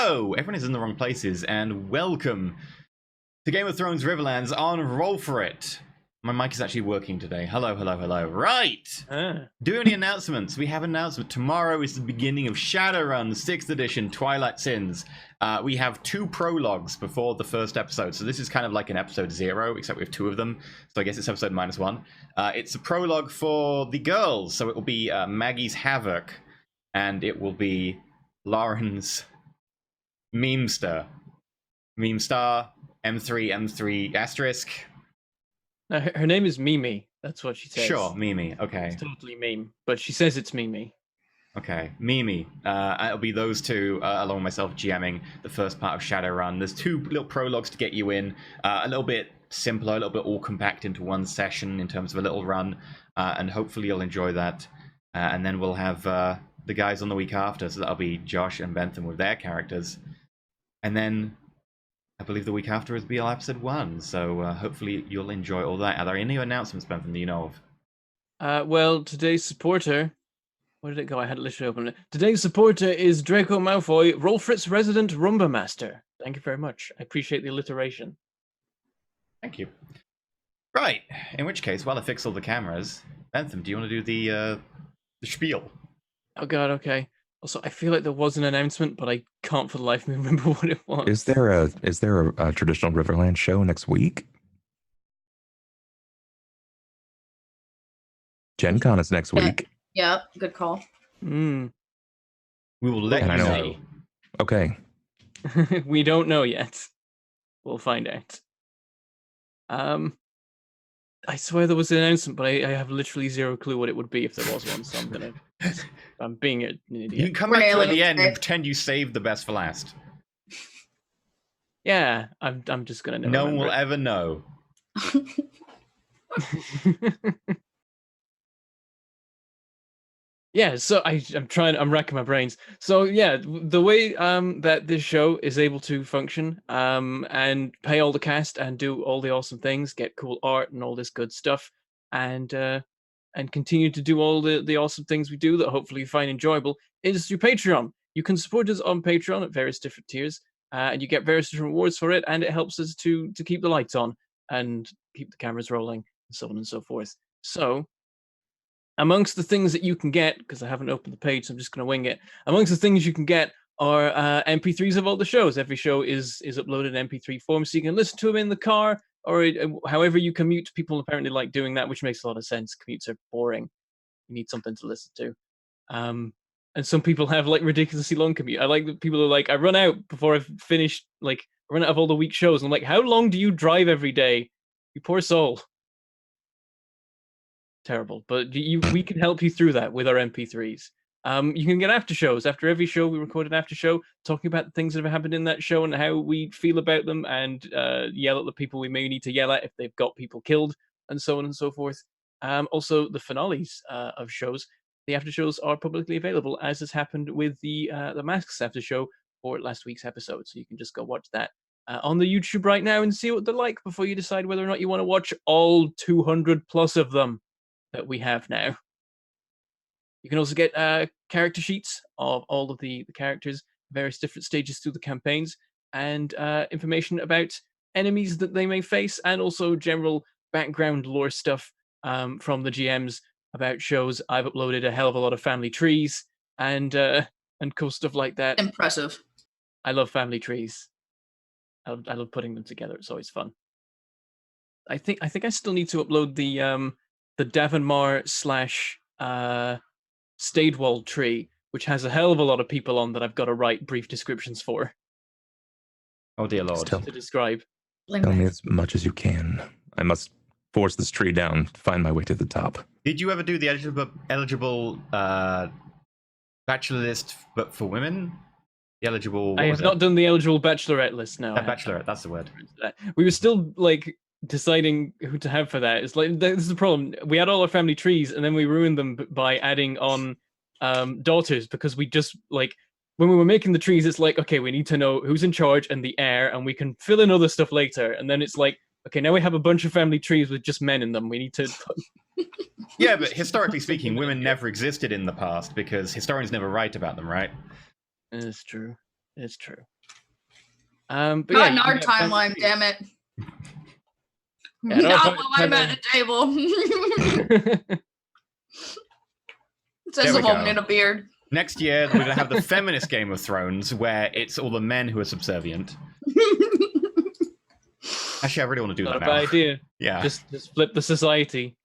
Hello! Everyone is in the wrong places, and welcome to Game of Thrones Riverlands on Roll4It. My mic is actually working today. Hello, hello, hello. Right! Do any announcements? We have an announcement. Tomorrow is the beginning of Shadowrun, 6th edition, Twilight Sins. We have 2 prologues before the first episode, so this is kind of like an episode 0, except we have 2 of them, so I guess it's episode -1. It's a prologue for the girls, so it will be Maggie's Havoc, and it will be Lauren's Memestar, M3 asterisk. No, her name is Mimi. That's what she says. Sure, Mimi. Okay. It's totally meme, but she says it's Mimi. Okay, Mimi. It'll be those 2, along with myself, GMing the first part of Shadowrun. There's 2 little prologues to get you in. A little bit simpler, a little bit all compact into one session in terms of a little run, and hopefully you'll enjoy that. And then we'll have the guys on the week after, so that'll be Josh and Bentham with their characters. And then I believe the week after is BL episode 1, so hopefully you'll enjoy all that. Are there any announcements, Bentham, that you know of? Well, today's supporter... Where did it go? I had it literally open. Today's supporter is Draco Malfoy, Roll4It's resident Rumba Master. Thank you very much. I appreciate the alliteration. Thank you. Right, in which case, while I fix all the cameras, Bentham, do you want to do the spiel? Oh god, okay. Also, I feel like there was an announcement, but I can't for the life of me remember what it was. Is there a traditional Riverlands show next week? Gen Con is next week. Yeah, good call. We will let you know. Okay. We don't know yet. We'll find out. I swear there was an announcement, but I have literally 0 clue what it would be if there was one, so I'm being an idiot. You can come back to at the end and pretend you saved the best for last. Yeah, I'm just gonna know. No one will ever know. Yeah, so I'm racking my brains. So yeah, the way that this show is able to function and pay all the cast and do all the awesome things, get cool art and all this good stuff, and continue to do all the awesome things we do that hopefully you find enjoyable is through Patreon. You can support us on Patreon at various different tiers, and you get various different rewards for it, and it helps us to keep the lights on and keep the cameras rolling and so on and so forth. So amongst the things that you can get, because I haven't opened the page, so I'm just going to wing it. Amongst the things you can get are MP3s of all the shows. Every show is uploaded in MP3 form, so you can listen to them in the car, or however you commute. People apparently like doing that, which makes a lot of sense. Commutes are boring. You need something to listen to. And some people have like ridiculously long commute. I like that people are like, I run out before I've finished, like, I run out of all the week shows. And I'm like, how long do you drive every day? You poor soul. Terrible, but we can help you through that with our MP3s. You can get after shows. After every show, we record an after show talking about the things that have happened in that show and how we feel about them, and yell at the people we may need to yell at if they've got people killed, and so on and so forth. Also, the finales of shows, the after shows are publicly available, as has happened with the Masks after show for last week's episode. So you can just go watch that on the YouTube right now and see what they're like before you decide whether or not you want to watch all 200 plus of them that we have now. You can also get character sheets of all of the characters, various different stages through the campaigns, and information about enemies that they may face, and also general background lore stuff from the GMs about shows. I've uploaded a hell of a lot of family trees and cool stuff like that. Impressive. I love family trees. I love putting them together. It's always fun. I think I still need to upload the Davonmar / Stadewald tree, which has a hell of a lot of people on that I've got to write brief descriptions for. Oh dear Lord. To describe. Tell me as much as you can. I must force this tree down to find my way to the top. Did you ever do the eligible bachelor list, but for women? The eligible... I have not done the eligible bachelorette list now. Bachelorette, that's the word. We were still, like, deciding who to have for that. It's like, this is the problem. We had all our family trees, and then we ruined them by adding on daughters, because we just, like, when we were making the trees, it's like, okay, we need to know who's in charge and the heir, and we can fill in other stuff later. And then it's like, okay, now we have a bunch of family trees with just men in them. We need to... Yeah, but historically speaking, women never existed in the past, because historians never write about them, right? It's true. It's true. But Not yeah, in you our can get timeline, damn it. Yeah, no, Not while I'm at a table. it Says There a we woman go. in a beard. Next year, we're going to have the feminist Game of Thrones, where it's all the men who are subservient. Actually, I really want to do Not that a now. bad idea. Yeah. Just flip the society.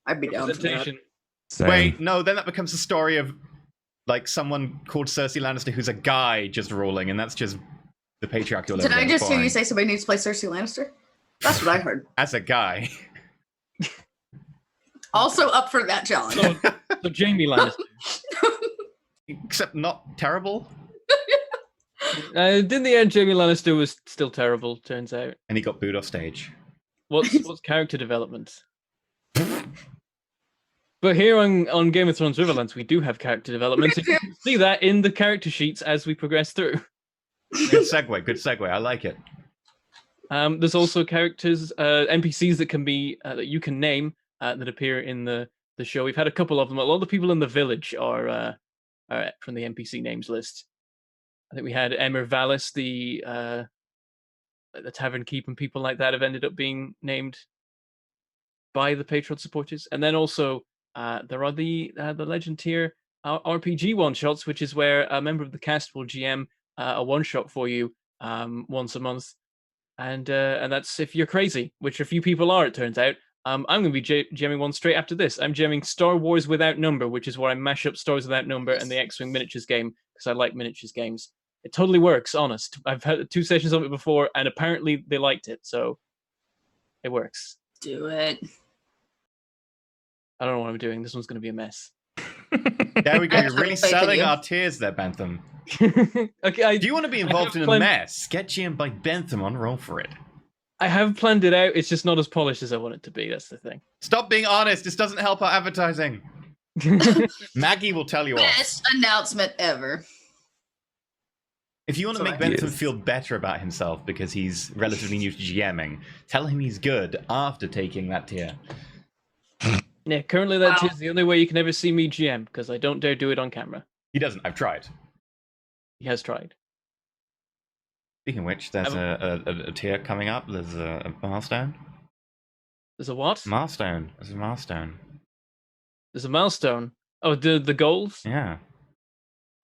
I'd be down for that. Representation. Same. Wait, no, then that becomes the story of like someone called Cersei Lannister who's a guy just ruling, and that's just the patriarchy all over Did I again. just hear Boring. you say somebody needs to play Cersei Lannister? That's what I heard. As a guy. Also up for that challenge. So Jamie Lannister. Except not terrible. In the end, Jamie Lannister was still terrible, turns out. And he got booed off stage. What's character development? But here on Game of Thrones Riverlands, we do have character development. So you can see that in the character sheets as we progress through. Good segue, good segue. I like it. There's also characters, NPCs that can be that you can name that appear in the show. We've had a couple of them. A lot of the people in the village are from the NPC names list. I think we had Emir Valis, the Tavern Keep, and people like that have ended up being named by the Patreon supporters. And then also there are the Legend tier RPG one shots, which is where a member of the cast will GM a one shot for you once a month, and that's if you're crazy, which a few people are. It turns out. I'm going to be GMing one straight after this. I'm GMing Star Wars Without Number, which is where I mash up Star Wars Without Number and the X-Wing miniatures game because I like miniatures games. It totally works, honest. I've had 2 sessions of it before, and apparently they liked it, so it works. Do it. I don't know what I'm doing. This one's going to be a mess. There we go. You're Actually, really faith in selling you. our tears there, Bentham. Okay, Do you want to be involved in a planned- mess? Get GM by Bentham on Roll4It. I have planned it out. It's just not as polished as I want it to be. That's the thing. Stop being honest. This doesn't help our advertising. Maggie will tell you off. Best announcement ever. If you want to Sorry. make Bentham Yes. feel better about himself because he's relatively new to GMing, tell him he's good after taking that tier. Yeah, currently that Wow. is the only way you can ever see me GM because I don't dare do it on camera. He doesn't. I've tried. He has tried. Speaking of which, there's a tier coming up. There's a milestone. There's a what? Milestone. There's a milestone. There's a milestone. Oh, the goals? Yeah.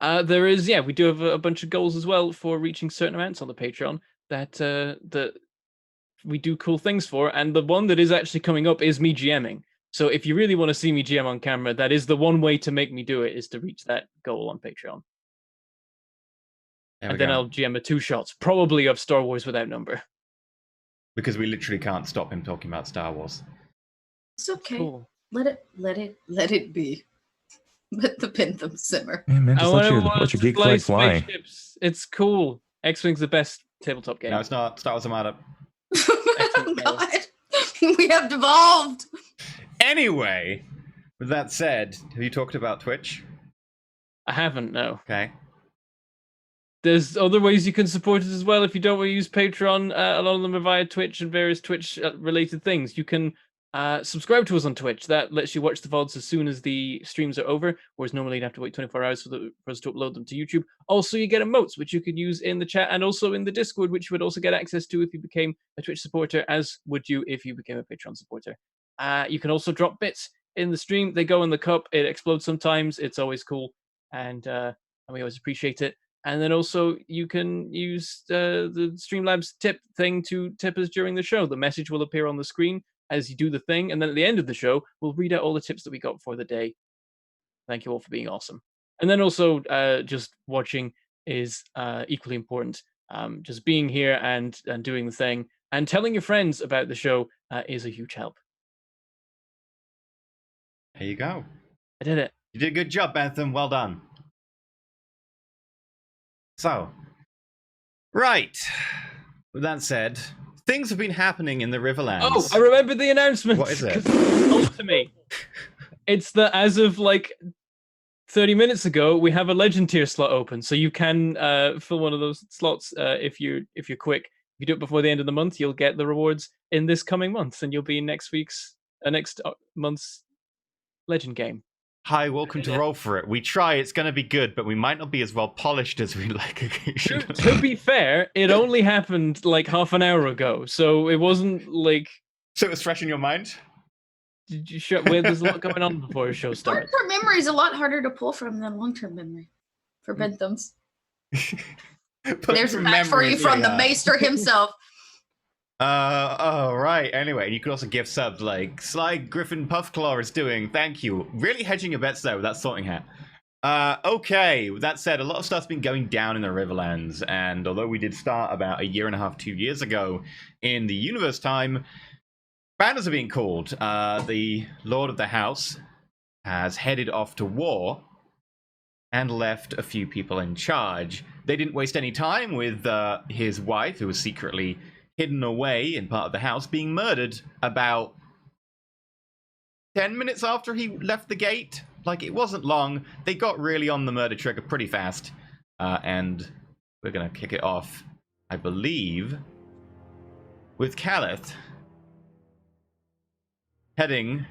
There is, yeah, we do have a bunch of goals as well for reaching certain amounts on the Patreon that we do cool things for, and the one that is actually coming up is me GMing. So if you really want to see me GM on camera, that is the one way to make me do it, is to reach that goal on Patreon. There we And then go. I'll GM a 2 shots, probably of Star Wars Without Number. Because we literally can't stop him talking about Star Wars. It's okay. Cool. Let it be. Let the Bentham simmer. Yeah, man, I just wanna let your geek fly flag fly. spaceships. It's cool. X-Wing's the best tabletop game. No, it's not. Star Wars Armada. Oh Excellent. God. We have devolved. Anyway, with that said, have you talked about Twitch? I haven't, no. Okay. There's other ways you can support us as well if you don't want to use Patreon. A lot of them are via Twitch and various Twitch-related things. You can subscribe to us on Twitch. That lets you watch the VODs as soon as the streams are over, whereas normally you'd have to wait 24 hours for us to upload them to YouTube. Also, you get emotes, which you could use in the chat and also in the Discord, which you would also get access to if you became a Twitch supporter, as would you if you became a Patreon supporter. You can also drop bits in the stream. They go in the cup. It explodes sometimes. It's always cool, and we always appreciate it. And then also you can use the Streamlabs tip thing to tip us during the show. The message will appear on the screen as you do the thing, and then at the end of the show, we'll read out all the tips that we got for the day. Thank you all for being awesome. And then also just watching is equally important. Just being here and doing the thing and telling your friends about the show is a huge help. There you go. I did it. You did a good job, Bentham. Well done. So, right. With that said, things have been happening in the Riverlands. Oh, I remember the announcement. What is it? 'Cause it was told to me. It's that as of like 30 minutes ago, we have a legend tier slot open, so you can fill one of those slots if you're quick. If you do it before the end of the month, you'll get the rewards in this coming month, and you'll be in next month's legend game. Hi, welcome to Roll4It. We try, it's going to be good, but we might not be as well polished as we like occasionally. To be fair, it only happened like half an hour ago, so it wasn't like... So it was fresh in your mind? Did you show... Well, there's a lot going on before the show starts. Short-term memory is a lot harder to pull from than long-term memory for Benthams. There's a fact for you from the Maester himself. Oh, right. Anyway, you could also give subs like Sly Griffin Puffclaw is doing. Thank you. Really hedging your bets there with that sorting hat. Okay, with that said, a lot of stuff's been going down in the Riverlands, and although we did start about 1.5 years, 2 years ago in the universe time, banners are being called. The Lord of the House has headed off to war and left a few people in charge. They didn't waste any time with his wife, who was secretly hidden away in part of the house, being murdered about 10 minutes after he left the gate. Like, it wasn't long. They got really on the murder trigger pretty fast. And we're going to kick it off, I believe, with Caleth heading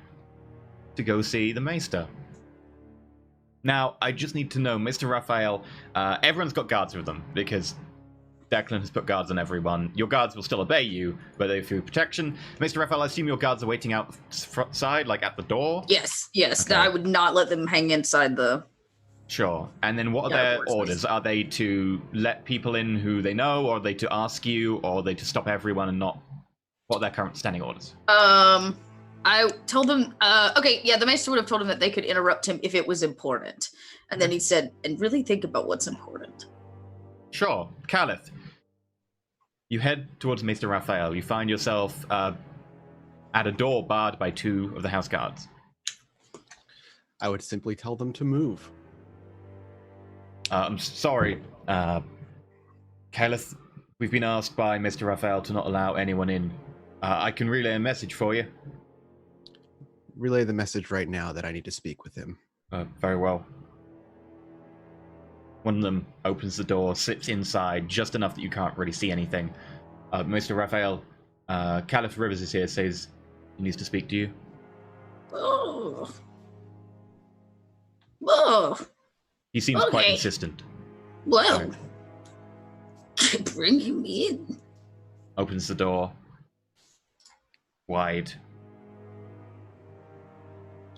to go see the Maester. Now, I just need to know, Mr. Raphael, everyone's got guards with them, because Declan has put guards on everyone. Your guards will still obey you, but they're through protection. Mr. Raphael, I assume your guards are waiting outside, like at the door? Yes. Okay. I would not let them hang inside the... Sure. And then what are their orders? Are they to let people in who they know, or are they to ask you, or are they to stop everyone and not... What are their current standing orders? I told them, the Maester would have told him that they could interrupt him if it was important. And then he said, and really think about what's important. Sure. Caleth, you head towards Maester Raphael. You find yourself at a door barred by 2 of the house guards. I would simply tell them to move. I'm sorry, Caleth, we've been asked by Mr. Raphael to not allow anyone in. I can relay a message for you. Relay the message right now that I need to speak with him. Very well. One of them opens the door, slips inside, just enough that you can't really see anything. Mr. Raphael, Caliph Rivers is here, says he needs to speak to you. Oh. He seems quite insistent. Well, bring him in. Opens the door. Wide.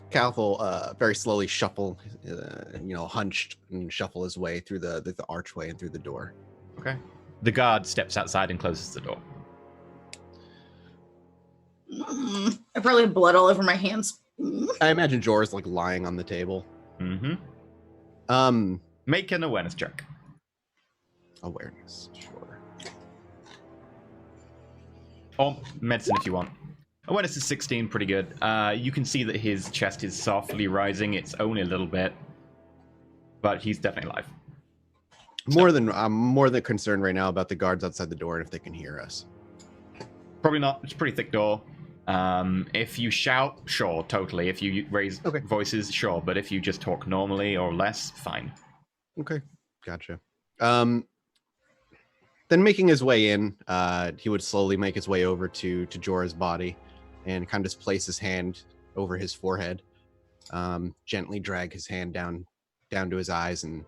Caliph will very slowly shuffle, hunched and shuffle his way through the archway and through the door. Okay. The guard steps outside and closes the door. I probably have blood all over my hands. I imagine Jor's like lying on the table. Mm-hmm. Make an awareness check. Awareness, sure. Or medicine if you want. Awareness is 16, pretty good. You can see that his chest is softly rising. It's only a little bit, but he's definitely alive. I'm more than concerned right now about the guards outside the door and if they can hear us. Probably not. It's a pretty thick door. If you shout, sure, totally. If you raise voices, sure. But if you just talk normally or less, fine. Okay, gotcha. Then making his way in, he would slowly make his way over to Jorah's body and kind of just place his hand over his forehead, gently drag his hand down to his eyes and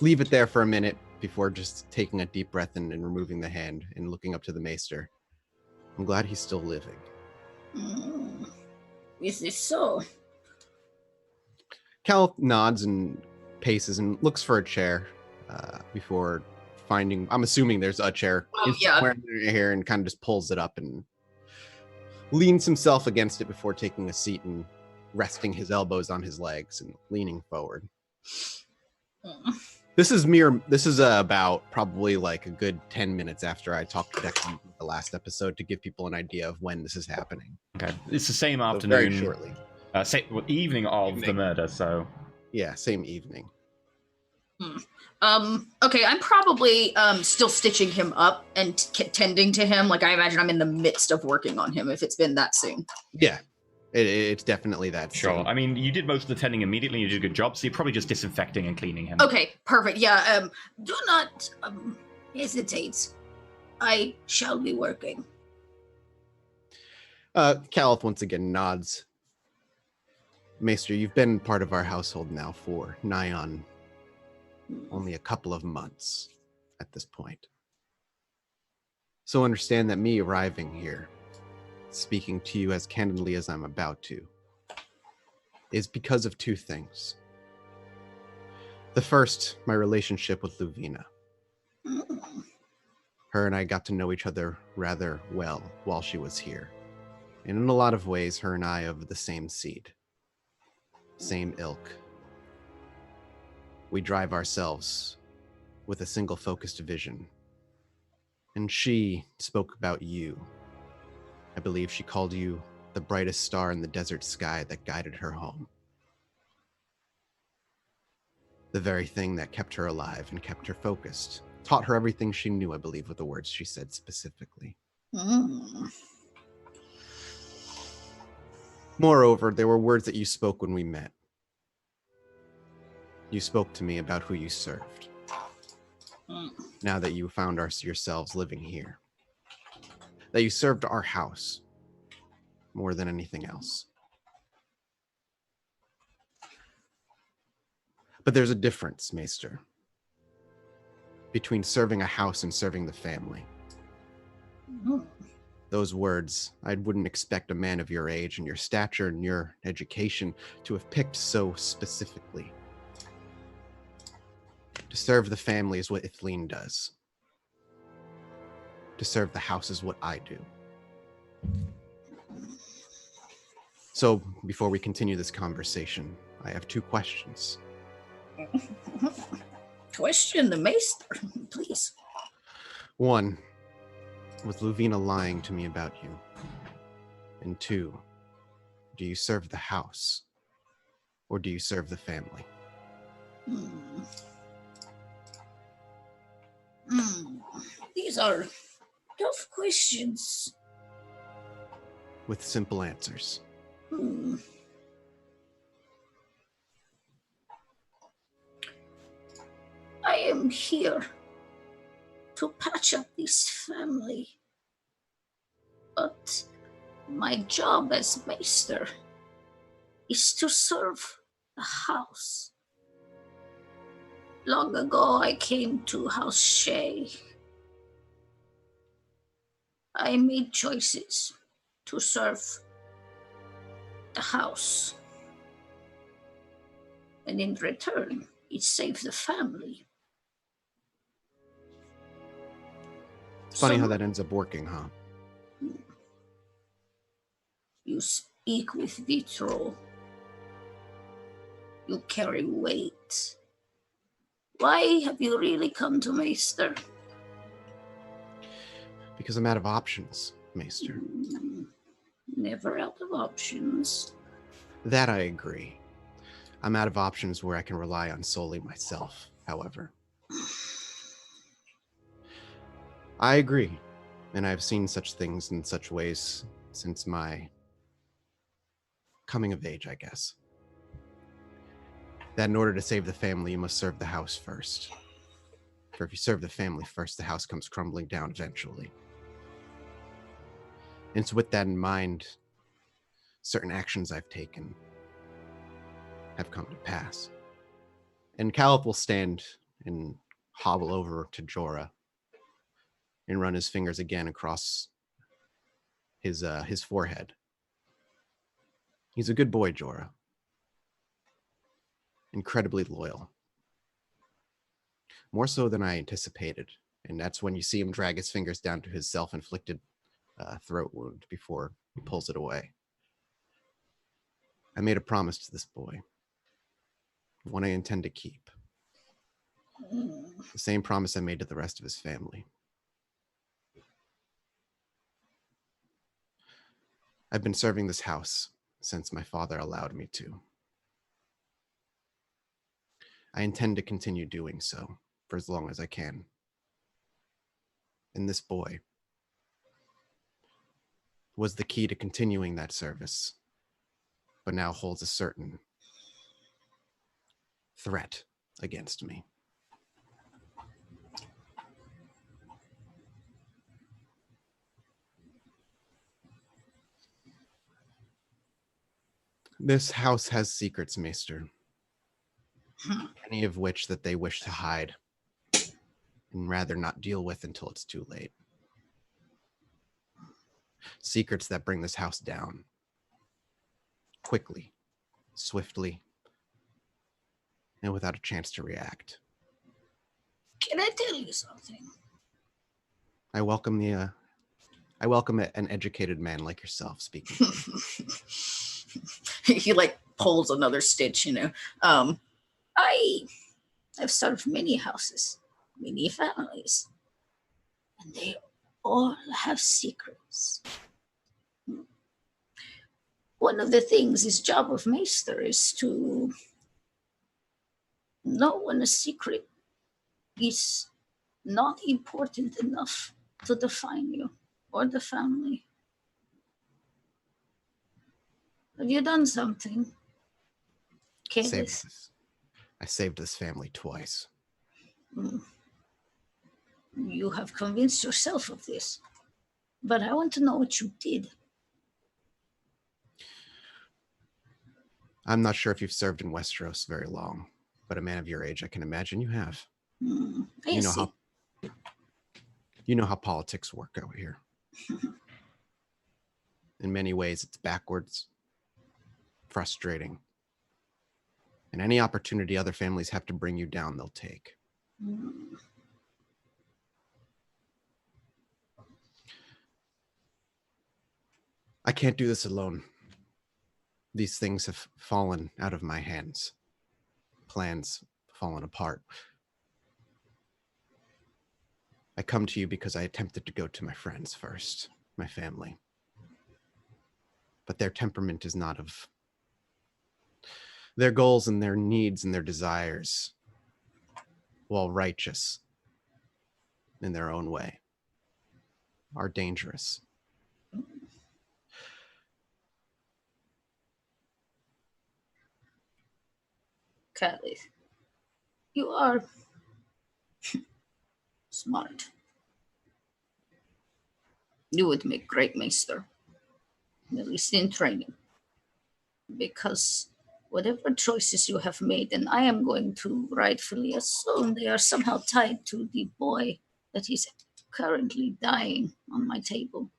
leave it there for a minute before just taking a deep breath and removing the hand and looking up to the Maester. I'm glad he's still living. Is this so? Cal nods and paces and looks for a chair before finding... I'm assuming there's a chair somewhere in here, and kind of just pulls it up and leans himself against it before taking a seat and resting his elbows on his legs and leaning forward. This is about probably like a good 10 minutes after I talked to Declan the last episode to give people an idea of when this is happening. Okay. It's the same afternoon. Very shortly. Evening of the murder, so... Yeah, same evening. Okay, I'm probably still stitching him up and tending to him. Like, I imagine I'm in the midst of working on him if it's been that soon. Yeah, it's definitely that Sure. soon. I mean, you did most of the tending immediately. You did a good job, so you're probably just disinfecting and cleaning him. Okay, perfect. Yeah, do not hesitate. I shall be working. Caliph once again nods. Maester, you've been part of our household now for nigh on only a couple of months at this point. So understand that me arriving here, speaking to you as candidly as I'm about to, is because of two things. The first, my relationship with Luvina. Her and I got to know each other rather well while she was here. And in a lot of ways, her and I are of the same seed, same ilk. We drive ourselves with a single focused vision. And she spoke about you. I believe she called you the brightest star in the desert sky that guided her home. The very thing that kept her alive and kept her focused. Taught her everything she knew, I believe, with the words she said specifically. Moreover, there were words that you spoke when we met. You spoke to me about who you served. Now that you found yourselves living here. That you served our house more than anything else. But there's a difference, Maester, between serving a house and serving the family. Those words, I wouldn't expect a man of your age and your stature and your education to have picked so specifically. To serve the family is what Ithleen does. To serve the house is what I do. So, before we continue this conversation, I have two questions. Question the maester, please. One, was Luvina lying to me about you? And two, do you serve the house? Or do you serve the family? These are tough questions. With simple answers. I am here to patch up this family. But my job as maester is to serve the house. Long ago, I came to House Shea. I made choices to serve the house. And in return, it saved the family. It's funny how that ends up working, huh? You speak with vitriol. You carry weight. Why have you really come to Maester? Because I'm out of options, Maester. Never out of options. That I agree. I'm out of options where I can rely on solely myself, however. I agree, and I've seen such things in such ways since my coming of age, I guess. That in order to save the family, you must serve the house first. For if you serve the family first, the house comes crumbling down eventually. And so with that in mind, certain actions I've taken have come to pass. And Calip will stand and hobble over to Jorah and run his fingers again across his forehead. He's a good boy, Jorah. Incredibly loyal. More so than I anticipated. And that's when you see him drag his fingers down to his self-inflicted throat wound before he pulls it away. I made a promise to this boy. One I intend to keep. The same promise I made to the rest of his family. I've been serving this house since my father allowed me to. I intend to continue doing so for as long as I can. And this boy was the key to continuing that service, but now holds a certain threat against me. This house has secrets, Maester. Many of which that they wish to hide and rather not deal with until it's too late. Secrets that bring this house down. Quickly, swiftly, and without a chance to react. Can I tell you something? I welcome an educated man like yourself speaking. He like pulls another stitch, I have served many houses, many families, and they all have secrets. One of the things his job of Maester is to know when a secret is not important enough to define you or the family. Have you done something? Careless? I saved this family twice. You have convinced yourself of this, but I want to know what you did. I'm not sure if you've served in Westeros very long, but a man of your age, I can imagine you have. You know how politics work out here. In many ways, it's backwards, frustrating. And any opportunity other families have to bring you down, they'll take. I can't do this alone. These things have fallen out of my hands. Plans fallen apart. I come to you because I attempted to go to my friends first, my family. But their temperament is not of their goals and their needs and their desires, while righteous in their own way, are dangerous. Callie, you are smart. You would make great maester, at least in training. Because whatever choices you have made, and I am going to rightfully assume they are somehow tied to the boy that is currently dying on my table,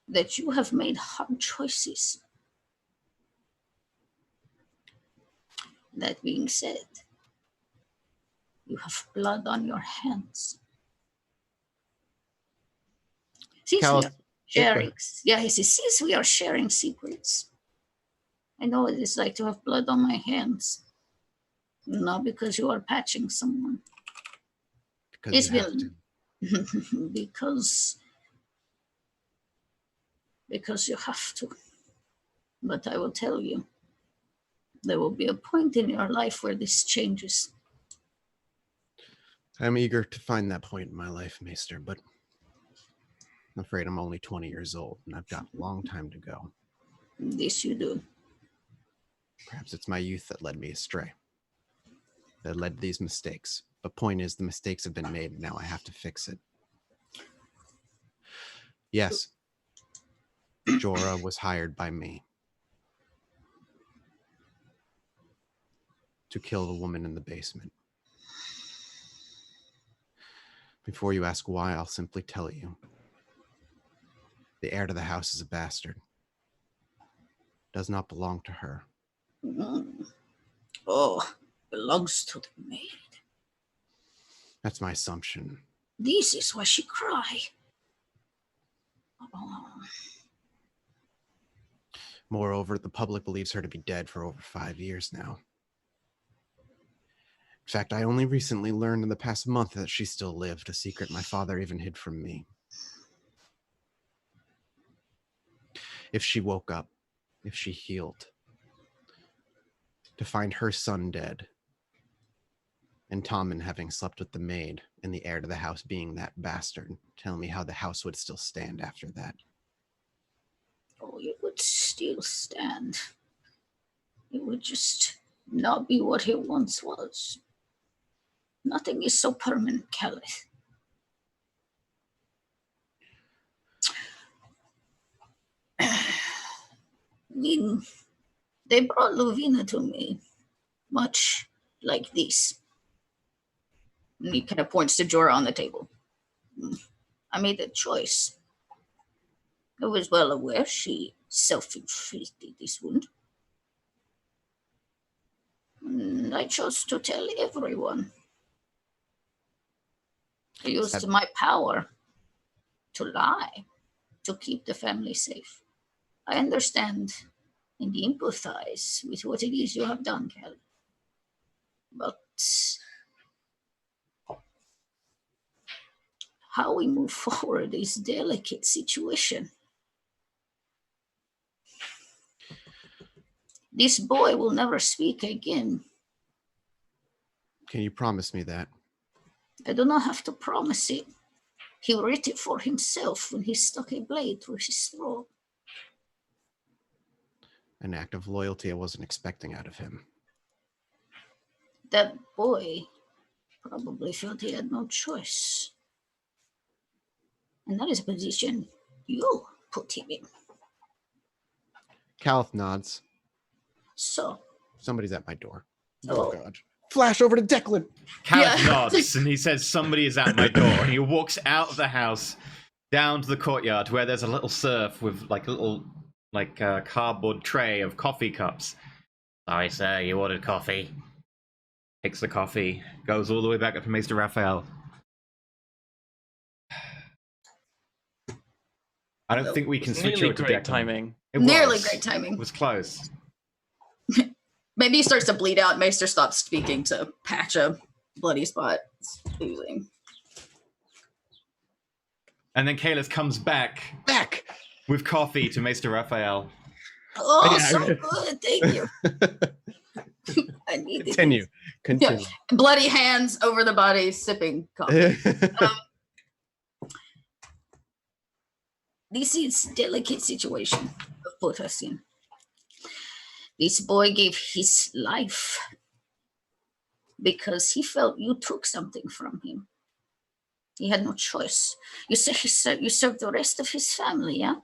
that you have made hard choices. That being said, you have blood on your hands. Since we are sharing, since we are sharing secrets, I know what it's like to have blood on my hands. Not because you are patching someone. Because you have to. because you have to. But I will tell you, there will be a point in your life where this changes. I'm eager to find that point in my life, Maester, but I'm afraid I'm only 20 years old and I've got a long time to go. This you do. Perhaps it's my youth that led me astray, that led to these mistakes. But point is, the mistakes have been made, and now I have to fix it. Yes, Jorah was hired by me to kill the woman in the basement. Before you ask why, I'll simply tell you. The heir to the house is a bastard. Does not belong to her. Oh, belongs to the maid. That's my assumption. This is why she cry. Oh. Moreover, the public believes her to be dead for over 5 years now. In fact, I only recently learned in the past month that she still lived, a secret my father even hid from me. If she woke up, if she healed, to find her son dead, and Tommen having slept with the maid, and the heir to the house being that bastard, tell me how the house would still stand after that. Oh, it would still stand. It would just not be what it once was. Nothing is so permanent, Callie. When they brought Lovina to me, much like this. And he kind of points to Jorah on the table. I made a choice. I was well aware she self-inflicted this wound. And I chose to tell everyone. I used my power to lie, to keep the family safe. I understand and empathize with what it is you have done, Cal. But how we move forward is a delicate situation. This boy will never speak again. Can you promise me that? I do not have to promise it. He wrote it for himself when he stuck a blade through his throat. An act of loyalty I wasn't expecting out of him. That boy probably felt he had no choice. And that is a position you put him in. Caliph nods. So, Somebody's at my door. Oh. God. Flash over to Declan. Caliph nods and he says, somebody is at my door. And he walks out of the house down to the courtyard where there's a little serf with like a little cardboard tray of coffee cups. Sorry, sir, you ordered coffee. Takes the coffee, goes all the way back up to Maester Raphael. I don't think we can switch Nearly over to great Declan. timing. It Nearly was. great timing. It was close. Maybe he starts to bleed out. Maester stops speaking to patch a bloody spot. It's bleeding. And then Kalis comes back with coffee to Maester Raphael. oh, Yeah. so good, thank you. I needed Continue. it. Continue. Bloody hands over the body, sipping coffee. This is a delicate situation of put us in. This boy gave his life because he felt you took something from him. He had no choice. You say you served the rest of his family, yeah?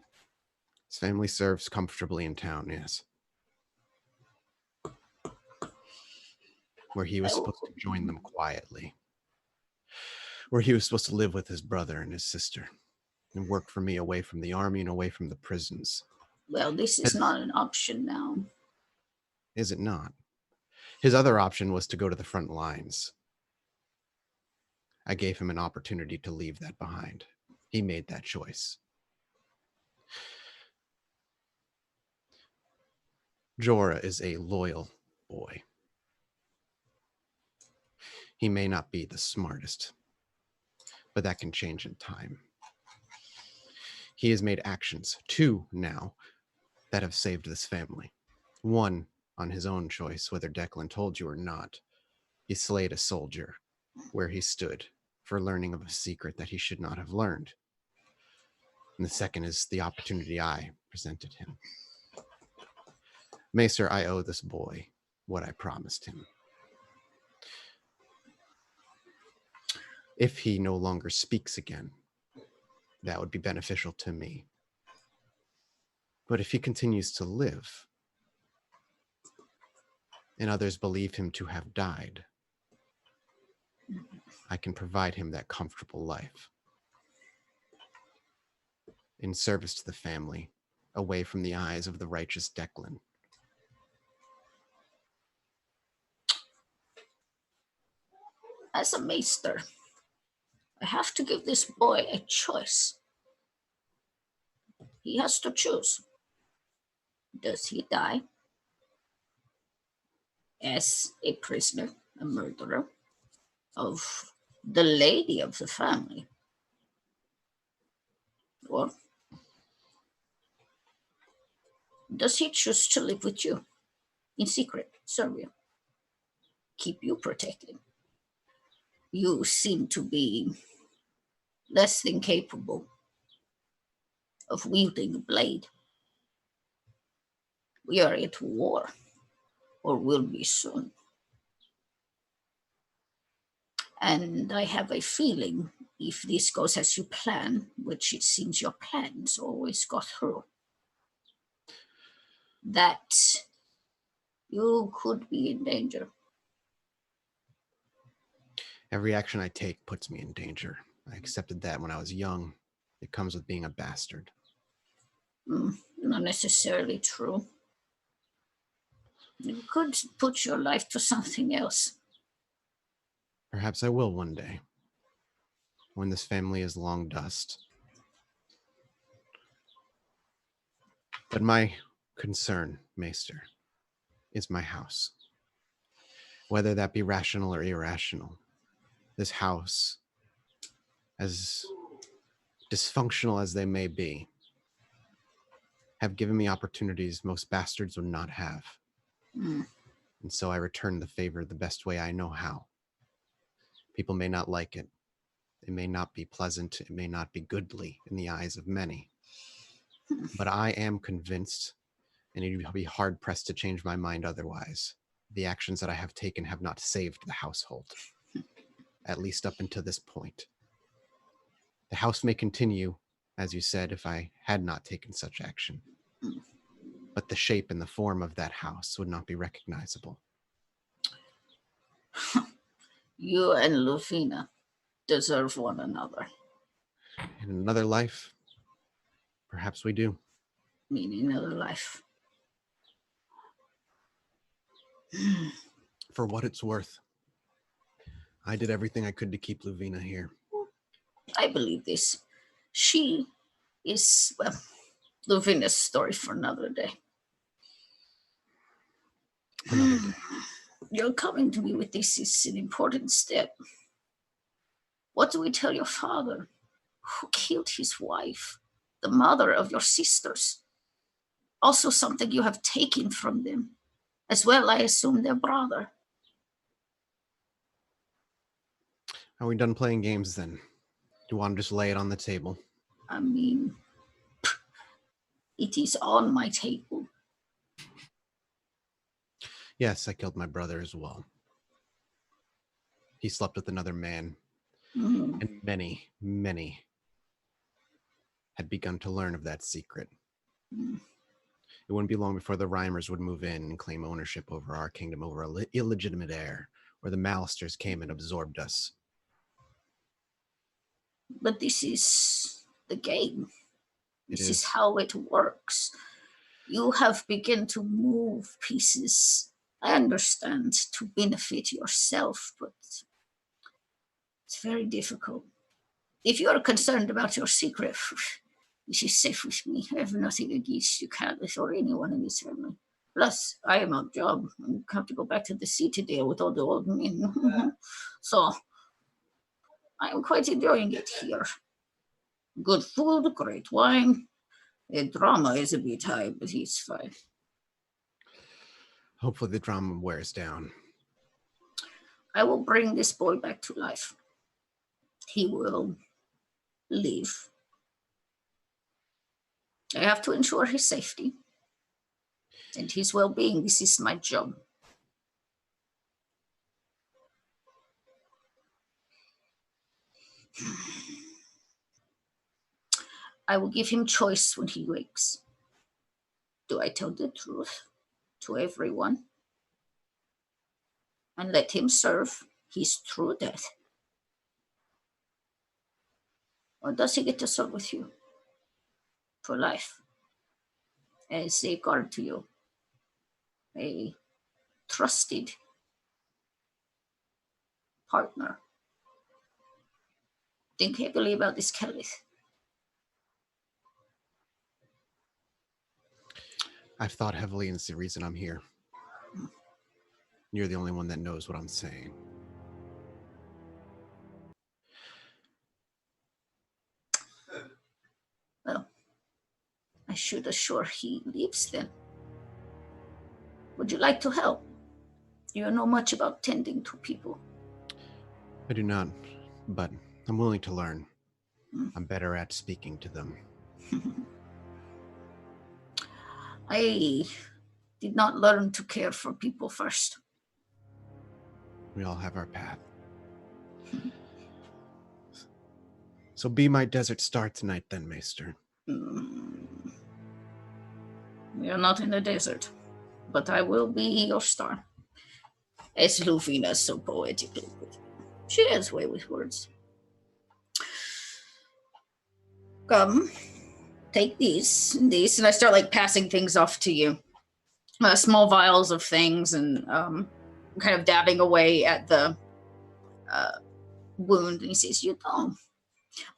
His family serves comfortably in town, yes. Where he was supposed to join them quietly. Where he was supposed to live with his brother and his sister. And work for me away from the army and away from the prisons. Well, this is not an option now. Is it not? His other option was to go to the front lines. I gave him an opportunity to leave that behind. He made that choice. Jorah is a loyal boy. He may not be the smartest, but that can change in time. He has made actions, 2 now, that have saved this family. 1 on his own choice, whether Declan told you or not. He slayed a soldier where he stood for learning of a secret that he should not have learned. And the second is the opportunity I presented him. Maester, I owe this boy what I promised him. If he no longer speaks again, that would be beneficial to me. But if he continues to live, and others believe him to have died, I can provide him that comfortable life. In service to the family, away from the eyes of the righteous Declan. As a maester, I have to give this boy a choice. He has to choose. Does he die as a prisoner, a murderer of the lady of the family? Or does he choose to live with you in secret, serve you, keep you protected? You seem to be less than capable of wielding a blade. We are at war, or will be soon. And I have a feeling if this goes as you plan, which it seems your plans always go through, that you could be in danger. Every action I take puts me in danger. I accepted that when I was young. It comes with being a bastard. Not necessarily true. You could put your life to something else. Perhaps I will one day, when this family is long dust. But my concern, Maester, is my house. Whether that be rational or irrational, this house, as dysfunctional as they may be, have given me opportunities most bastards would not have. And so I return the favor the best way I know how. People may not like it. It may not be pleasant. It may not be goodly in the eyes of many. But I am convinced, and you'd be hard-pressed to change my mind otherwise, the actions that I have taken have not saved the household, at least up until this point. The house may continue, as you said, if I had not taken such action. But the shape and the form of that house would not be recognizable. You and Lufina deserve one another. In another life, perhaps we do. In another life. For what it's worth, I did everything I could to keep Luvina here. I believe this. She is, well, Lufina's story for another day. Another day. Your coming to me with this is an important step. What do we tell your father, who killed his wife, the mother of your sisters? Also something you have taken from them, as well, I assume, their brother. Are we done playing games then? Do you want to just lay it on the table? I mean, it is on my table. Yes, I killed my brother as well. He slept with another man. And many, many had begun to learn of that secret. It wouldn't be long before the Rhymers would move in and claim ownership over our kingdom, over an illegitimate heir, where the Malisters came and absorbed us. But this is the game. This is is how it works. You have begun to move pieces, I understand, to benefit yourself, but it's very difficult. If you are concerned about your secret, this is safe with me. I have nothing against you, Callus, or anyone in this family. Plus, I am out of job. I have to go back to the sea to deal with all the old men. So, I am quite enjoying it here. Good food, great wine. The drama is a bit high, but he's fine. Hopefully the drama wears down. I will bring this boy back to life. He will live. I have to ensure his safety and his well-being. This is my job. I will give him choice when he wakes. Do I tell the truth to everyone and let him serve his true death? Or does he get to serve with you for life as a guard to you, a trusted partner? Think heavily about this, Kellyth. I've thought heavily, and it's the reason I'm here. You're the only one that knows what I'm saying. Well, I should assure he leaves then. Would you like to help? You know much about tending to people. I do not, but I'm willing to learn. I'm better at speaking to them. I did not learn to care for people first. We all have our path. So be my desert star tonight then, Maester. We are not in the desert, but I will be your star. As Lufina so poetically put. She has way with words. Come, take these, and I start like passing things off to you. Small vials of things, and kind of dabbing away at the wound. And he says, "You know,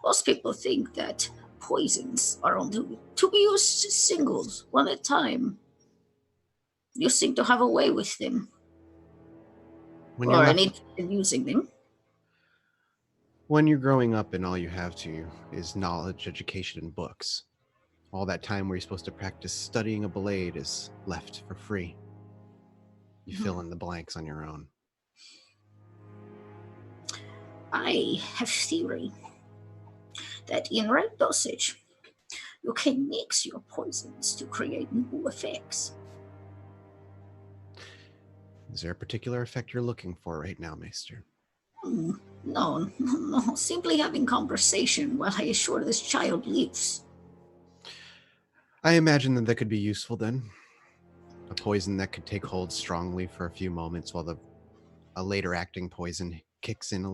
most people think that poisons are only to be used as singles, one at a time. You seem to have a way with them, When you're or left, any in using them." when you're growing up and all you have to is knowledge, education, and books, all that time where you're supposed to practice studying a blade is left for free. You fill in the blanks on your own. I have theory that in right dosage, you can mix your poisons to create new effects. Is there a particular effect you're looking for right now, Maester? No. Simply having conversation while I assure this child lives. I imagine that could be useful then. A poison that could take hold strongly for a few moments while a later acting poison kicks in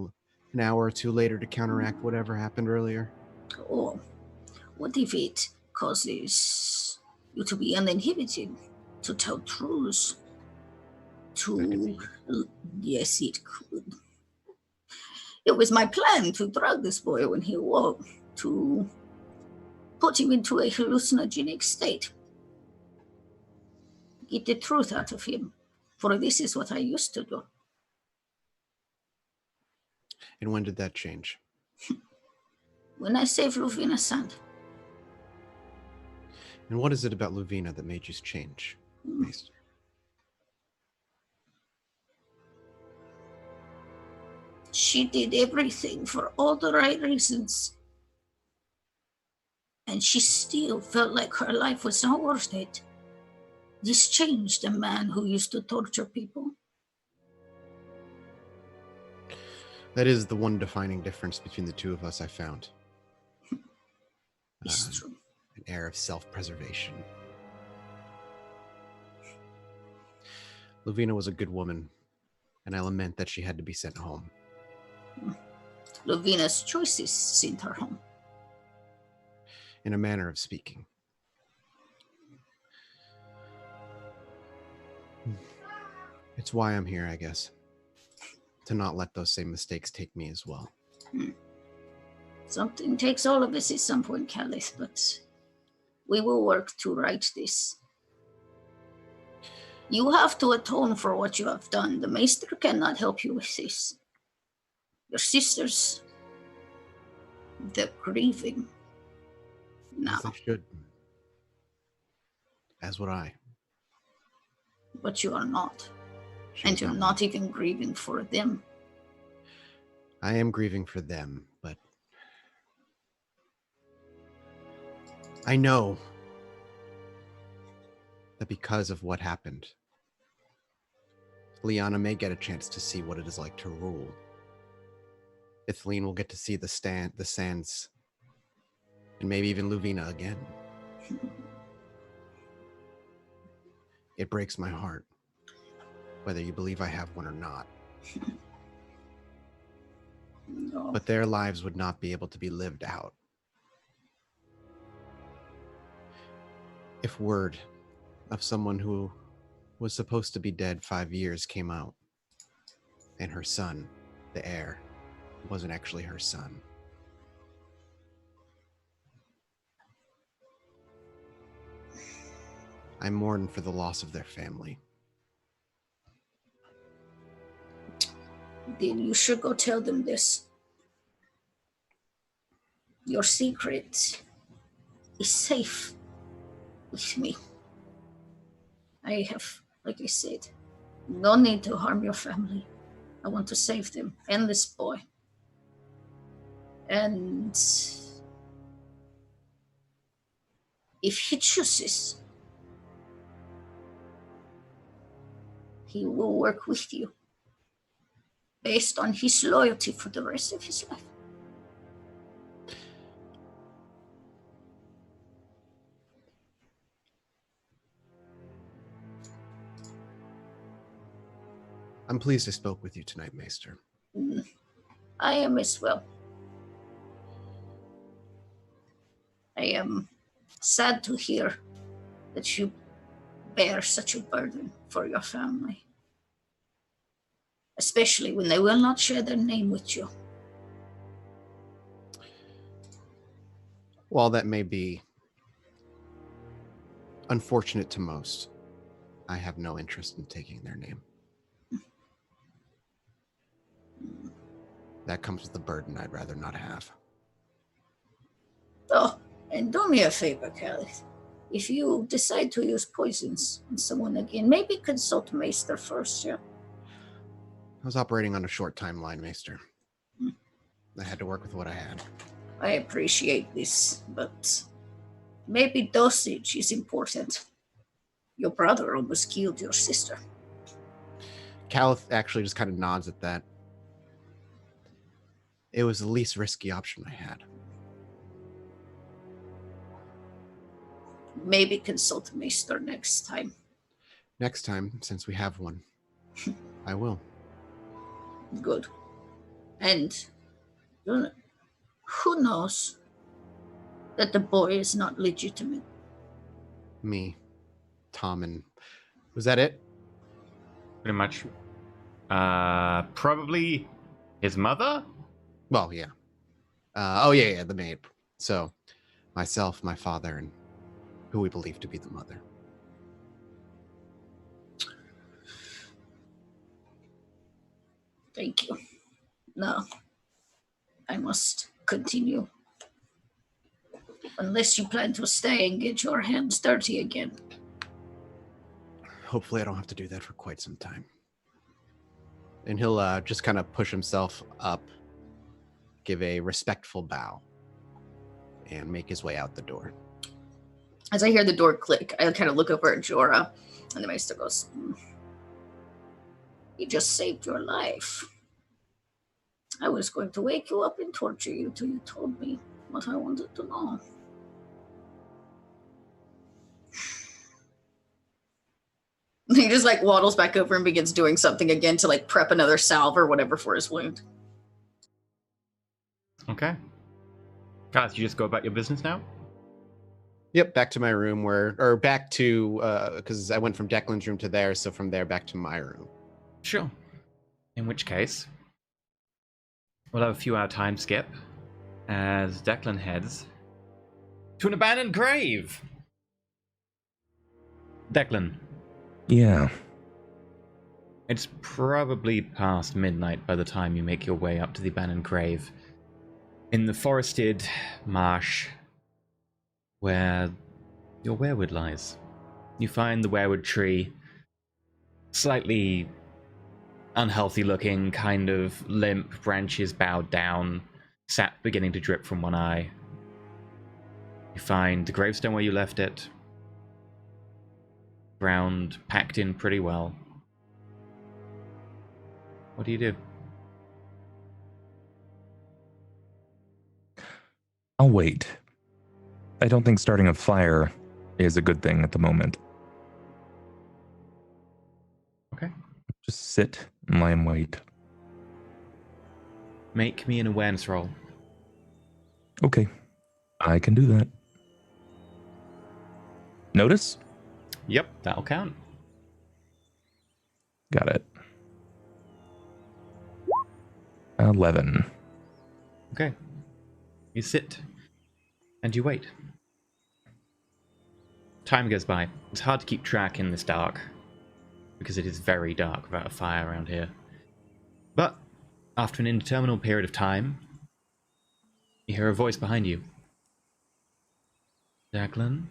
an hour or two later to counteract whatever happened earlier. Or what if it causes you to be uninhibited, to tell truths, Yes, it could. It was my plan to drug this boy when he awoke, to put him into a hallucinogenic state. Get the truth out of him, for this is what I used to do. And when did that change? When I saved Luvina's son. And what is it about Luvina that made you change, Maester? She did everything for all the right reasons. And she still felt like her life was not worth it. This changed a man who used to torture people. That is the one defining difference between the two of us, I found. It's true. An air of self-preservation. Luvina was a good woman, and I lament that she had to be sent home. Luvina's choices sent her home. In a manner of speaking. It's why I'm here, I guess. To not let those same mistakes take me as well. Something takes all of us at some point, Calith, but we will work to right this. You have to atone for what you have done. The Maester cannot help you with this. Your sisters, they're grieving now. As they should. As would I. But you are not. She And was you're not not even grieving for them. I am grieving for them, but I know that because of what happened, Liana may get a chance to see what it is like to rule. Ithleen will get to see the sands, and maybe even Luvina again. It breaks my heart, whether you believe I have one or not. No. But their lives would not be able to be lived out if word of someone who was supposed to be dead 5 years came out, and her son, the heir, wasn't actually her son. I mourn for the loss of their family. Then you should go tell them this. Your secret is safe with me. I have, like I said, no need to harm your family. I want to save them and this boy. And if he chooses, he will work with you based on his loyalty for the rest of his life. I'm pleased I spoke with you tonight, Maester. I am as well. I am sad to hear that you bear such a burden for your family, especially when they will not share their name with you. While that may be unfortunate to most, I have no interest in taking their name. That comes with a burden I'd rather not have. Oh, and do me a favor, Callie. If you decide to use poisons on someone again, maybe consult Maester first, yeah? I was operating on a short timeline, Maester. I had to work with what I had. I appreciate this, but maybe dosage is important. Your brother almost killed your sister. Caliph actually just kind of nods at that. It was the least risky option I had. Maybe consult Maester next time. Next time, since we have one, I will. Good. And who knows that the boy is not legitimate? Me, Tom, and was that it? Pretty much. Probably his mother? Well, yeah. Yeah, the maid. So, myself, my father, and who we believe to be the mother. Thank you. Now, I must continue. Unless you plan to stay and get your hands dirty again. Hopefully I don't have to do that for quite some time. And he'll just kind of push himself up, give a respectful bow, and make his way out the door. As I hear the door click, I kind of look over at Jorah, and the Maester goes, He just saved your life. I was going to wake you up and torture you till you told me what I wanted to know. He just like waddles back over and begins doing something again to like prep another salve or whatever for his wound. Okay. Guys, you just go about your business now? Yep, back to my room back to, because I went from Declan's room to there, so from there back to my room. Sure. In which case, we'll have a few hour time skip as Declan heads to an abandoned grave. Declan. Yeah. It's probably past midnight by the time you make your way up to the abandoned grave. In the forested marsh where your weirwood lies. You find the weirwood tree, slightly unhealthy looking, kind of limp, branches bowed down, sap beginning to drip from one eye. You find the gravestone where you left it, ground packed in pretty well. What do you do? I'll wait. I don't think starting a fire is a good thing at the moment. Okay. Just sit and lie and wait. Make me an awareness roll. Okay. I can do that. Notice? Yep, that'll count. Got it. 11. Okay. You sit and you wait. Time goes by. It's hard to keep track in this dark because it is very dark without a fire around here. But after an indeterminate period of time, you hear a voice behind you. Declan?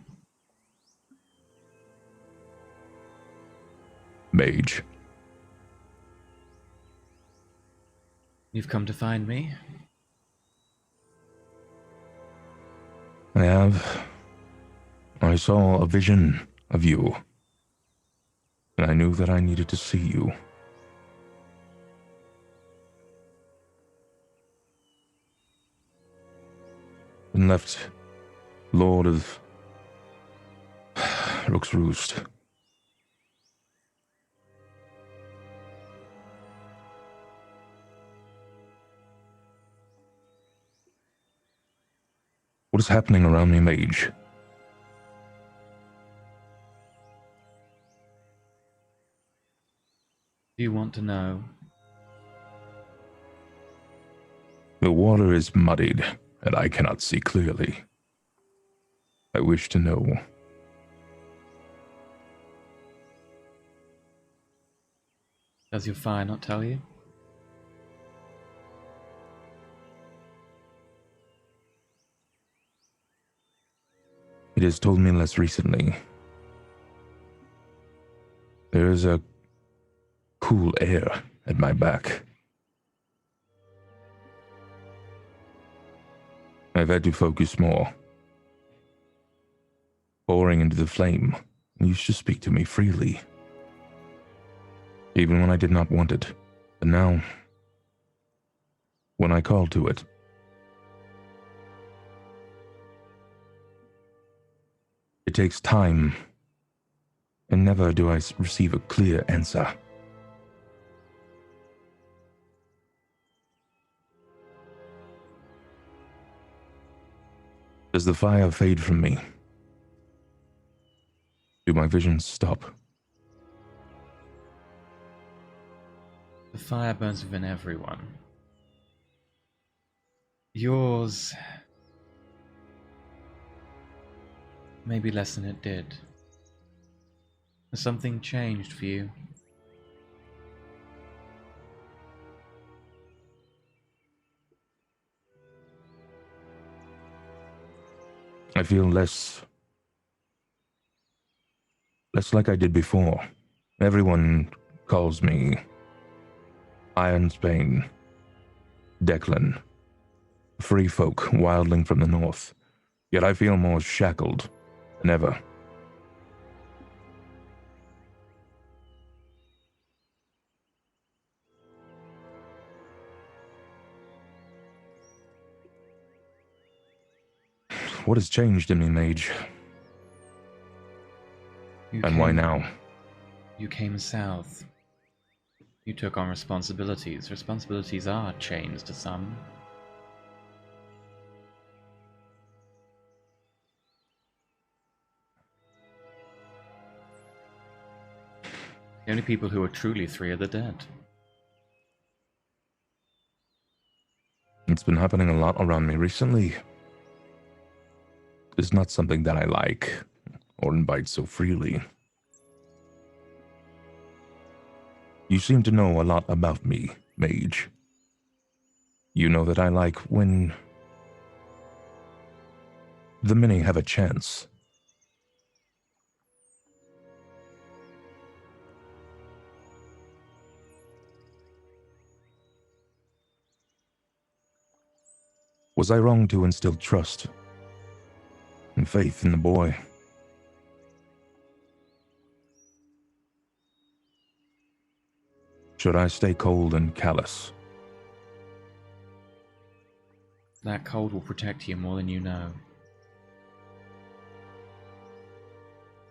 Mage. You've come to find me? I have. I saw a vision of you. And I knew that I needed to see you. And left Lord of Rook's Roost. What is happening around me, mage? Do you want to know? The water is muddied, and I cannot see clearly. I wish to know. Does your fire not tell you? It has told me less recently. There is a cool air at my back. I've had to focus more. Pouring into the flame used to speak to me freely. Even when I did not want it. But now, when I call to it, it takes time, and never do I receive a clear answer. Does the fire fade from me? Do my visions stop? The fire burns within everyone. Yours maybe less than it did. Has something changed for you? I feel less like I did before. Everyone calls me Iron Spain, Declan, free folk wildling from the north. Yet I feel more shackled than ever. What has changed in me, mage? And why now? You came south. You took on responsibilities. Responsibilities are chains to some. The only people who are truly free are the dead. It's been happening a lot around me recently. It's not something that I like or invite so freely. You seem to know a lot about me, mage. You know that I like when the many have a chance. Was I wrong to instill trust and faith in the boy? Should I stay cold and callous? That cold will protect you more than you know.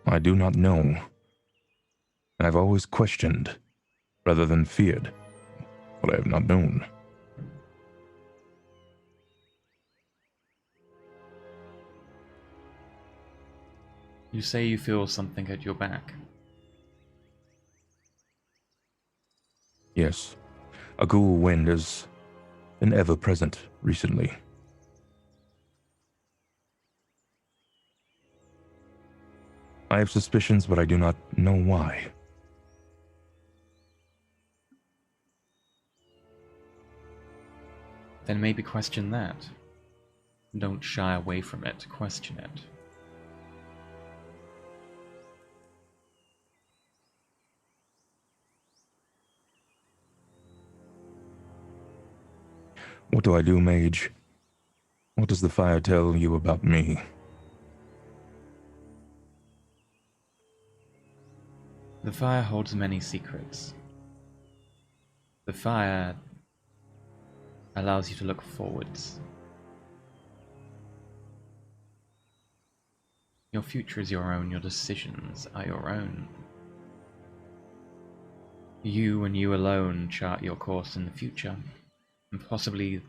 I do not know. I've always questioned, rather than feared, what I have not known. You say you feel something at your back. Yes, a cool wind has been ever-present recently. I have suspicions, but I do not know why. Then maybe question that. Don't shy away from it, question it. What do I do, mage? What does the fire tell you about me? The fire holds many secrets. The fire allows you to look forwards. Your future is your own, your decisions are your own. You and you alone chart your course in the future, and possibly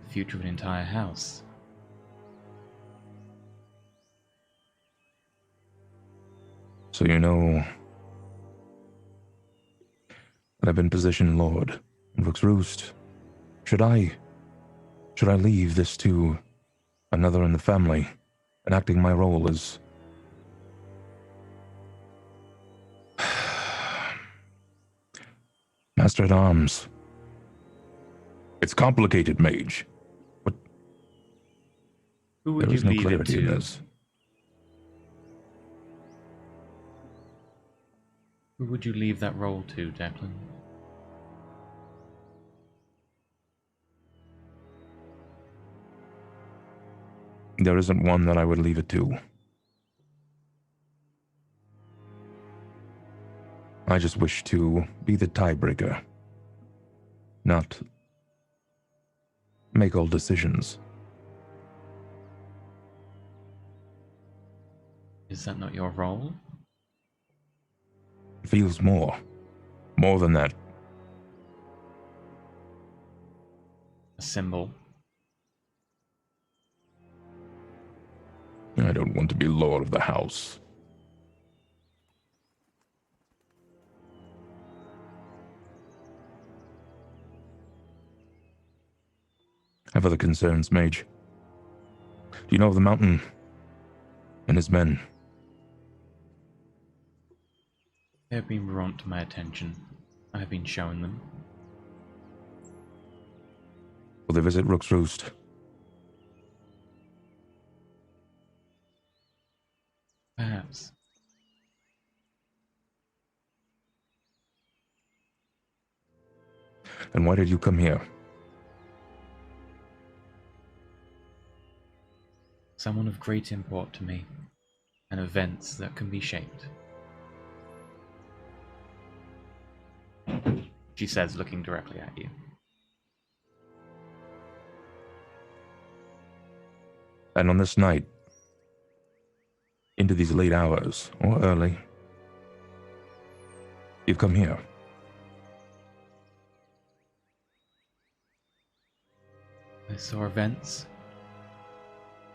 the future of an entire house. So you know that I've been positioned Lord in Rook's Roost. Should I leave this to another in the family, enacting my role as Master at Arms? It's complicated, Mage. But Who would there you is no leave it clarity in to? this. Who would you leave that role to, Declan? There isn't one that I would leave it to. I just wish to be the tiebreaker, not make all decisions. Is that not your role? It feels more than that. A symbol. I don't want to be Lord of the House. I have other concerns, Mage. Do you know of the Mountain and his men? They have been brought to my attention. I have been shown them. Will they visit Rook's Roost? Perhaps. And why did you come here? Someone of great import to me, and events that can be shaped. She says, looking directly at you. And on this night, into these late hours, or early, you've come here. I saw events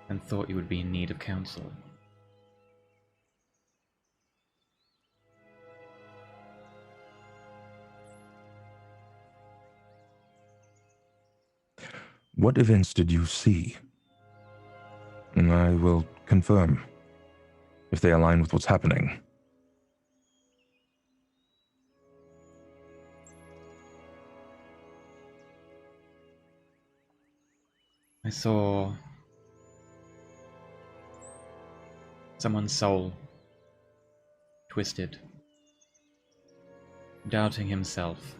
and thought you would be in need of counsel. What events did you see? And I will confirm if they align with what's happening. I saw someone's soul twisted, doubting himself,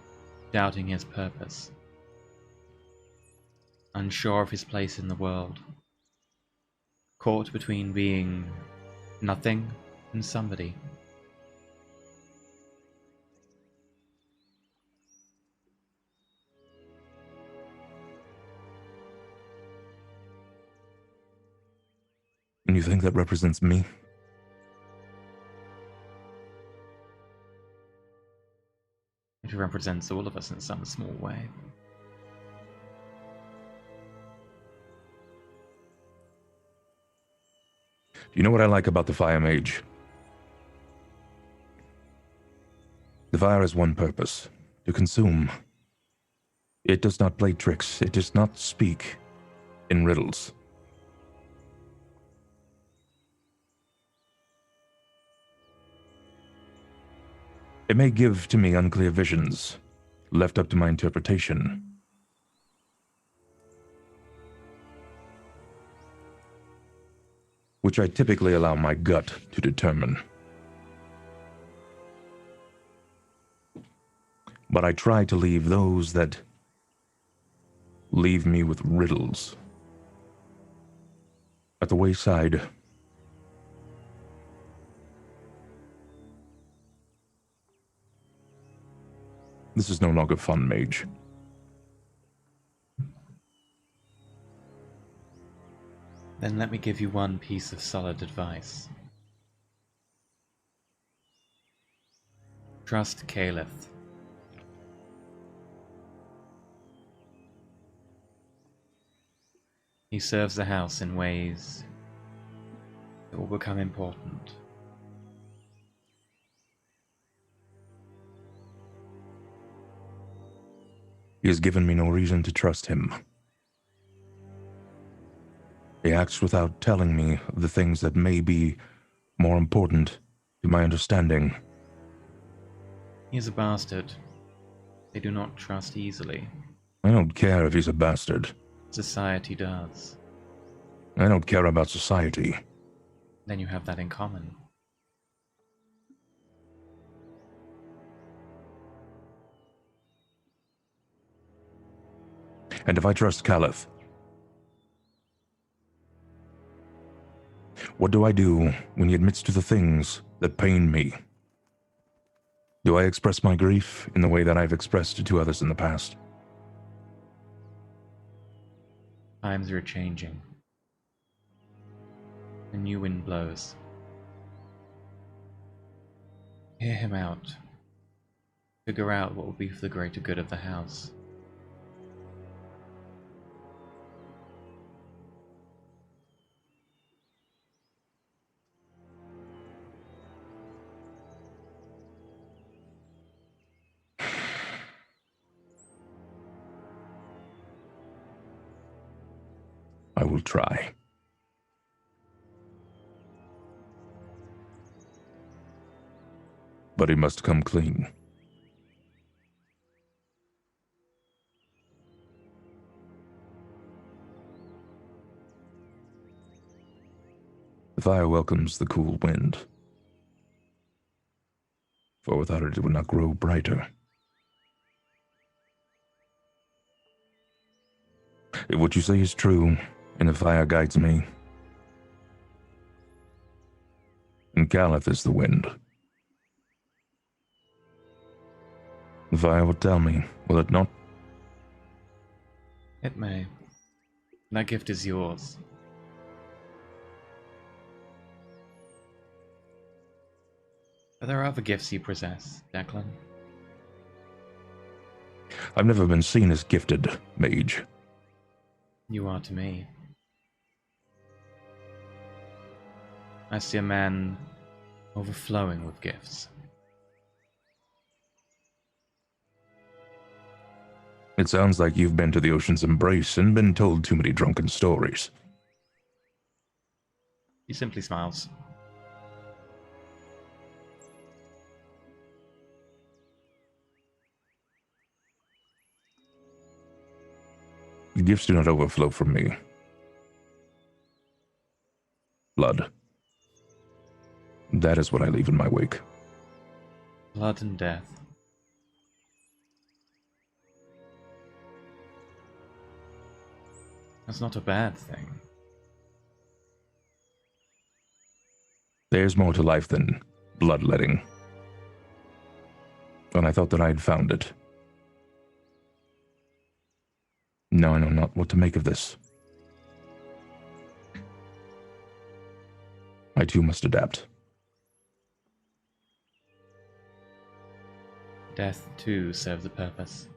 doubting his purpose, unsure of his place in the world, caught between being nothing and somebody. And you think that represents me? It represents all of us in some small way. Do you know what I like about the Fire Mage? The fire has one purpose: to consume. It does not play tricks. It does not speak in riddles. It may give to me unclear visions, left up to my interpretation. Which I typically allow my gut to determine. But I try to leave those that leave me with riddles at the wayside. This is no longer fun, Mage. Then let me give you one piece of solid advice. Trust Caliph. He serves the house in ways that will become important. He has given me no reason to trust him. He acts without telling me the things that may be more important to my understanding. He is a bastard. They do not trust easily. I don't care if he's a bastard. Society does. I don't care about society. Then you have that in common. And if I trust Caliph, what do I do when he admits to the things that pain me? Do I express my grief in the way that I've expressed it to others in the past? Times are changing. A new wind blows. Hear him out. Figure out what will be for the greater good of the house. I will try. But he must come clean. The fire welcomes the cool wind, for without it, it would not grow brighter. If what you say is true, and the fire guides me, and Caliph is the wind, the fire will tell me, will it not? It may. That gift is yours. But there are other gifts you possess, Declan. I've never been seen as gifted, mage. You are to me. I see a man overflowing with gifts. It sounds like you've been to the ocean's embrace and been told too many drunken stories. He simply smiles. The gifts do not overflow from me. Blood. That is what I leave in my wake. Blood and death. That's not a bad thing. There's more to life than bloodletting. And I thought that I had found it. Now I know not what to make of this. I too must adapt. Death, too, serves a purpose.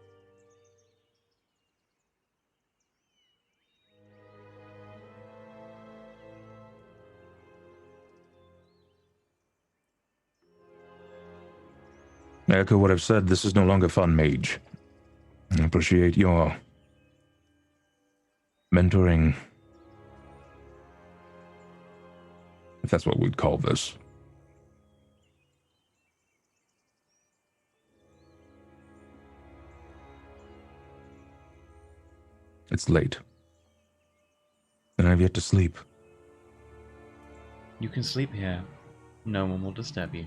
I echo what I've said. This is no longer fun, mage. I appreciate your mentoring, if that's what we'd call this. It's late, and I've yet to sleep. You can sleep here. No one will disturb you.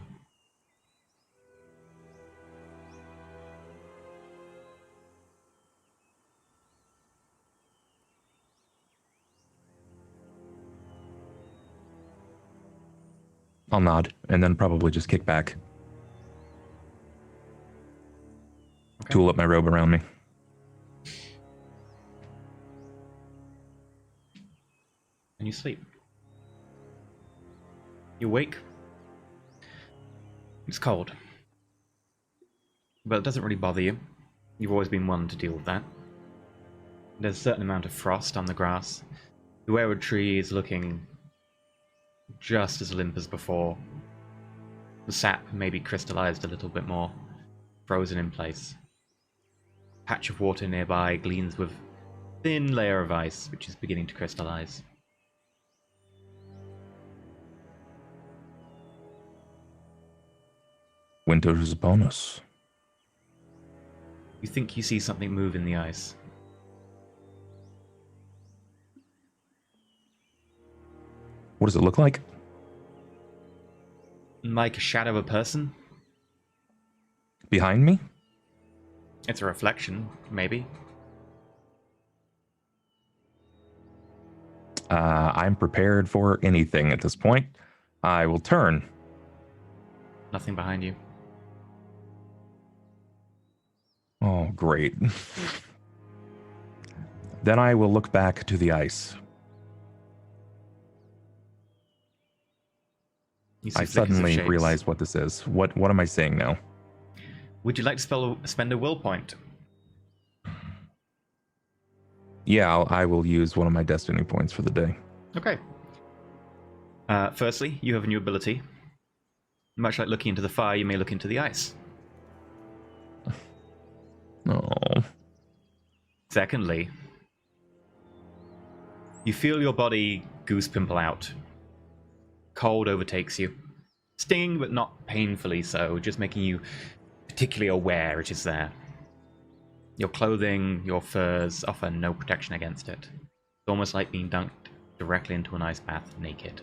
I'll nod, and then probably just kick back. Okay. Tool up my robe around me. And you sleep. You wake. It's cold. But it doesn't really bother you. You've always been one to deal with that. There's a certain amount of frost on the grass. The Weirwood tree is looking just as limp as before. The sap may be crystallized a little bit more, frozen in place. patch of water nearby gleams with a thin layer of ice, which is beginning to crystallize. Winter is upon us. You think you see something move in the ice. What does it look like? Like a shadow of a person? Behind me? It's a reflection, maybe. I'm prepared for anything at this point. I will turn. Nothing behind you. Oh, great. Then I will look back to the ice. You see I flickers of suddenly shapes. realize what this is. What am I saying now? Would you like to spend a will point? Yeah, I will use one of my destiny points for the day. Okay. Firstly, you have a new ability. Much like looking into the fire, you may look into the ice. Oh. Secondly, you feel your body goose pimple out. Cold overtakes you. Stinging, but not painfully so, just making you particularly aware it is there. Your clothing, your furs offer no protection against it. It's almost like being dunked directly into an ice bath naked.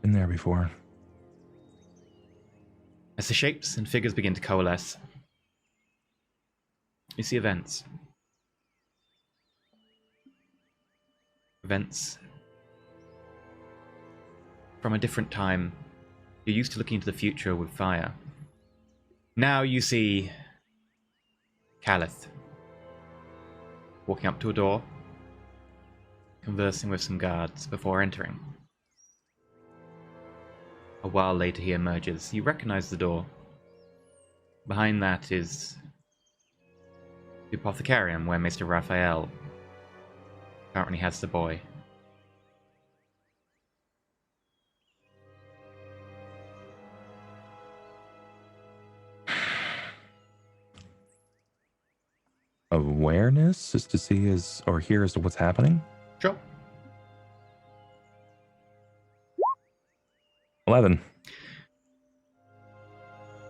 Been there before. As the shapes and figures begin to coalesce, you see events. Events from a different time. You're used to looking into the future with fire. Now you see Calith walking up to a door, conversing with some guards before entering. A while later he emerges. You recognize the door. Behind that is the apothecarium where Mr. Raphael currently has the boy. Awareness is to see or hear as to what's happening? Sure. 11.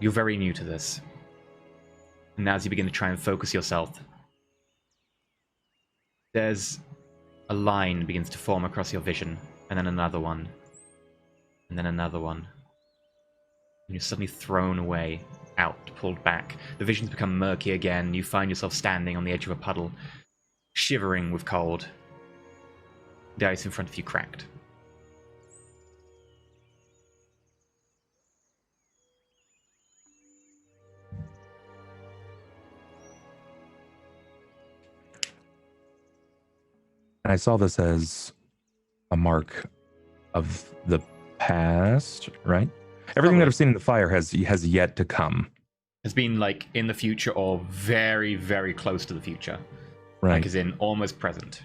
You're very new to this. And as you begin to try and focus yourself, there's a line begins to form across your vision, and then another one, and then another one. And you're suddenly thrown away, out, pulled back. The visions become murky again. You find yourself standing on the edge of a puddle, shivering with cold. The ice in front of you cracked. I saw this as a mark of the past, right? Everything that I've seen in the fire has yet to come. Has been like in the future or very, very close to the future. Right. Like as in almost present.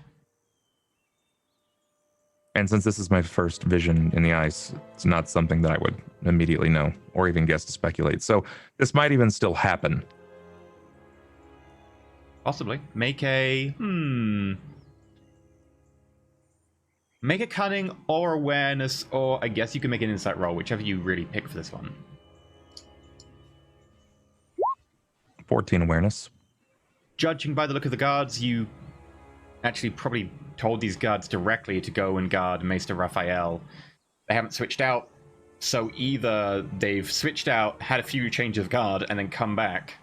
And since this is my first vision in the ice, it's not something that I would immediately know or even guess to speculate. So this might even still happen. Possibly. Make a cunning or awareness, or I guess you can make an insight roll, whichever you really pick for this one. 14 awareness. Judging by the look of the guards, you actually probably told these guards directly to go and guard Maester Raphael. They haven't switched out, so either they've switched out, had a few changes of guard, and then come back,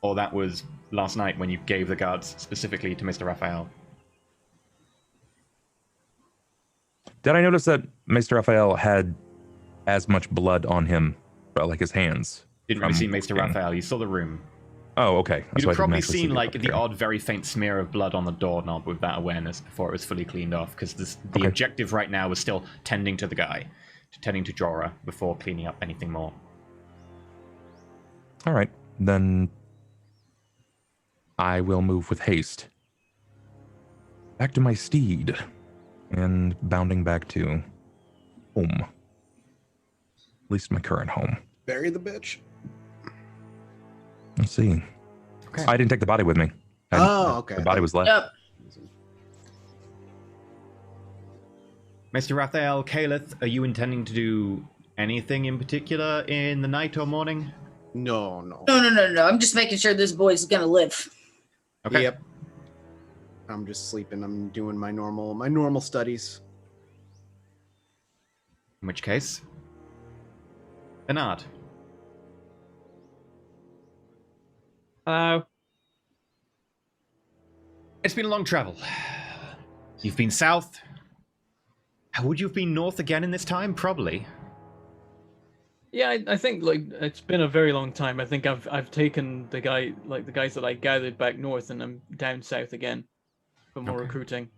or that was last night when you gave the guards specifically to Mr. Raphael. Did I notice that Maester Raphael had as much blood on him, like his hands? Didn't really see Maester Raphael, you saw the room. Oh, okay. You'd have probably seen like the odd, very faint smear of blood on the doorknob with that awareness before it was fully cleaned off, because the objective right now was still tending to the guy, tending to Jorah before cleaning up anything more. All right, then I will move with haste. Back to my steed, and bounding back to home. At least my current home. Bury the bitch. Let's see. Okay. I didn't take the body with me. Okay. The body was left. Yep. Mr. Raphael, Caleth, are you intending to do anything in particular in the night or morning? No. No. I'm just making sure this boy's gonna live. Okay. Yep. I'm just sleeping. I'm doing my normal studies. In which case, Bernard. Hello. It's been a long travel. You've been south. Would you have been north again in this time? Probably. Yeah, I think like it's been a very long time. I think I've taken the guys that I gathered back north, and I'm down south again for more Okay. recruiting.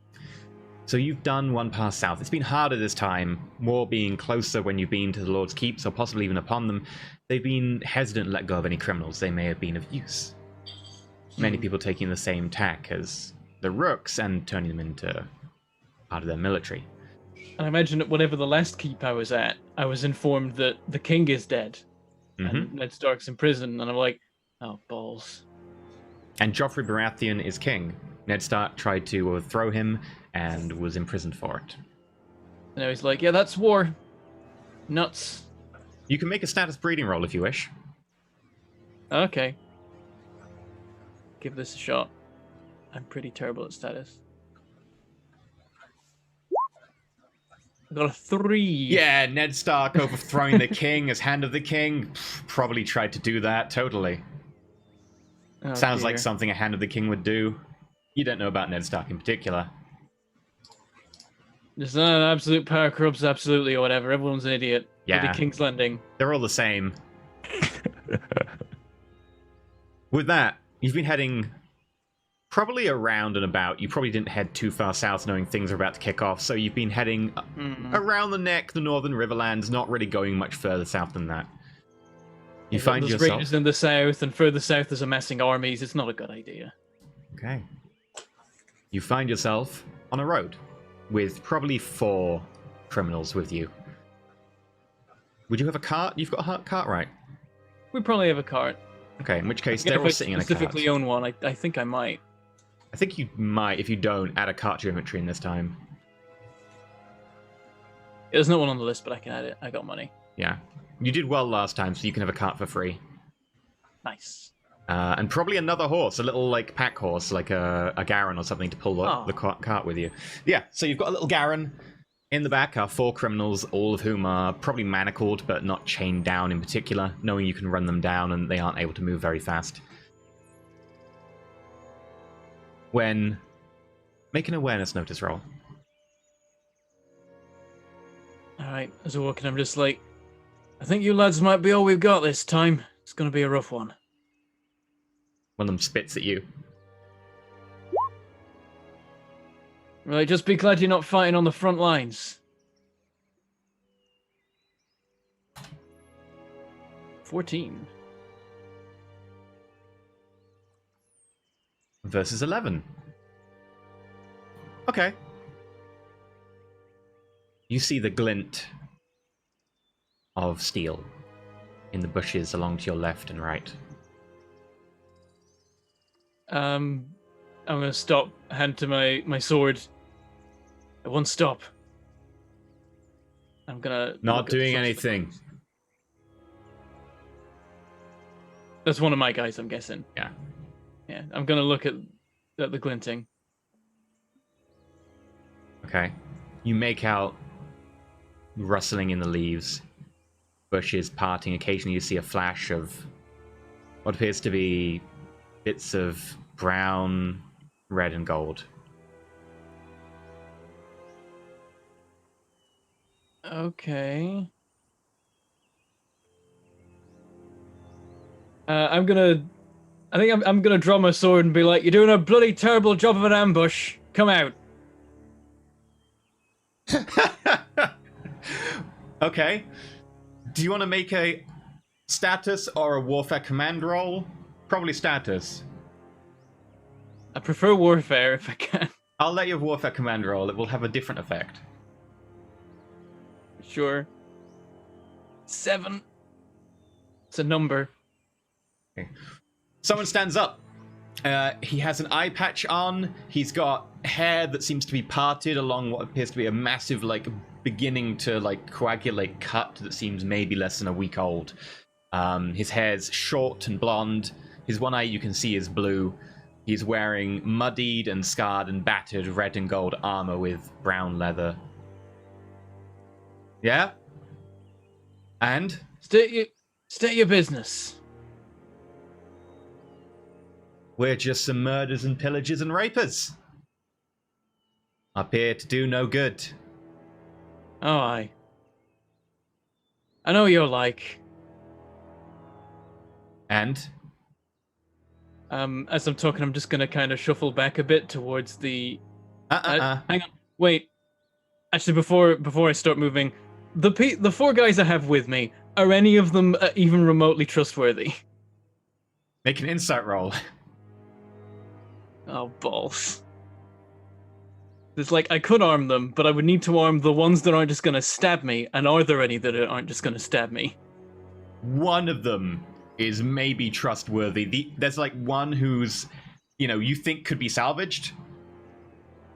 So you've done one pass south. It's been harder this time, more being closer when you've been to the Lord's Keeps, or possibly even upon them. They've been hesitant to let go of any criminals they may have been of use. Many people taking the same tack as the Rooks and turning them into part of their military. And I imagine that whatever the last keep I was at, I was informed that the king is dead, and Ned Stark's in prison, and I'm like, oh balls. And Joffrey Baratheon is king. Ned Stark tried to overthrow him and was imprisoned for it. And I was like, yeah, that's war. Nuts. You can make a status breeding roll if you wish. Okay. Give this a shot. I'm pretty terrible at status. I got a 3. Yeah, Ned Stark overthrowing the king as Hand of the King. Probably tried to do that, totally. Oh, Sounds like dear. something a Hand of the King would do. You don't know about Ned Stark in particular. It's not an absolute power corrupts absolutely or whatever. Everyone's an idiot. Yeah. Bloody King's Landing. They're all the same. With that, you've been heading probably around and about. You probably didn't head too far south knowing things are about to kick off, so you've been heading around the neck, the northern Riverlands, not really going much further south than that. You find There's yourself... rangers in the south, and further south there's amassing armies. It's not a good idea. Okay. You find yourself on a road with probably 4 criminals with you. Would you have a cart? You've got a cart, right? We probably have a cart. Okay, in which case Again, they're if all I sitting in a cart. specifically own one, I think I might. I think you might, if you don't, add a cart to your inventory in this time. There's no one on the list, but I can add it. I got money. Yeah. You did well last time, so you can have a cart for free. Nice. And probably another horse, a little like pack horse, like a Garen or something to pull the cart with you. Yeah, so you've got a little Garen. In the back are 4 criminals, all of whom are probably manacled, but not chained down in particular, knowing you can run them down and they aren't able to move very fast. When... Make an awareness notice roll. Alright, as we're walking, I'm just like, I think you lads might be all we've got this time. It's going to be a rough one. One of them spits at you. Right, just be glad you're not fighting on the front lines. 14. Versus 11. Okay. You see the glint of steel in the bushes along to your left and right. I'm going to stop, hand to my sword. I won't stop. I'm going to... Not doing anything. That's one of my guys, I'm guessing. Yeah. Yeah, I'm going to look at the glinting. Okay. You make out rustling in the leaves, bushes parting. Occasionally you see a flash of what appears to be bits of brown, red, and gold. Okay. I think I'm gonna draw my sword and be like, "You're doing a bloody terrible job of an ambush. Come out." Okay. Do you want to make a status or a warfare command roll? Probably status. I prefer warfare if I can. I'll let you have warfare command roll. It will have a different effect. Sure. 7. It's a number. Okay. Someone stands up He has an eye patch on. He's got hair that seems to be parted along what appears to be a massive, like, beginning to, like, coagulate cut that seems maybe less than a week old. His hair's short and blonde. His one eye you can see is blue. He's wearing muddied and scarred and battered red and gold armor with brown leather. Yeah? And? State your business. We're just some murderers and pillagers and rapers. Up here to do no good. Oh, I know what you're like. And? As I'm talking, I'm just gonna kind of shuffle back a bit towards the... Hang on, wait. Actually, before I start moving, the 4 guys I have with me, are any of them even remotely trustworthy? Make an insight roll. Oh, balls. It's like, I could arm them, but I would need to arm the ones that aren't just gonna stab me, and are there any that aren't just gonna stab me? One of them is maybe trustworthy. There's like one who's, you think could be salvaged.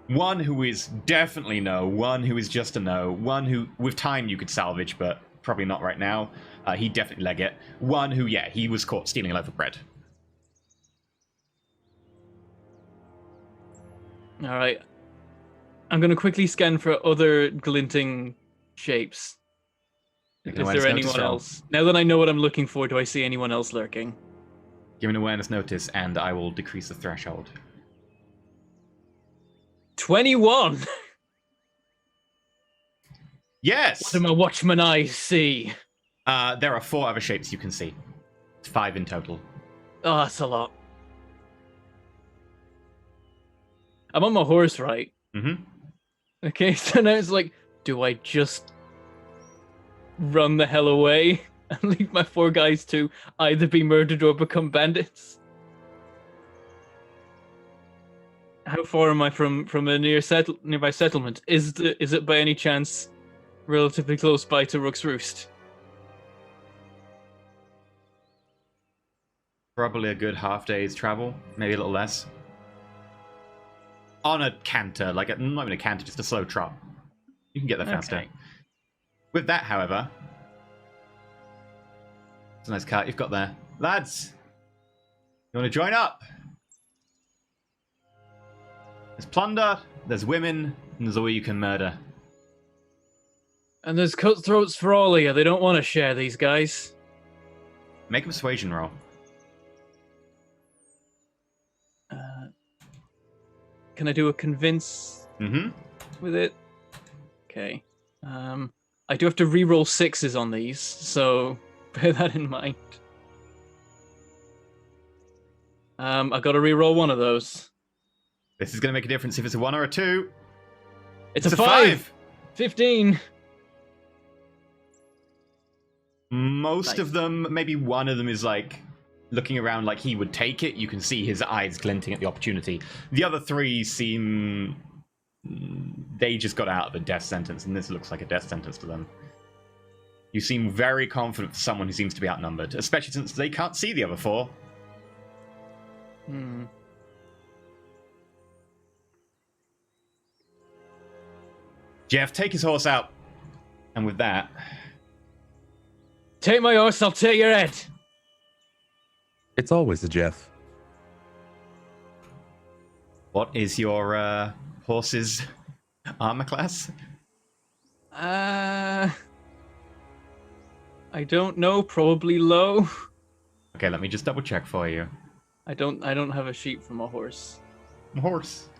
One who is definitely no. One who is just a no. One who, with time, you could salvage, but probably not right now. He'd definitely leg it. One who, yeah, he was caught stealing a loaf of bread. Alright. I'm gonna quickly scan for other glinting shapes. Is there anyone else? Now that I know what I'm looking for, do I see anyone else lurking? Give an awareness notice, and I will decrease the threshold. 21! Yes! What do my watchman eyes see? There are 4 other shapes you can see. 5 in total. Oh, that's a lot. I'm on my horse, right? Mm-hmm. Okay, so now it's like, do I just run the hell away and leave my 4 guys to either be murdered or become bandits? How far am I from a nearby settlement? Is it by any chance relatively close by to Rook's Roost? Probably a good half day's travel, maybe a little less. On a canter, not even a canter, just a slow trot. You can get there faster. Okay. With that, however, it's a nice cart you've got there. Lads, you want to join up? There's plunder, there's women, and there's all you can murder. And there's cutthroats for all of you. They don't want to share these guys. Make a persuasion roll. Can I do a convince Mm-hmm. with it? Okay. I do have to re-roll 6s on these, so bear that in mind. I got to re-roll one of those. This is going to make a difference if it's a 1 or a 2. It's a 5! 15! Most Nice. of them, maybe one of them is like looking around like he would take it. You can see his eyes glinting at the opportunity. The other 3 seem... they just got out of a death sentence, and this looks like a death sentence to them. You seem very confident for someone who seems to be outnumbered, especially since they can't see the other 4. Jeff, take his horse out. And with that... Take my horse, I'll take your head! It's always a Jeff. What is your horse's armor class? I don't know, probably low. Okay, let me just double check for you. I don't have a sheet for my horse. Horse.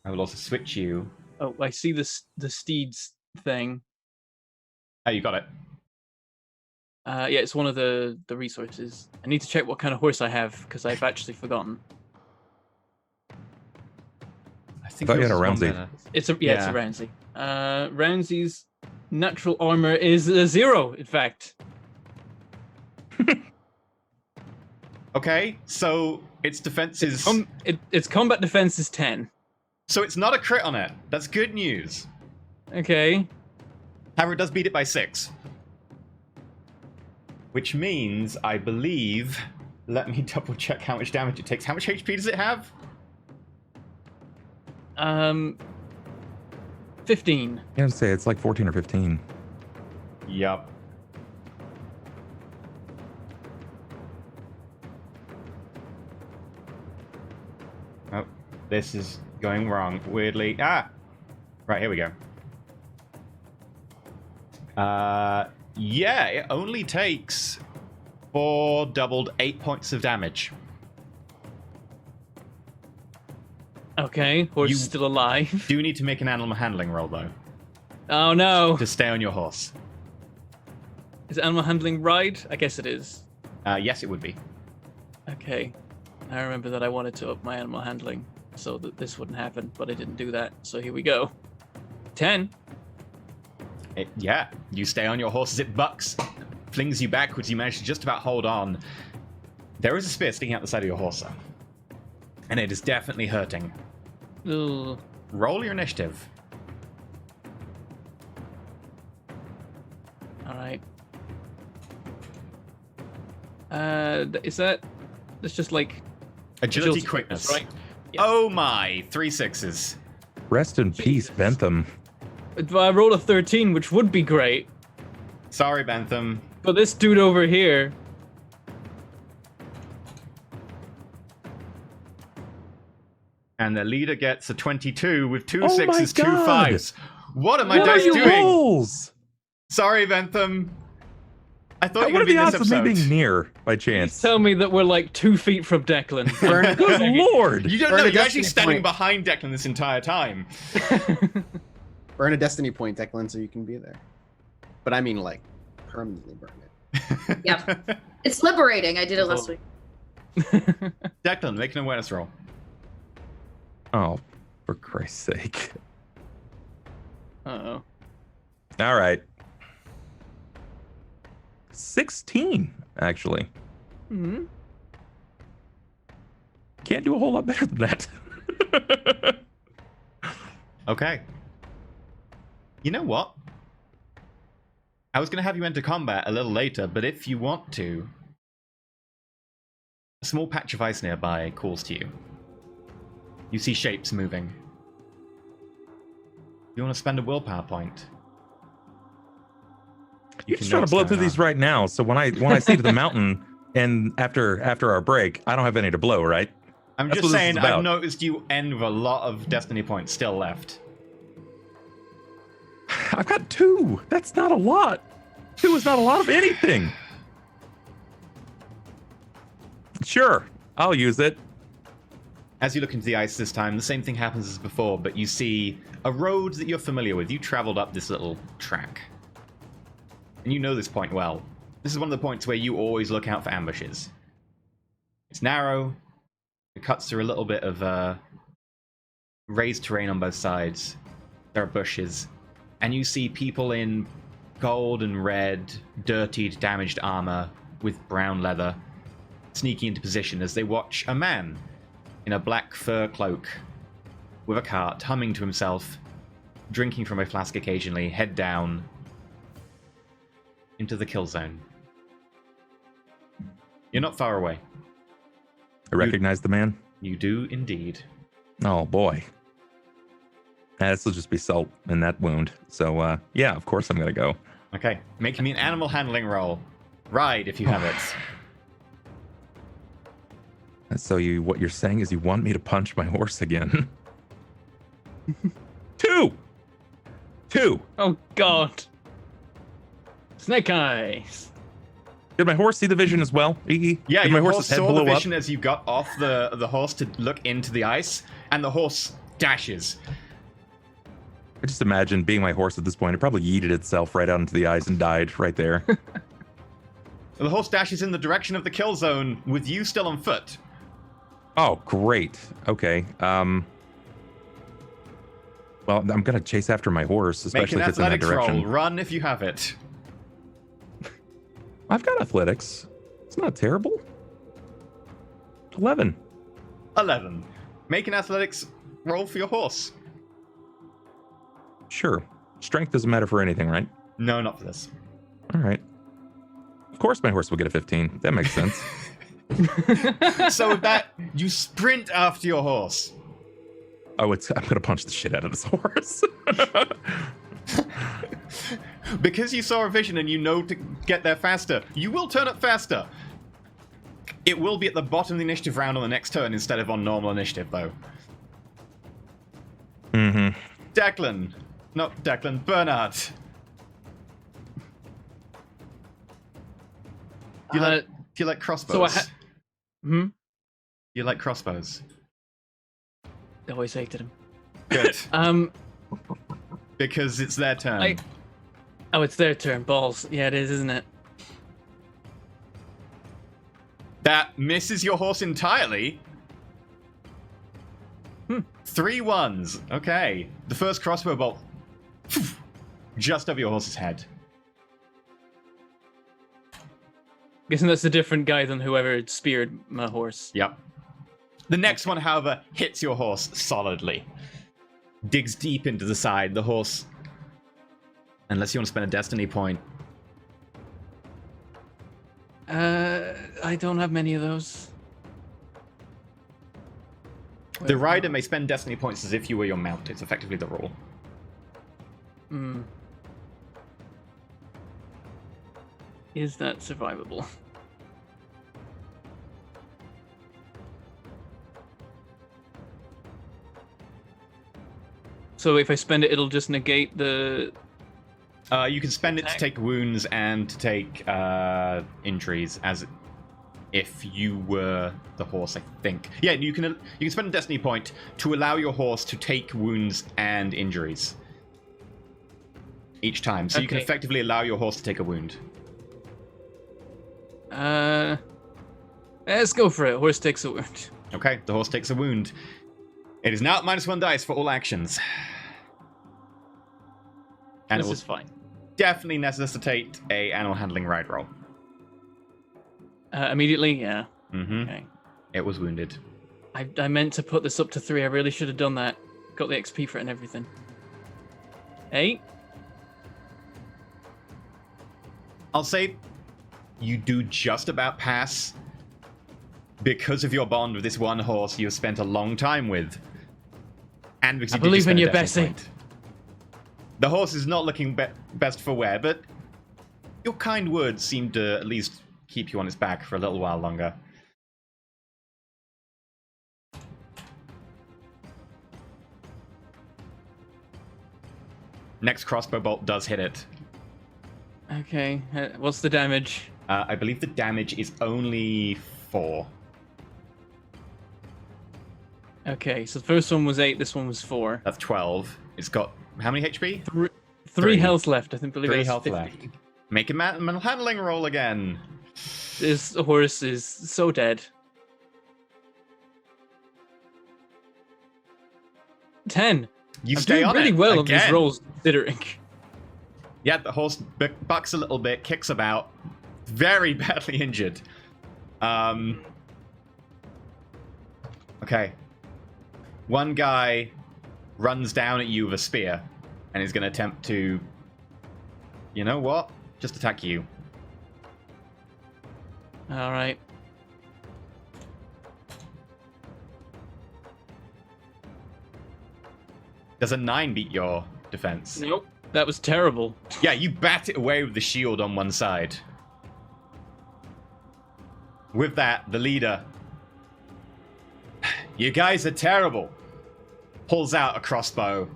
I will also switch you. Oh, I see the steeds thing. Oh, you got it. Yeah, it's one of the resources. I need to check what kind of horse I have, because I've actually forgotten. I think thought you yours had a is one Ramsey. better. It's a Ramsey. Ramsey's natural armor is a 0, in fact. Okay, so its defense is... Its combat defense is 10. So it's not a crit on it. That's good news. Okay. However, it does beat it by 6. Which means, I believe, Let me double check how much damage it takes. How much HP does it have? 15. I was say it's like 14 or 15. Yup. Oh, this is going wrong. Weirdly. Ah! Right, here we go. Yeah, it only takes 4 doubled 8 points of damage. Okay, horse You- is still alive. Do need to make an animal handling roll, though, Oh no. to stay on your horse. Is animal handling ride? I guess it is. Yes, it would be. Okay. I remember that I wanted to up my animal handling so that this wouldn't happen, but I didn't do that. So here we go. 10. Yeah, you stay on your horse as it bucks, flings you backwards. You manage to just about hold on. There is a spear sticking out the side of your horse, though, and it is definitely hurting. Ugh. Roll your initiative. All right. Is that? That's just like Agility, quickness. right? Yeah. Oh my, 3 6s. Rest in peace, Jesus. Bentham. I rolled a 13, which would be great, Sorry, Bentham. but this dude over here. And the leader gets a 22 with 2 Oh my 6s, 2 God. 5s. What are my What are dice you doing? Rolls! Sorry, Bentham. I thought you What were are the going to be in odds this of me episode. being near by Please chance? tell me that we're like 2 feet from Declan. Burn, Good lord! You don't Earn know. a You're actually destiny standing point. behind Declan this entire time. burn a destiny point, Declan, so you can be there. But I mean, like, permanently burn it. Yep. It's liberating. I did it last week. Declan, make an awareness roll. Oh, for Christ's sake. Uh-oh. All right. 16, actually. Hmm. Can't do a whole lot better than that. Okay. You know what? I was going to have you enter combat a little later, but if you want to, a small patch of ice nearby calls to you. You see shapes moving. You want to spend a willpower point? You're can just trying to notice blow going through these on. right now. So when I see to the mountain and after our break, I don't have any to blow, right? I'm That's just what this saying, is about. I've noticed you end with a lot of destiny points still left. I've got 2. That's not a lot. 2 is not a lot of anything. Sure, I'll use it. As you look into the ice this time, the same thing happens as before, but you see a road that you're familiar with. You traveled up this little track. And you know this point well. This is one of the points where you always look out for ambushes. It's narrow. It cuts through a little bit of raised terrain on both sides. There are bushes. And you see people in gold and red, dirtied, damaged armor with brown leather sneaking into position as they watch a man in a black fur cloak with a cart, humming to himself, drinking from a flask occasionally, head down into the kill zone. You're not far away. I recognize the man. You do indeed. Oh boy. This will just be salt in that wound. So yeah, of course I'm gonna go. Okay, make me an animal handling roll. Ride if you have it. So what you're saying is you want me to punch my horse again? 2. Oh God. Snake eyes. Did my horse see the vision as well? Yeah, Did my your horse horse's head saw the blow vision as you got off the horse to look into the ice, and the horse dashes. I just imagine being my horse at this point. It probably yeeted itself right out into the ice and died right there. The horse dashes in the direction of the kill zone with you still on foot. Oh, great. Okay. Well, I'm gonna chase after my horse, Make especially an if it's in that athletics direction. roll. Run if you have it. I've got athletics. It's not terrible. 11. 11. Make an athletics roll for your horse. Sure. Strength doesn't matter for anything, right? No, not for this. All right. Of course my horse will get a 15. That makes sense. So with that, you sprint after your horse. Oh, I'm gonna punch the shit out of this horse. Because you saw a vision and you know to get there faster, you will turn up faster. It will be at the bottom of the initiative round on the next turn instead of on normal initiative, though. Mm-hmm. Bernard. Do you like crossbows? So You like crossbows? always hated him. Good. Because it's their turn. Oh, it's their turn. Balls. Yeah, it is, isn't it? That misses your horse entirely. 3 ones. Okay. The first crossbow bolt just over your horse's head. Guessing that's a different guy than whoever speared my horse. Yep. The next one, however, hits your horse solidly. Digs deep into the side. The horse, unless you want to spend a destiny point. I don't have many of those. The rider may spend destiny points as if you were your mount. It's effectively the rule. Is that survivable? So if I spend it, it'll just negate the... You can spend it to take wounds and to take injuries as if you were the horse, I think. Yeah, you can spend a destiny point to allow your horse to take wounds and injuries each time. So you can effectively allow your horse to take a wound. Let's go for it. Horse takes a wound. Okay, the horse takes a wound. It is now at -1 dice for all actions. And This it will is fine. definitely necessitate a animal handling ride roll. Immediately, yeah. Mm-hmm. Okay. It was wounded. I meant to put this up to 3. I really should have done that. Got the XP for it and everything. 8. I'll say you do just about pass because of your bond with this one horse you have spent a long time with. And because I you did believe spend in a you, destiny Bessie. point. The horse is not looking best for wear, but your kind words seem to at least keep you on its back for a little while longer. Next crossbow bolt does hit it. Okay. What's the damage? I believe the damage is only 4. Okay, so the first one was 8, this one was 4. That's 12. It's got how many HP? 3 health left, I think. Believe 3 it health 50. left. Make a mental handling roll again. This horse is so dead. 10. You I'm stay doing on really it well on again. these rolls, considering. Yeah, the horse bucks a little bit, kicks about, very badly injured. Okay. One guy runs down at you with a spear and is going to attempt to, you know what? Just attack you. All right. Does a 9 beat your defense? Nope. That was terrible. Yeah, you bat it away with the shield on one side. With that, the leader, you guys are terrible, pulls out a crossbow,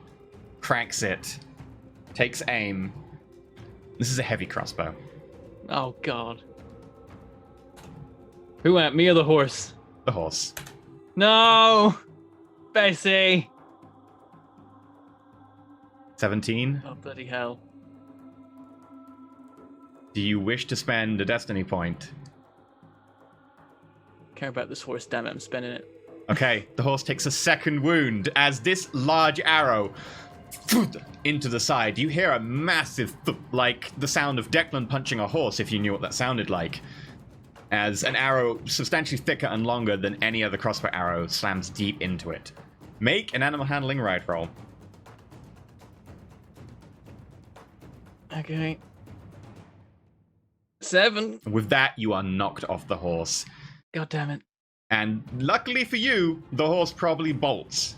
cranks it, takes aim. This is a heavy crossbow. Oh, God. Who at me or the horse? The horse. No! Bessie! 17. Oh, bloody hell. Do you wish to spend a destiny point? Care about this horse, damn it, I'm spending it. Okay, the horse takes a second wound as this large arrow into the side. You hear a massive like the sound of Declan punching a horse if you knew what that sounded like. As an arrow substantially thicker and longer than any other crossbow arrow slams deep into it. Make an animal handling ride roll. Okay. 7. With that, you are knocked off the horse. God damn it. And luckily for you, the horse probably bolts.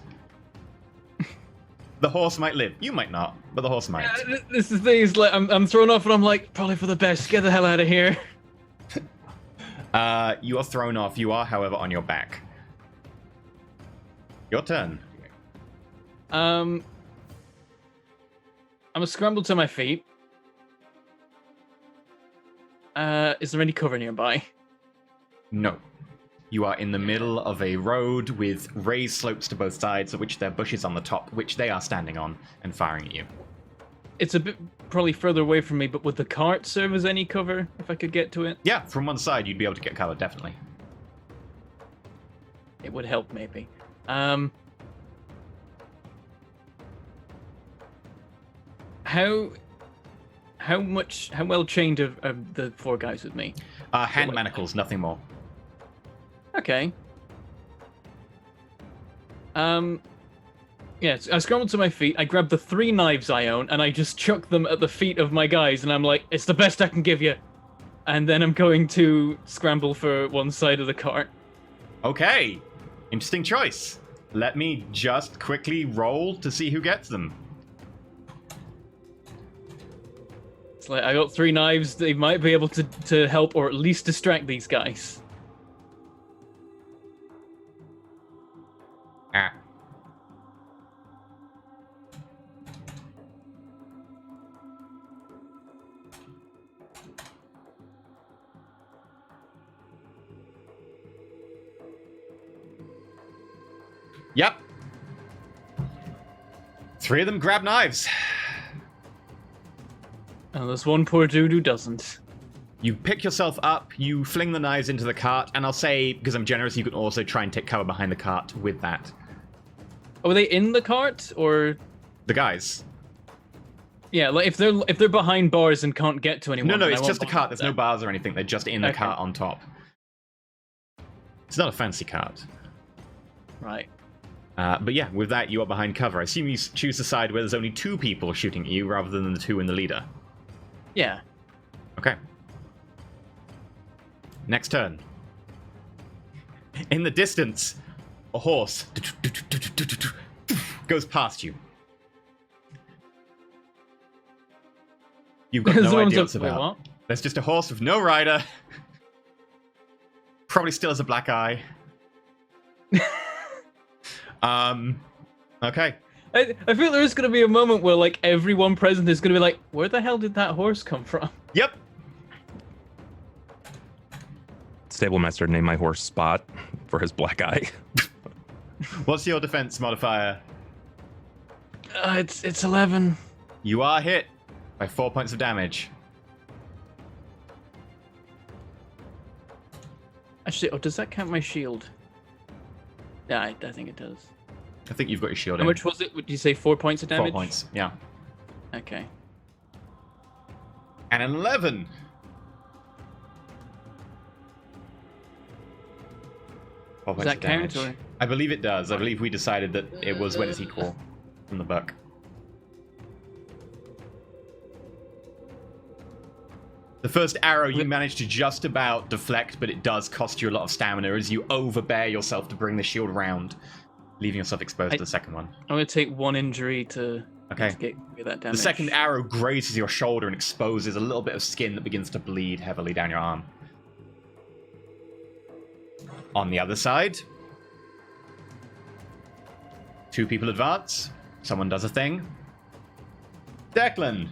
The horse might live. You might not, but the horse might. This is the thing, is like I'm thrown off and I'm like, probably for the best. Get the hell out of here. You are thrown off. You are, however, on your back. Your turn. I'm a scramble to my feet. Is there any cover nearby? No. You are in the middle of a road with raised slopes to both sides, of which there are bushes on the top, which they are standing on and firing at you. It's a bit probably further away from me, but would the cart serve as any cover if I could get to it? Yeah, from one side you'd be able to get cover, definitely. It would help, maybe. How well chained are the 4 guys with me? Hand manacles, nothing more. Okay. Yeah, I scrambled to my feet, I grabbed the 3 knives I own, and I just chuck them at the feet of my guys, and I'm like, it's the best I can give you. And then I'm going to scramble for one side of the cart. Okay. Interesting choice. Let me just quickly roll to see who gets them. It's like, I got 3 knives, they might be able to help or at least distract these guys. Ah. Yep. 3 of them grab knives. And there's one poor dude who doesn't. You pick yourself up, you fling the knives into the cart, and I'll say, because I'm generous, you can also try and take cover behind the cart with that. Oh, are they in the cart, or...? The guys. Yeah, like if they're behind bars and can't get to anyone... No, it's just a cart. There's no bars or anything. They're just in the cart on top. It's not a fancy cart. Right. But yeah, with that, you are behind cover. I assume you choose the side where there's only 2 people shooting at you, rather than the 2 in the leader. Yeah. Okay. Next turn. In the distance, a horse goes past you. You've got no idea what it's about. What? There's just a horse with no rider. Probably still has a black eye. Okay. I feel there is going to be a moment where, like, everyone present is going to be like, where the hell did that horse come from? Yep. Stablemaster named my horse Spot for his black eye. What's your defense modifier? It's 11. You are hit by 4 points of damage. Actually, does that count my shield? Yeah, I think it does. I think you've got your shield How in. much was it? Would you say 4 points of damage? 4 points, yeah. Okay. And an 11. Does that count, or...? I believe it does. I believe we decided that it was when it's equal from the buck. The first arrow you managed to just about deflect, but it does cost you a lot of stamina as you overbear yourself to bring the shield round, leaving yourself exposed to the second one. I'm going to take 1 injury to get that damage. The second arrow grazes your shoulder and exposes a little bit of skin that begins to bleed heavily down your arm. On the other side, 2 people advance. Someone does a thing. Declan!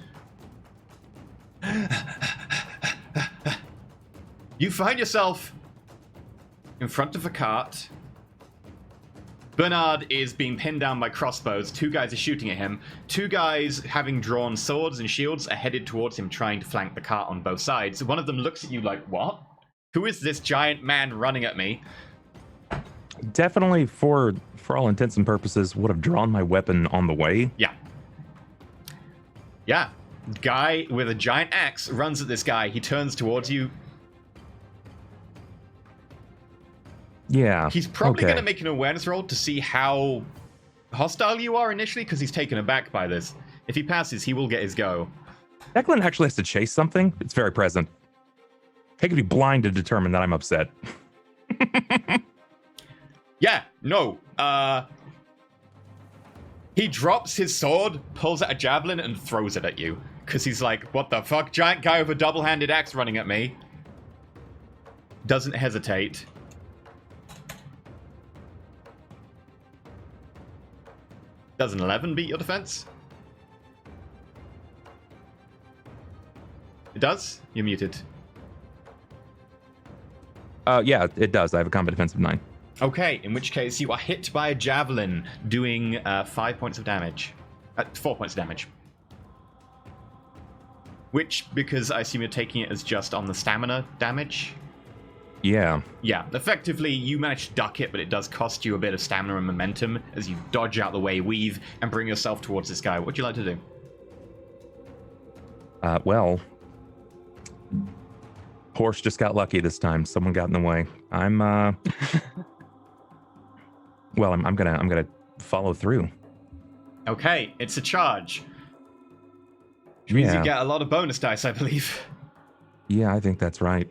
You find yourself in front of a cart. Bernard is being pinned down by crossbows. 2 guys are shooting at him. 2 guys, having drawn swords and shields, are headed towards him, trying to flank the cart on both sides. One of them looks at you like, what? Who is this giant man running at me? Definitely, for all intents and purposes, would have drawn my weapon on the way. Yeah. Yeah. Guy with a giant axe runs at this guy. He turns towards you. Yeah. He's probably okay. going to make an awareness roll to see how hostile you are initially, because he's taken aback by this. If he passes, he will get his go. Declan actually has to chase something. It's very present. He could be blind to determine that I'm upset. Yeah, no. He drops his sword, pulls out a javelin, and throws it at you. Because he's like, what the fuck? Giant guy with a double-handed axe running at me. Doesn't hesitate. Does an 11 beat your defense? It does? You're muted. Yeah, it does. I have a combat defense of 9. Okay, in which case you are hit by a javelin, doing 5 points of damage. 4 points of damage. Which, because I assume you're taking it as just on the stamina damage? Yeah. Yeah, effectively you manage to duck it, but it does cost you a bit of stamina and momentum as you dodge out the way, weave, and bring yourself towards this guy. What would you like to do? Well, horse just got lucky this time. Someone got in the way. I'm well, I'm gonna follow through. Okay, it's a charge. Which means Yeah. you get a lot of bonus dice, I believe. Yeah, I think that's right.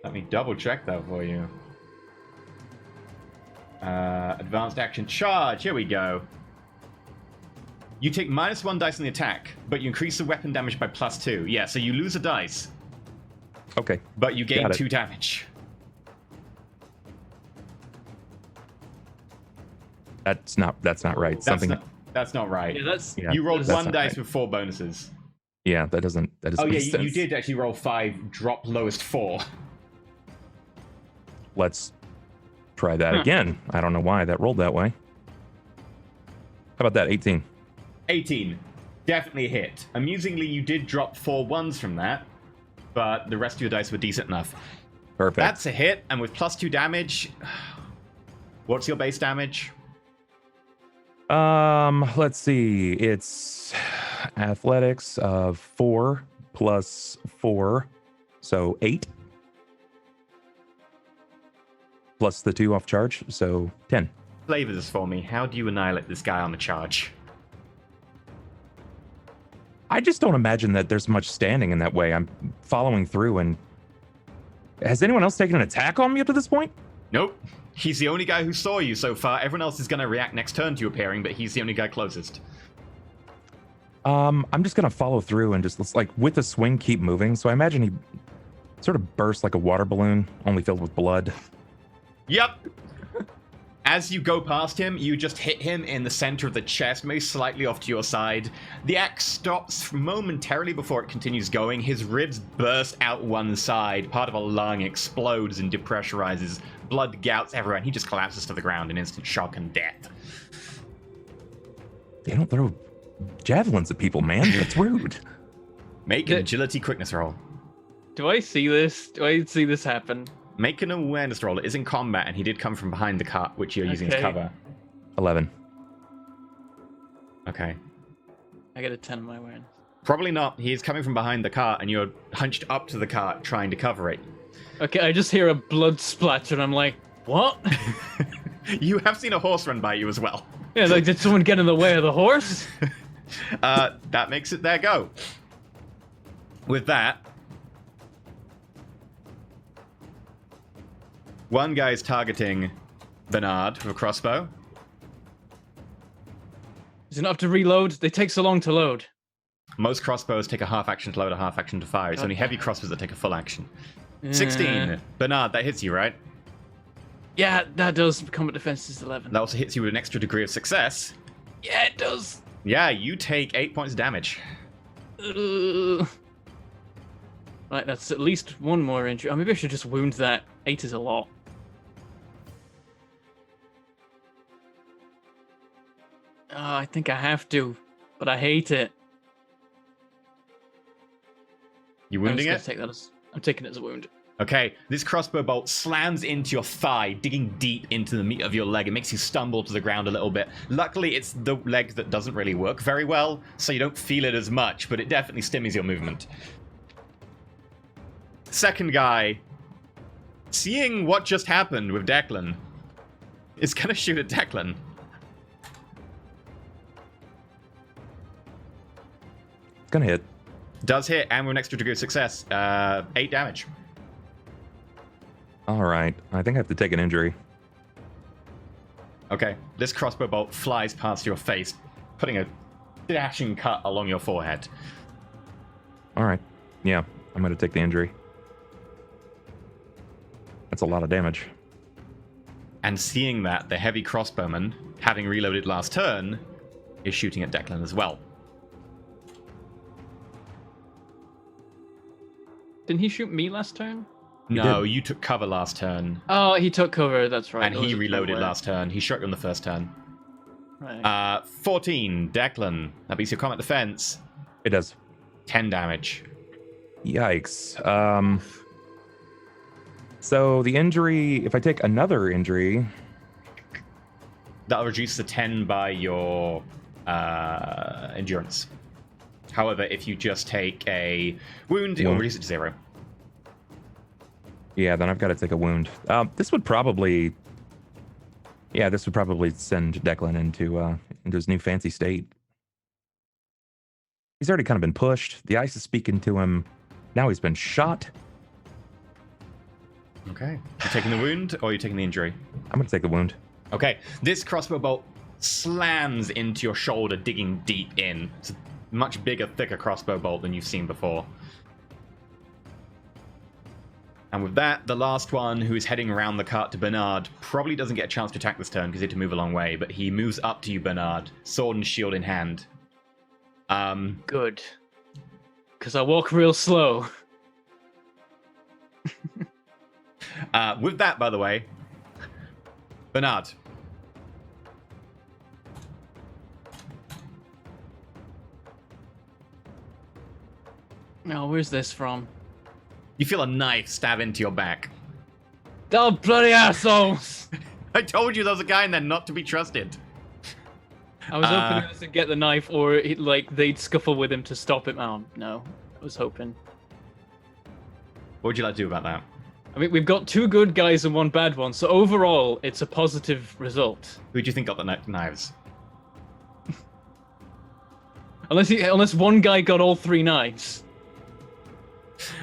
Let me double check that for you. Advanced action charge. Here we go. You take -1 dice on the attack, but you increase the weapon damage by +2. Yeah, so you lose a dice, Okay. but you gain Got it. 2 damage. That's not right. That's not right. Yeah, that's Yeah, you rolled that's 1 not dice right. with 4 bonuses. Yeah, that doesn't Oh yeah, make you sense. did actually roll 5, drop lowest 4. Let's try that again. I don't know why that rolled that way. How about that? 18. 18. Definitely a hit. Amusingly, you did drop 4 ones from that, but the rest of your dice were decent enough. Perfect. That's a hit, and with +2 damage, what's your base damage? Let's see. It's athletics of 4 plus 4, so 8. Plus the 2 off charge, so 10. Flavor this for me. How do you annihilate this guy on the charge? I just don't imagine that there's much standing in that way. I'm following through, and has anyone else taken an attack on me up to this point? Nope. He's the only guy who saw you so far. Everyone else is going to react next turn to you appearing, but he's the only guy closest. I'm just gonna follow through and just like with the swing keep moving. So I imagine he sort of bursts like a water balloon, only filled with blood. Yep. As you go past him, you just hit him in the center of the chest, maybe slightly off to your side. The axe stops momentarily before it continues going. His ribs burst out one side. Part of a lung explodes and depressurizes. Blood gouts everywhere, and he just collapses to the ground in instant shock and death. They don't throw javelins at people, man. That's rude. Make an agility quickness roll. Do I see this? Do I see this happen? Make an awareness roll. It is in combat, and he did come from behind the cart, which you're using as Okay. cover. 11. Okay. I get a 10 on my awareness. Probably not. He is coming from behind the cart, and you're hunched up to the cart trying to cover it. Okay, I just hear a blood splatter, and I'm like, what? You have seen a horse run by you as well. Yeah, like, did someone get in the way of the horse? That makes it their go. With that, one guy is targeting Bernard with a crossbow. Is it enough to reload? They take so long to load. Most crossbows take a half action to load, a half action to fire. It's only heavy crossbows that take a full action. 16. Bernard, that hits you, right? Yeah, that does. Combat defense is 11. That also hits you with an extra degree of success. Yeah, it does. Yeah, you take 8 points of damage. Right, that's at least one more injury. Oh, maybe I should just wound that. 8 is a lot. I think I have to, but I hate it. You I'm wounding just it? gonna take that as, I'm taking it as a wound. Okay, this crossbow bolt slams into your thigh, digging deep into the meat of your leg. It makes you stumble to the ground a little bit. Luckily, it's the leg that doesn't really work very well, so you don't feel it as much, but it definitely stymies your movement. Second guy, seeing what just happened with Declan, is gonna shoot at Declan. It's gonna hit. Does hit, and with an extra degree of success. 8 damage. All right. I think I have to take an injury. Okay, this crossbow bolt flies past your face, putting a dashing cut along your forehead. All right. Yeah, I'm going to take the injury. That's a lot of damage. And seeing that, the heavy crossbowman, having reloaded last turn, is shooting at Declan as well. Didn't he shoot me last turn? No, you took cover last turn, Oh, he took cover. That's right. and he reloaded last turn. He shot you on the first turn. Right. 14, Declan. That beats your combat defense. It does. 10 damage. Yikes. So the injury, if I take another injury... That'll reduce the 10 by your endurance. However, if you just take a wound, it will reduce it to 0. Yeah, then I've got to take a wound. This would probably send Declan into his new fancy state. He's already kind of been pushed. The ice is speaking to him. Now he's been shot. Okay. You taking the wound, or are you taking the injury? I'm going to take the wound. Okay. This crossbow bolt slams into your shoulder, digging deep in. It's a much bigger, thicker crossbow bolt than you've seen before. And with that, the last one, who is heading around the cart to Bernard, probably doesn't get a chance to attack this turn because he had to move a long way, but he moves up to you, Bernard, sword and shield in hand. Good. Because I walk real slow. With that, by the way, Bernard. Now, where's this from? You feel a knife stab into your back. Oh, bloody assholes! I told you there was a guy in there not to be trusted. I was hoping he was to get the knife, or they'd scuffle with him to stop him. Oh, no. I was hoping. What would you like to do about that? I mean, we've got 2 good guys and 1 bad one, so overall, it's a positive result. Who do you think got the knives? Unless one guy got all 3 knives.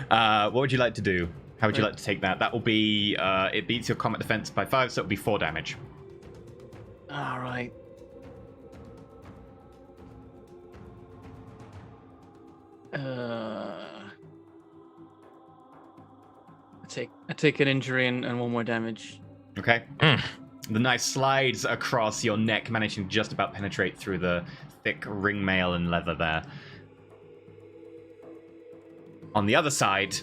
What would you like to do? How would you like to take that? That will be, it beats your combat defense by 5, so it'll be 4 damage. Alright. I take an injury and 1 more damage. Okay. The knife slides across your neck, managing to just about penetrate through the thick ring mail and leather there. On the other side,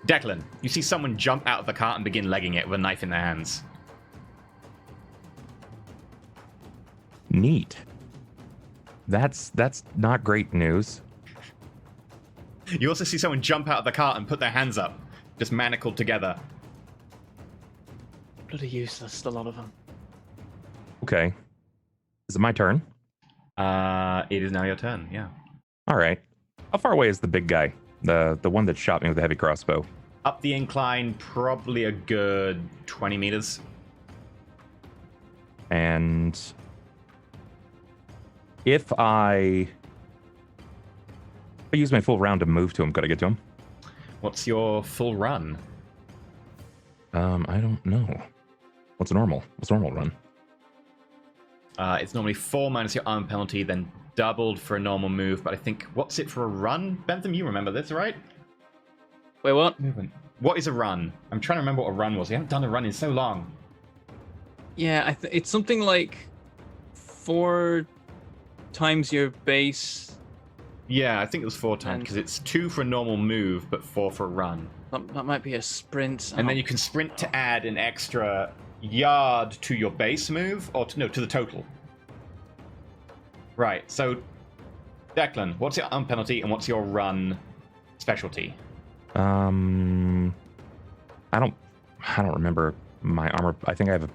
Declan, you see someone jump out of the cart and begin legging it with a knife in their hands. Neat. That's not great news. You also see someone jump out of the cart and put their hands up, just manacled together. Bloody useless, a lot of them. Okay. Is it my turn? It is now your turn, yeah. All right. How far away is the big guy? The one that shot me with the heavy crossbow? Up the incline, probably a good 20 meters. And if I use my full round to move to him, could I get to him? What's your full run? I don't know. What's normal? What's normal run? It's normally 4 minus your arm penalty, then doubled for a normal move, but I think, what's it for a run? Bentham, you remember this, right? Wait, what? Movement. What is a run? I'm trying to remember what a run was. We haven't done a run in so long. Yeah, it's something like 4 times your base. Yeah, I think it was 4 times, because it's 2 for a normal move, but 4 for a run. That might be a sprint. And then you can sprint to add an extra yard to your base move, or to the total. Right, so Declan, what's your arm penalty and what's your run specialty? I don't remember my armor. I think I don't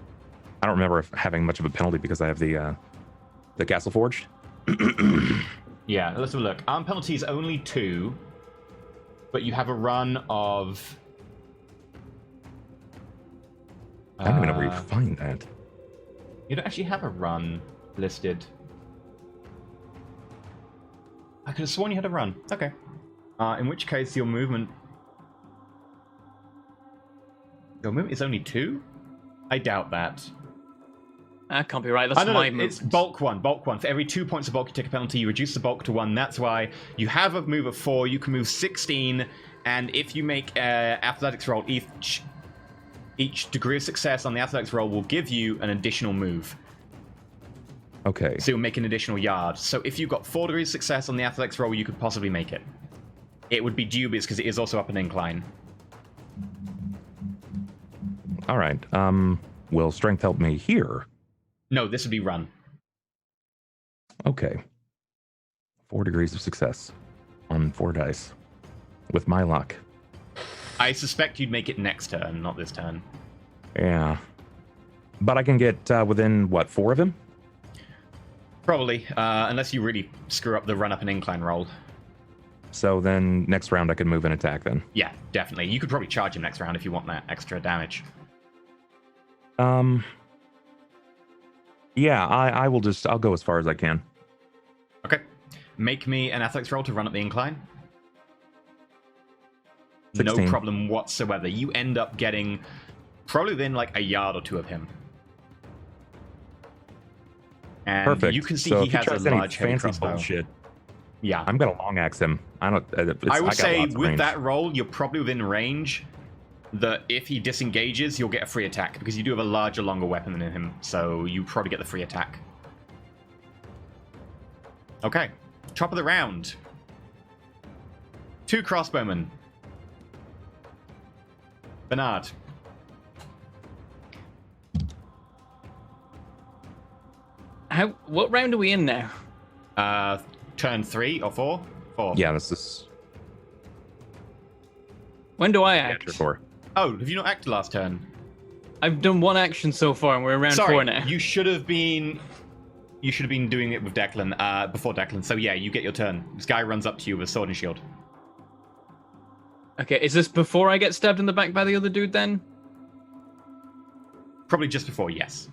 remember having much of a penalty because I have the Castle Forged. Yeah, let's have a look. Arm penalty is only 2, but you have a run of... I don't even know where you find that. You don't actually have a run listed. I could have sworn you had a run. Okay. In which case, your movement... Your movement is only 2? I doubt that. That can't be right. That's my movement. It's bulk 1. Bulk 1. For every 2 points of bulk, you take a penalty. You reduce the bulk to 1. That's why you have a move of 4. You can move 16. And if you make athletics roll, each degree of success on the athletics roll will give you an additional move. Okay. So you'll make an additional yard. So if you've got 4 degrees of success on the athletics roll, you could possibly make it. It would be dubious because it is also up an incline. All right. Will strength help me here? No, this would be run. Okay. 4 degrees of success on 4 dice. With my luck. I suspect you'd make it next turn, not this turn. Yeah. But I can get within, what, 4 of him? Probably, unless you really screw up the run up and incline roll. So then next round I can move and attack then. Yeah, definitely. You could probably charge him next round if you want that extra damage. Yeah, I'll go as far as I can. Okay. Make me an athletics roll to run up the incline. 16. No problem whatsoever. You end up getting probably within like a yard or 2 of him. And Perfect. you can see so he if he has a tries any large heavy fancy crossbow. bullshit, Yeah. I'm gonna long axe him. I would say with range. that roll, you're probably within range that if he disengages, you'll get a free attack because you do have a larger, longer weapon than him, so you probably get the free attack. Okay, top of the round. 2 crossbowmen. Bernard. What round are we in now? Turn 3 or 4? 4. Yeah, this is When do I yeah, act? turn 4. Oh, have you not acted last turn? I've done 1 action so far, and we're around 4 now. You should have been doing it with Declan before Declan. So yeah, you get your turn. This guy runs up to you with a sword and shield. Okay, is this before I get stabbed in the back by the other dude then? Probably just before, yes.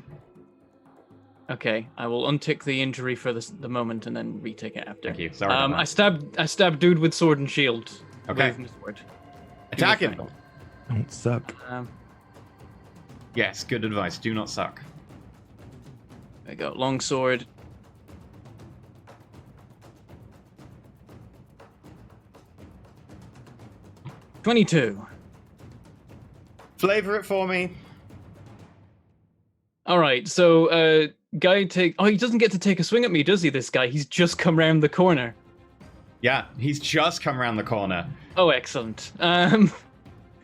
Okay, I will untick the injury for the moment and then retake it after. Thank you. Sorry about that. I stabbed dude with sword and shield. Okay. With my sword. Attack him. Fine. Don't suck. Yes, good advice. Do not suck. I got long sword. $22. Flavor it for me. All right, so guy take. Oh, he doesn't get to take a swing at me, does he? This guy. He's just come round the corner. Yeah, he's just come around the corner. Oh, excellent.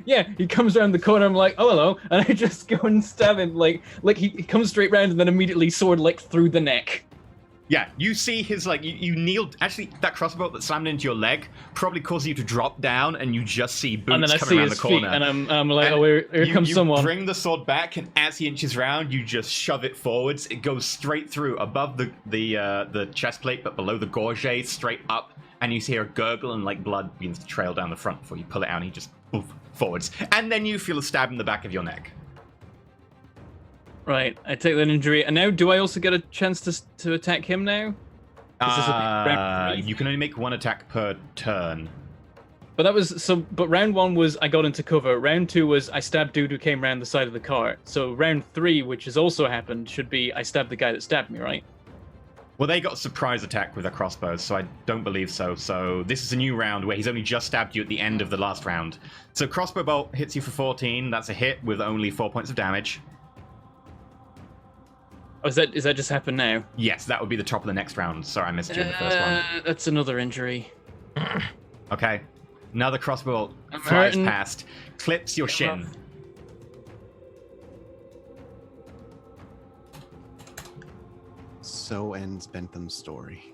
Yeah, he comes around the corner. I'm like, oh, hello, and I just go and stab him. Like he comes straight round and then immediately sword like through the neck. Yeah, you see his like you kneeled. Actually, that crossbow that slammed into your leg probably caused you to drop down, and you just see boots And then I coming see around his the corner. feet, and I'm like, And oh, here comes someone. You bring the sword back, and as he inches round, you just shove it forwards. It goes straight through above the chest plate, but below the gorget, straight up, and you hear a gurgle, and like blood begins to trail down the front before you pull it out, and he just poof forwards, and then you feel a stab in the back of your neck. Right, I take that injury, and now do I also get a chance to attack him now? You can only make 1 attack per turn. But that was so. But round 1 was I got into cover. Round 2 was I stabbed dude who came around the side of the cart. So round 3, which has also happened, should be I stabbed the guy that stabbed me, right? Well, they got a surprise attack with their crossbows, so I don't believe so. So this is a new round where he's only just stabbed you at the end of the last round. So crossbow bolt hits you for 14. That's a hit with only 4 points of damage. Oh, is that just happened now? Yes, that would be the top of the next round. Sorry, I missed you in the first one. That's another injury. Okay. Another crossbow bolt I'm flies hurting. past, clips your shin. So ends Bentham's story.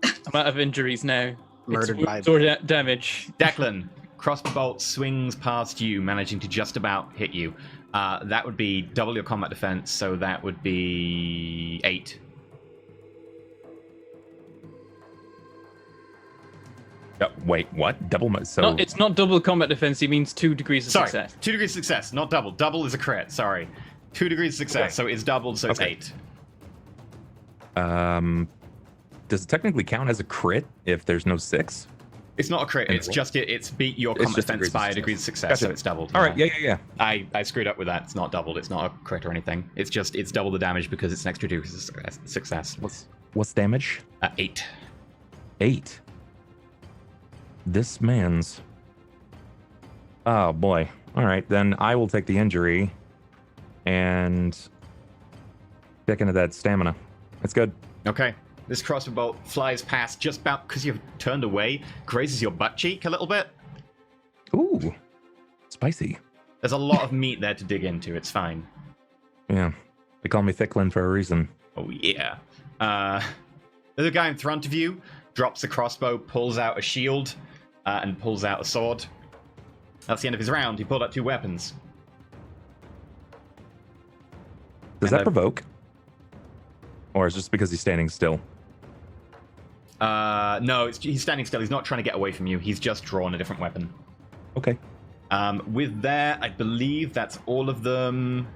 I'm out of injuries now. Murdered it's by sword damage. Declan, crossbow bolt swings past you, managing to just about hit you. That would be double your combat defense, so that would be 8. Wait, what? Double my so No, it's not double combat defense. He means 2 degrees of Sorry, success. 2 degrees of success, not double. Double is a crit, sorry. 2 degrees of success, Okay. so it's doubled, so it's Okay. 8. does it technically count as a crit if there's no 6? It's not a crit. And It's just it's beat your It's combat just defense degrees of by a success. degree of success, Gotcha. so it's doubled. All right, yeah. I screwed up with that. It's not doubled. It's not a crit or anything. It's just it's double the damage because it's an extra degree of success. What's damage? 8. 8. This man's. Oh boy. All right, then I will take the injury and kick into that stamina. That's good. Okay. This crossbow bolt flies past just about because you've turned away, grazes your butt cheek a little bit. Ooh, spicy. There's a lot of meat there to dig into. It's fine. Yeah, they call me Thicklin for a reason. Oh yeah. The guy in front of you drops the crossbow, pulls out a shield, and pulls out a sword. That's the end of his round. He pulled out 2 weapons. Does that provoke? Or is it just because he's standing still? No, he's standing still. He's not trying to get away from you. He's just drawn a different weapon. Okay. With that, I believe that's all of them.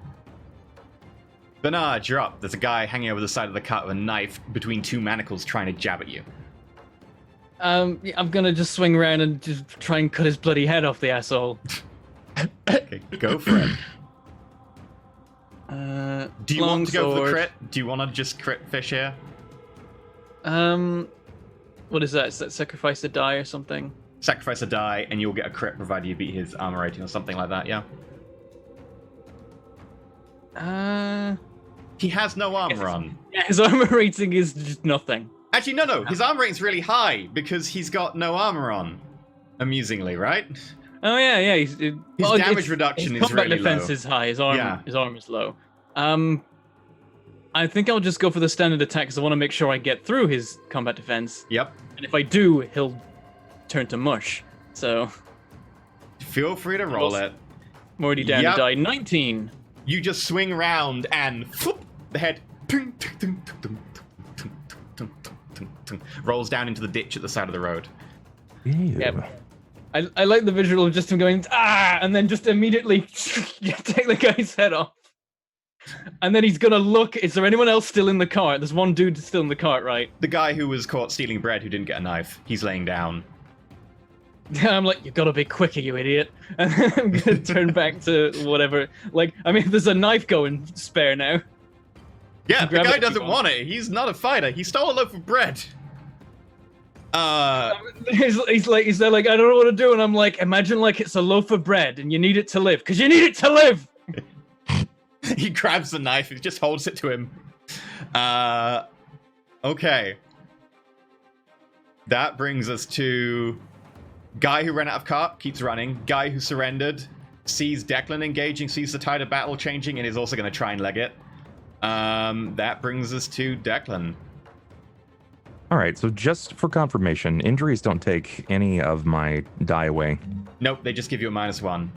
Bernard, you're up. There's a guy hanging over the side of the cart with a knife between 2 manacles trying to jab at you. I'm gonna just swing around and just try and cut his bloody head off the asshole. Okay, go for it. Do you want to go for the longsword. crit? Do you want to just crit fish here? What is that? Is that sacrifice a die or something? Sacrifice a die, and you'll get a crit provided you beat his armor rating or something like that, yeah? He has no armor on. Yeah, his armor rating is just nothing. Actually, no. His armor rating's really high because he's got no armor on. Amusingly, right? Oh yeah. His damage reduction his is combat really defense low. is high. His armor, Yeah. his armor is low. I think I'll just go for the standard attack because I want to make sure I get through his combat defense. Yep. And if I do, he'll turn to mush. So Feel free to roll it. I'm already down Yep. to die. 19. You just swing round and whoop, the head rolls down into the ditch at the side of the road. Yeah. I like the visual of just him going and then just immediately take the guy's head off. And then he's gonna look. Is there anyone else still in the cart? There's one dude still in the cart, right? The guy who was caught stealing bread who didn't get a knife. He's laying down. I'm like, you gotta be quicker, you idiot. And then I'm gonna turn back to whatever. Like, I mean, there's a knife going spare now. Yeah, the Grab it guy if you doesn't want. want it. He's not a fighter. He stole a loaf of bread. He's there like, I don't know what to do. And I'm like, imagine like it's a loaf of bread and you need it to live. Because you need it to live! He grabs the knife. He just holds it to him. Okay. That brings us to guy who ran out of cart, keeps running. Guy who surrendered, sees Declan engaging, sees the tide of battle changing, and is also going to try and leg it. That brings us to Declan. All right, so just for confirmation, injuries don't take any of my die away. Nope, they just give you a -1.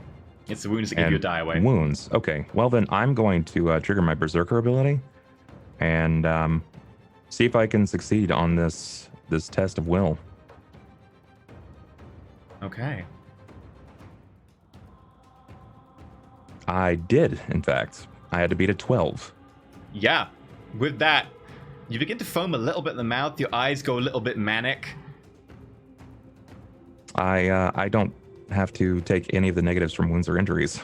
It's the wounds that give you a die away. Wounds. Okay. Well, then I'm going to trigger my Berserker ability and see if I can succeed on this test of will. Okay. I did, in fact. I had to beat a 12. Yeah. With that, you begin to foam a little bit in the mouth. Your eyes go a little bit manic. I don't have to take any of the negatives from wounds or injuries.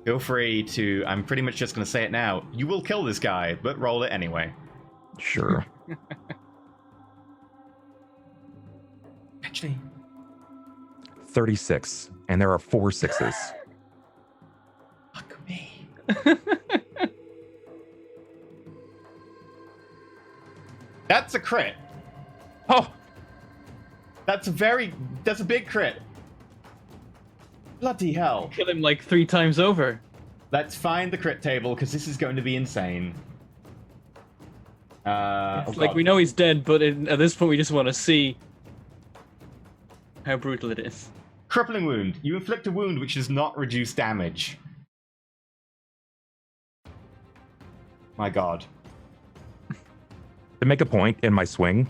Feel free to... I'm pretty much just going to say it now. You will kill this guy, but roll it anyway. Sure. Actually... 36, and there are 4 6s. Fuck me. That's a crit. Oh! That's a big crit. Bloody hell. Kill him like 3 times over. Let's find the crit table, because this is going to be insane. It's like, we know he's dead, but at this point we just want to see how brutal it is. Crippling wound. You inflict a wound which does not reduce damage. My god. To make a point in my swing,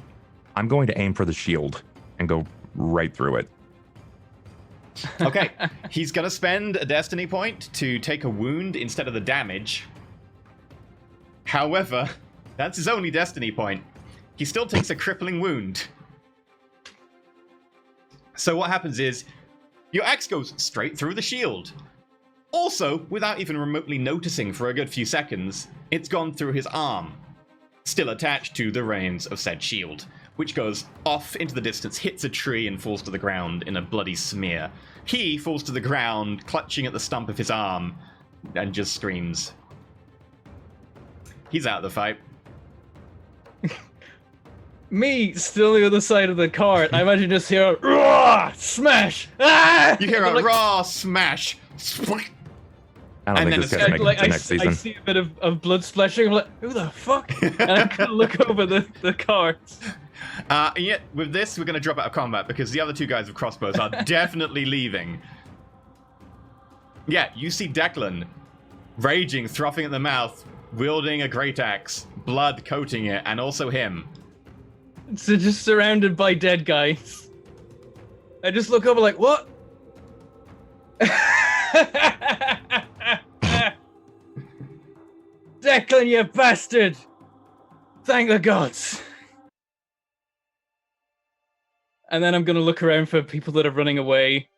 I'm going to aim for the shield and go right through it. Okay, he's going to spend a destiny point to take a wound instead of the damage. However, that's his only destiny point. He still takes a crippling wound. So what happens is your axe goes straight through the shield. Also, without even remotely noticing for a good few seconds, it's gone through his arm, still attached to the reins of said shield, which goes off into the distance, hits a tree, and falls to the ground in a bloody smear. He falls to the ground, clutching at the stump of his arm, and just screams. He's out of the fight. Me, still on the other side of the cart. I imagine just hear a raw smash. Ah! You hear a Like, raw smash. I don't And think then this it's guy's making it to I next season. see a bit of blood splashing. I'm like, who the fuck? And I'm gonna look over the cart. And yet, with this, we're going to drop out of combat because the other two guys with crossbows are definitely leaving. Yeah, you see Declan raging, frothing at the mouth, wielding a great axe, blood coating it, and also him. So just surrounded by dead guys. I just look over like, what? Declan, you bastard! Thank the gods. And then I'm gonna look around for people that are running away.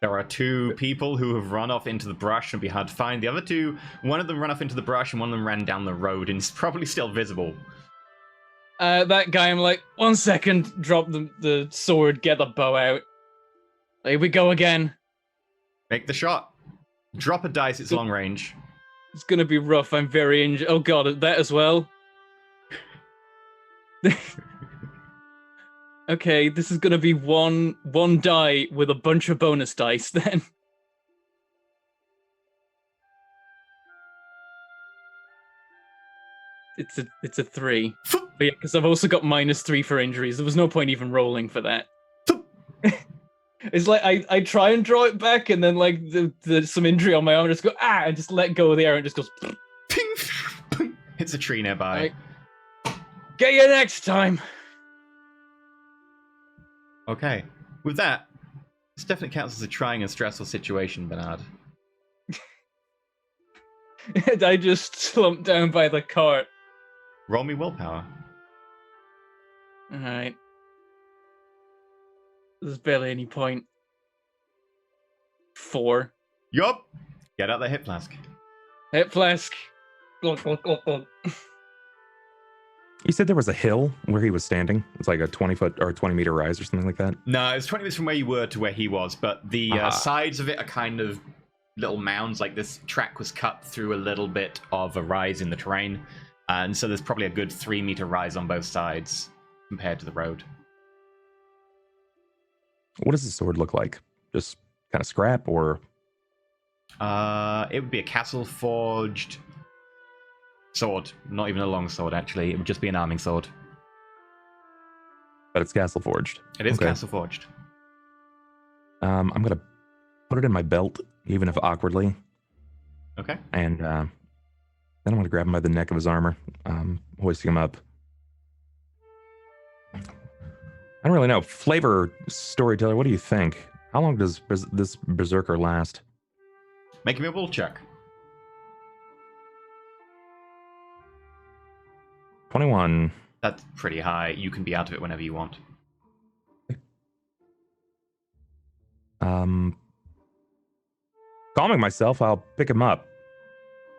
There are two people who have run off into the brush and be hard to find. The other two, one of them ran off into the brush and one of them ran down the road and is probably still visible. That guy, I'm like, 1 second, drop the sword, get the bow out. Here we go again. Make the shot. Drop a dice, it's long range. It's gonna be rough, I'm very injured. Oh god, that as well? Okay, this is gonna be one die with a bunch of bonus dice then. It's a 3. But yeah, because I've also got -3 for injuries. There was no point even rolling for that. It's like I try and draw it back, and then like the some injury on my arm, I just go and just let go of the arrow, and it just goes. Ping! Hits a tree nearby. Right. Get you next time. Okay. With that, this definitely counts as a trying and stressful situation, Bernard. And I just slumped down by the cart. Roll me willpower. Alright. There's barely any point. 4. Yup! Get out the hip flask. Hit flask. Glug, glug, glug, glug. You said there was a hill where he was standing. It's like a 20-foot or 20-meter rise or something like that. No, it's 20 minutes from where you were to where he was, but the sides of it are kind of little mounds. Like this track was cut through a little bit of a rise in the terrain, and so there's probably a good 3-meter rise on both sides compared to the road. What does the sword look like? Just kind of scrap, or? It would be a castle forged sword, not even a long sword. Actually, it would just be an arming sword. But it's castle forged. It is Okay. castle forged. I'm gonna put it in my belt, even if awkwardly, Okay. and then I'm gonna grab him by the neck of his armor, hoisting him up. I don't really know. Flavor storyteller, what do you think? How long does this berserker last? Make me a will check. 21. That's pretty high. You can be out of it whenever you want. Calming myself, I'll pick him up,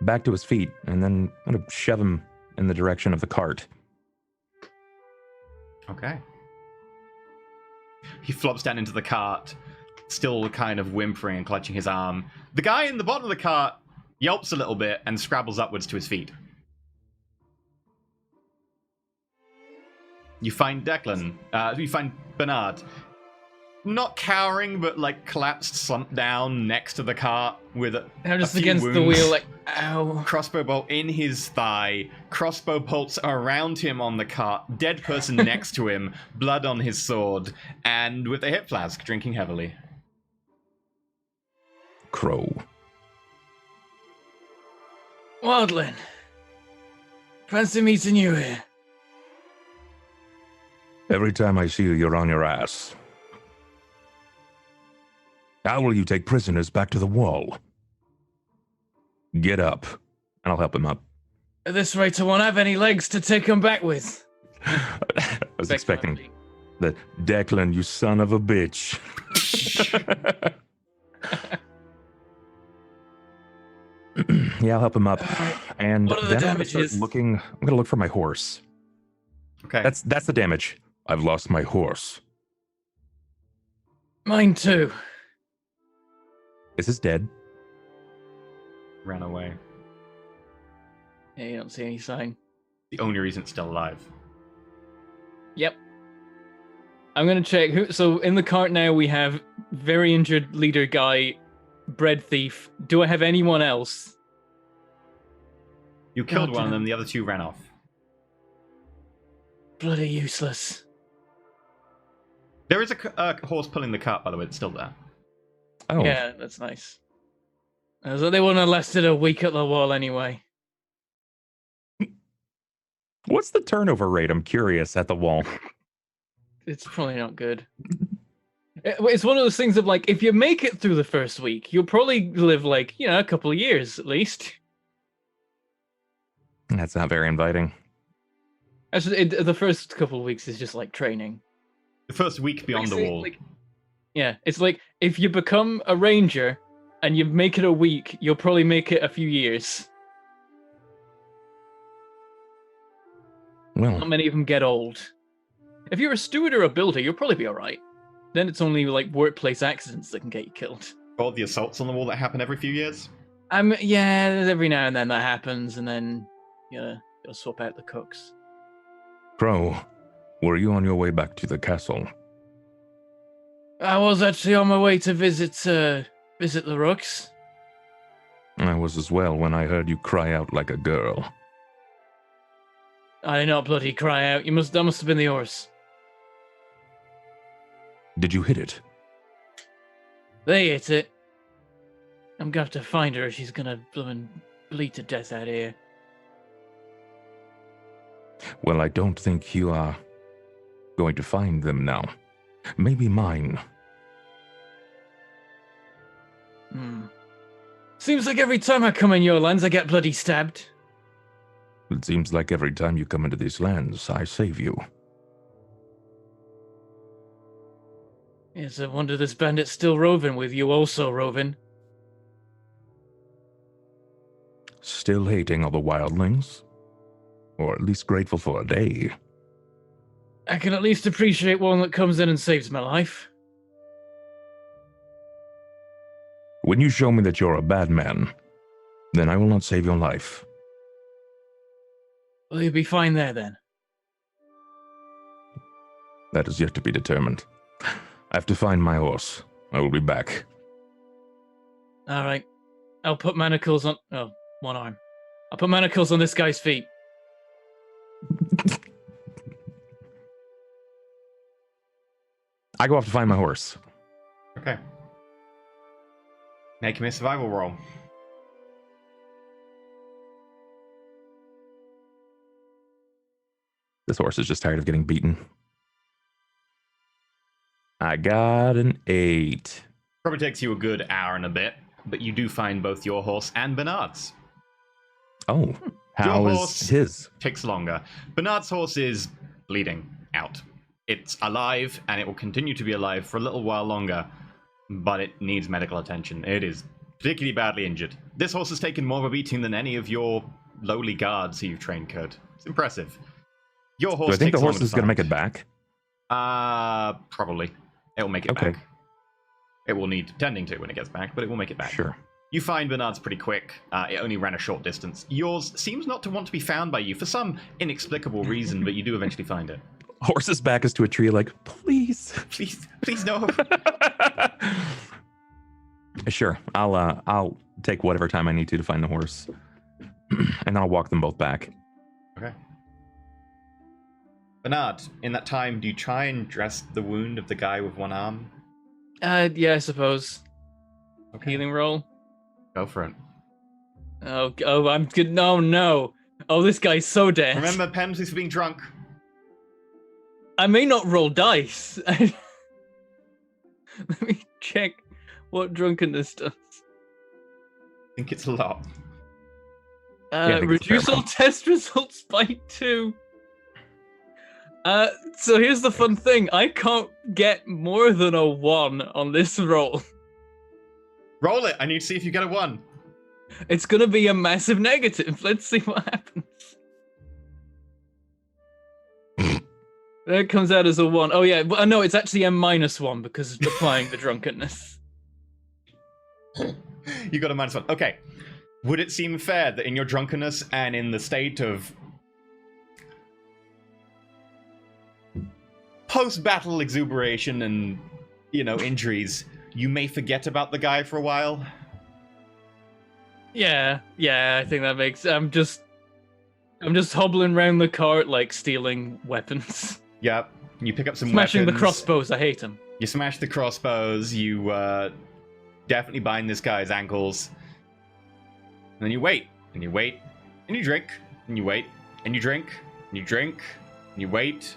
back to his feet, and then I'm gonna shove him in the direction of the cart. Okay. He flops down into the cart, still kind of whimpering and clutching his arm. The guy in the bottom of the cart yelps a little bit and scrabbles upwards to his feet. You find Declan. You find Bernard. Not cowering, but like collapsed, slumped down next to the cart with I'm just a few against the wounds. wheel, like, ow. Crossbow bolt in his thigh, crossbow bolts around him on the cart, dead person next to him, blood on his sword, and with a hip flask, drinking heavily. Crow. Wildlin. Fancy meeting you here. Every time I see you, you're on your ass. How will you take prisoners back to the wall? Get up, and I'll help him up. At this rate, I won't have any legs to take them back with. I was expecting The Declan, you son of a bitch. Yeah, I'll help him up. And What are the then I'm gonna start damages? looking. I'm gonna look for my horse. Okay. That's the damage. I've lost my horse. Mine too. Is this dead? Ran away. Yeah, you don't see any sign. The only reason it's still alive. Yep. I'm gonna check who. So in the cart now we have very injured leader guy, bread thief. Do I have anyone else? You killed one of Goddamn. them, the other two ran off. Bloody useless. There is a horse pulling the cart, by the way, it's still there. Oh, Yeah, that's nice. So they wouldn't have lasted a week at the wall anyway. what's the turnover rate? I'm curious at the wall. It's probably not good. It's one of those things of like, if you make it through the first week, you'll probably live like, a couple of years at least. That's not very inviting. Actually, the first couple of weeks is just like training. The first week beyond the wall. Yeah, it's like if you become a ranger and you make it a week, you'll probably make it a few years. Well, Not many of them get old. If you're a steward or a builder, you'll probably be alright. Then it's only like workplace accidents that can get you killed. All the assaults on the wall that happen every few years. Yeah, every now and then that happens, and then you'll swap out the cooks. Crow, were you on your way back to the castle? I was actually on my way to visit the Rooks. I was as well when I heard you cry out like a girl. I did not bloody cry out. That must have been the horse. Did you hit it? They hit it. I'm gonna have to find her. She's gonna bloomin' bleed to death out here. Well, I don't think you are going to find them now. Maybe mine. Seems like every time I come in your lands, I get bloody stabbed. It seems like every time you come into these lands, I save you. It's a wonder this bandit's still roving with you also roving. Still hating all the wildlings? Or at least grateful for a day. I can at least appreciate one that comes in and saves my life. When you show me that you're a bad man, then I will not save your life. Well, you'll be fine there then. That is yet to be determined. I have to find my horse. I will be back. Alright. I'll put manacles on... Oh, one arm. I'll put manacles on this guy's feet. I go off to find my horse. Okay. Make me a survival roll. This horse is just tired of getting beaten. I got an 8. Probably takes you a good hour and a bit, but you do find both your horse and Bernard's. Oh, how Your is horse his? takes longer. Bernard's horse is bleeding out. It's alive, and it will continue to be alive for a little while longer, but it needs medical attention. It is particularly badly injured. This horse has taken more of a beating than any of your lowly guards who you've trained could. It's impressive. Your horse Do I think takes the horse longer is going to make find. it back? Probably. It will make it Okay. back. It will need tending to when it gets back, but it will make it back. Sure. You find Bernard's pretty quick. It only ran a short distance. Yours seems not to want to be found by you for some inexplicable reason, but you do eventually find it. Horse's back is to a tree like, please. Please no. Sure. I'll take whatever time I need to find the horse. And I'll walk them both back. Okay. Bernard, in that time, do you try and dress the wound of the guy with one arm? Yeah, I suppose. Okay. Healing roll. Go for it. Oh, I'm good. No. Oh, this guy's so dead. Remember penalties for being drunk. I may not roll dice. Let me check what drunkenness does. I think it's a lot. I think it's a fair Reduce all amount. test results by 2. So here's the fun thing. I can't get more than a 1 on this roll. Roll it. I need to see if you get a 1. It's gonna be a massive negative. Let's see what happens. That comes out as a 1. Oh yeah, but no, it's actually a -1 because of applying the drunkenness. You got a -1. Okay. Would it seem fair that in your drunkenness and in the state of post-battle exuberation and, injuries, you may forget about the guy for a while? Yeah, I think that makes. I'm just hobbling around the cart like stealing weapons. Yep. You pick up some Smashing weapons. the crossbows. I hate them. You smash the crossbows. You definitely bind this guy's ankles. And then you wait, and you wait, and you drink, and you wait, and you drink, and you drink, and you wait.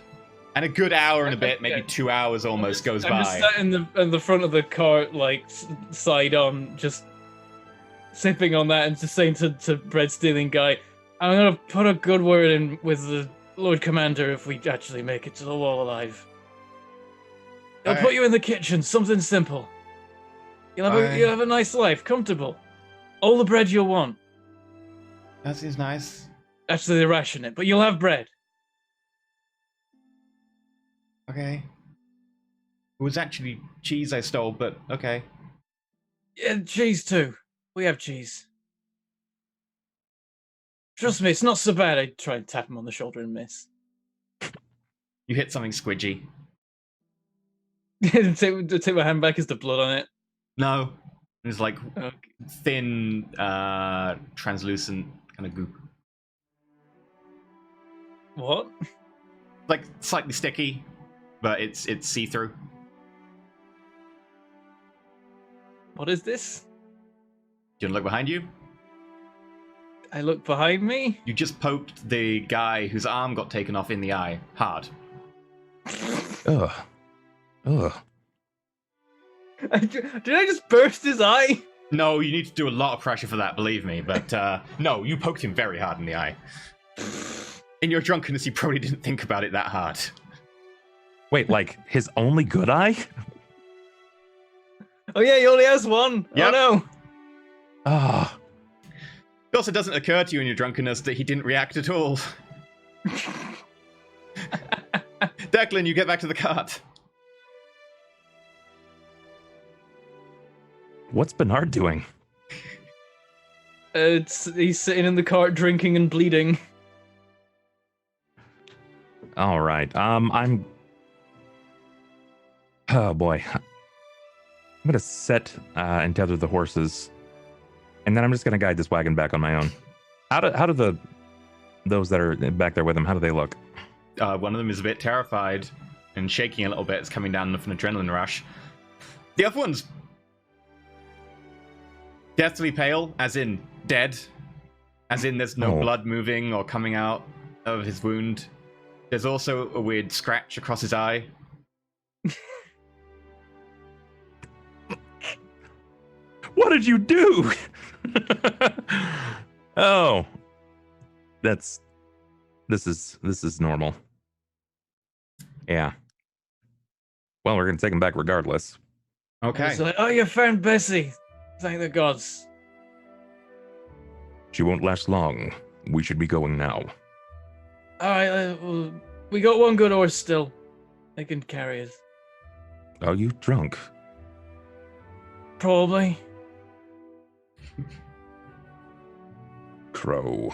And a good hour and a bit, maybe 2 hours almost goes by. I'm just sat in the front of the cart, like, side on, just sipping on that and just saying to bread stealing guy, I'm gonna put a good word in with the Lord Commander if we actually make it to the wall alive. I'll put you in the kitchen, something simple. You'll have a nice life, comfortable. All the bread you'll want. That seems nice. Actually, they ration it, but you'll have bread. Okay. It was actually cheese I stole, but okay. Yeah, cheese too. We have cheese. Trust me, it's not so bad. I try and tap him on the shoulder and miss. You hit something squidgy. take my hand back. Is the blood on it? No. It's like Okay. thin, translucent kind of goop. What? Like slightly sticky, but it's see-through. What is this? Do you want to look behind you? I look behind me. You just poked the guy whose arm got taken off in the eye hard. Ugh. Did I just burst his eye? No, you need to do a lot of pressure for that, believe me. But no, you poked him very hard in the eye. In your drunkenness, you probably didn't think about it that hard. Wait, like his only good eye? Oh yeah, he only has one. Yep. Oh no. Ah. It also doesn't occur to you in your drunkenness that he didn't react at all. Declan, you get back to the cart. What's Bernard doing? He's sitting in the cart drinking and bleeding. All right. Oh boy. I'm gonna set and tether the horses, and then I'm just gonna guide this wagon back on my own. How do those that are back there with him? How do they look? One of them is a bit terrified and shaking a little bit. It's coming down with an adrenaline rush. The other one's deathly pale, as in dead. As in there's no blood moving or coming out of his wound. There's also a weird scratch across his eye. What did you do? Oh, this is normal. Yeah. Well, we're gonna take him back regardless. Okay. It's like, oh, you found Bessie. Thank the gods. She won't last long. We should be going now. All right, well, we got one good horse still. They can carry us. Are you drunk? Probably. Crow.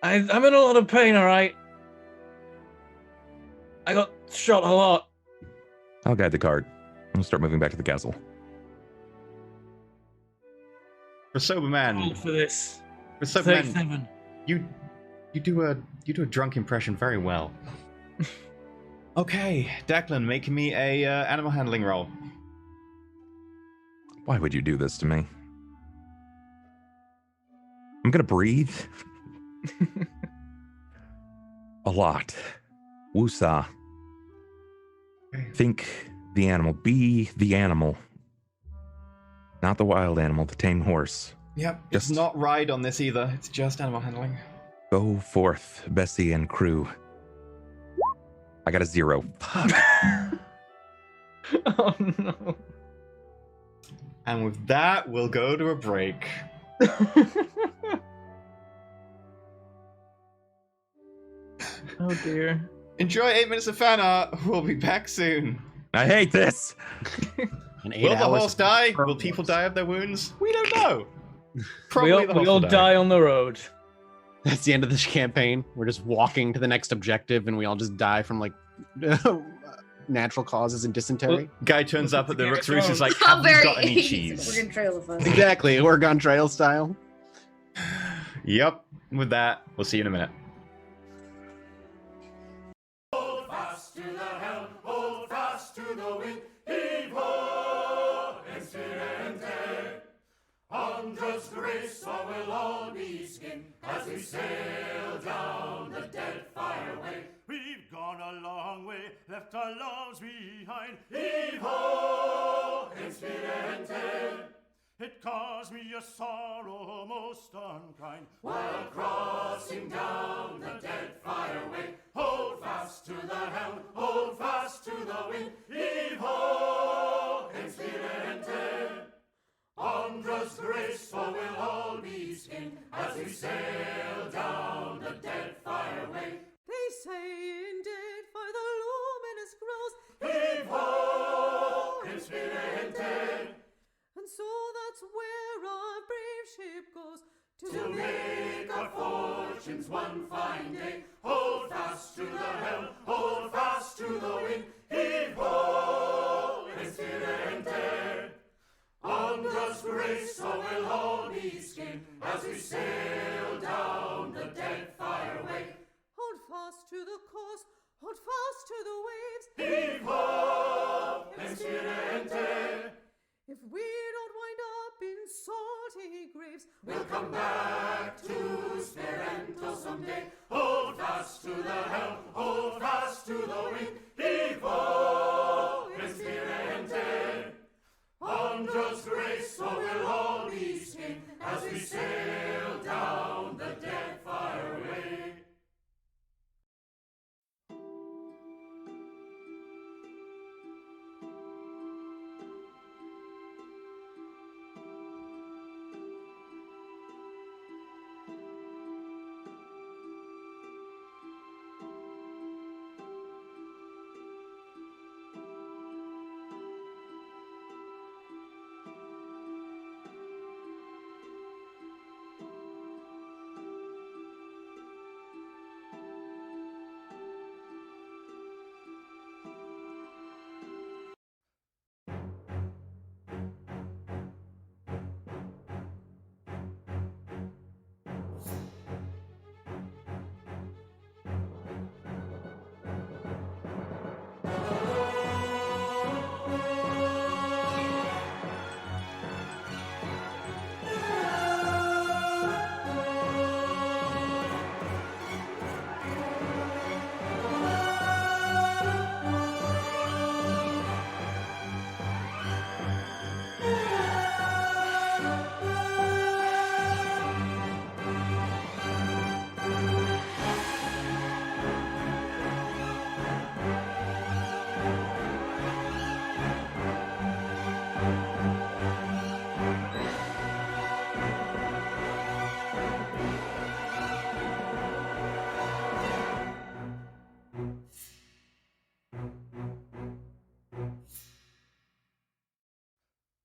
I'm in a lot of pain, all right? I got shot a lot. I'll guide the cart. We'll start moving back to the castle. For sober man, Roll for this. for sober man, 37. you do a drunk impression very well. Okay, Declan, make me a animal handling roll. Why would you do this to me? I'm gonna breathe. A lot. Woosah. Okay. Think the animal. Be the animal. Not the wild animal, the tame horse. Yep. Just- It's not ride on this either. It's just animal handling. Go forth, Bessie and crew. I got a 0. Oh no. And with that, we'll go to a break. Oh dear. Enjoy 8 minutes of fan art. We'll be back soon. I hate this. An 8 Will the hours horse of die? pro Will people wars. die of their wounds? We don't know. Probably the We horse all will die on the road. That's the end of this campaign. We're just walking to the next objective, and we all just die from like natural causes and dysentery. Guy turns up at the Game of Rook's Roost. He's like, How have you very got any We're cheese? gonna trail of us. Exactly, Oregon Trail style. Yep. With that, we'll see you in a minute. Hold fast to the helm, hold fast to the wind, heave ho, incidente. Andra's grace, or we'll all be skinned as we sail down the dead fireway. We've gone a long way, left our loves behind, heave ho, incidente. It caused me a sorrow most unkind, while crossing down the dead fireway. Hold fast to the helm, hold fast to the wind, heave ho, incidente. Andra's grace, or we'll all be skinned as we sail down the dead fireway. They say indeed for the luminous grows, Heave ho, incidente. and so that's where our brave ship goes To make our fortunes one fine day. Hold fast to the helm, hold fast to the wind. Heave ho, incidente. Andra's grace, or we'll all be skinned as we sail down the dead fireway. Hold fast to the coast, hold fast to the waves. Heave ho, incidente. If we don't wind up in salty graves, We'll come back to Sperento someday. Hold fast to the helm, hold fast to the wind. Heave ho, incidente. Andra's grace, or we'll all be skinned as we sail down the dead fireway.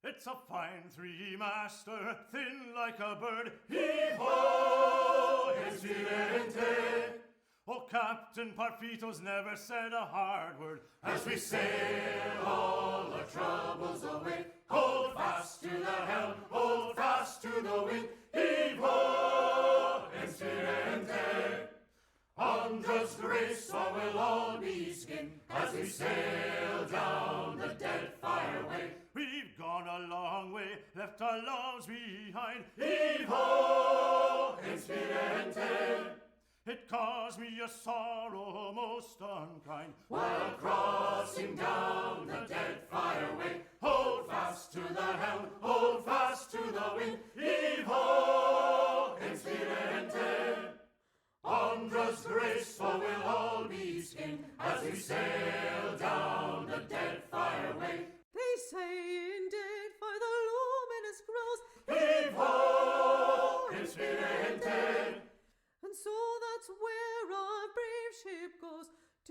It's a fine three-master, thin like a bird. Heave ho, incidente. Oh, Captain Parfito's never said a hard word as we sail all our troubles away. Hold fast to the helm, hold fast to the wind. Heave ho, incidente. Andra's grace, or we'll all be skinned as we sail down the dead fireway. We've gone a long way, left our loves behind. Heave ho, incidente. It caused me a sorrow most unkind, while crossing down the dead fireway. Hold fast to the helm, hold fast to the wind. Heave ho, incidente.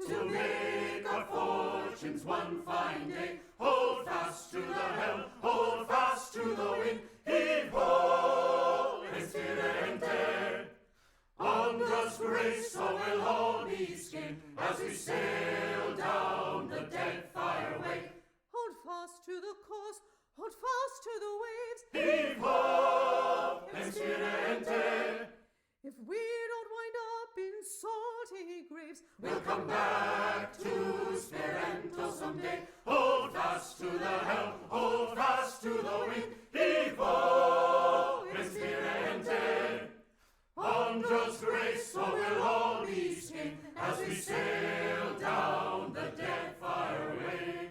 to make our fortunes one fine day. Hold fast to the helm, hold fast to the wind. Heave ho, Estirente. On just grace so we'll all be skinned as we sail down the dead fire way. Hold fast to the course, hold fast to the waves. Heave ho, Estirente. If we don't wind up in salty graves, We'll come back to Sperento someday. Hold fast to the helm, hold fast to the wind. Heave ho, Estirente. On just grace so we'll all be skinned as we sail down the dead fire way.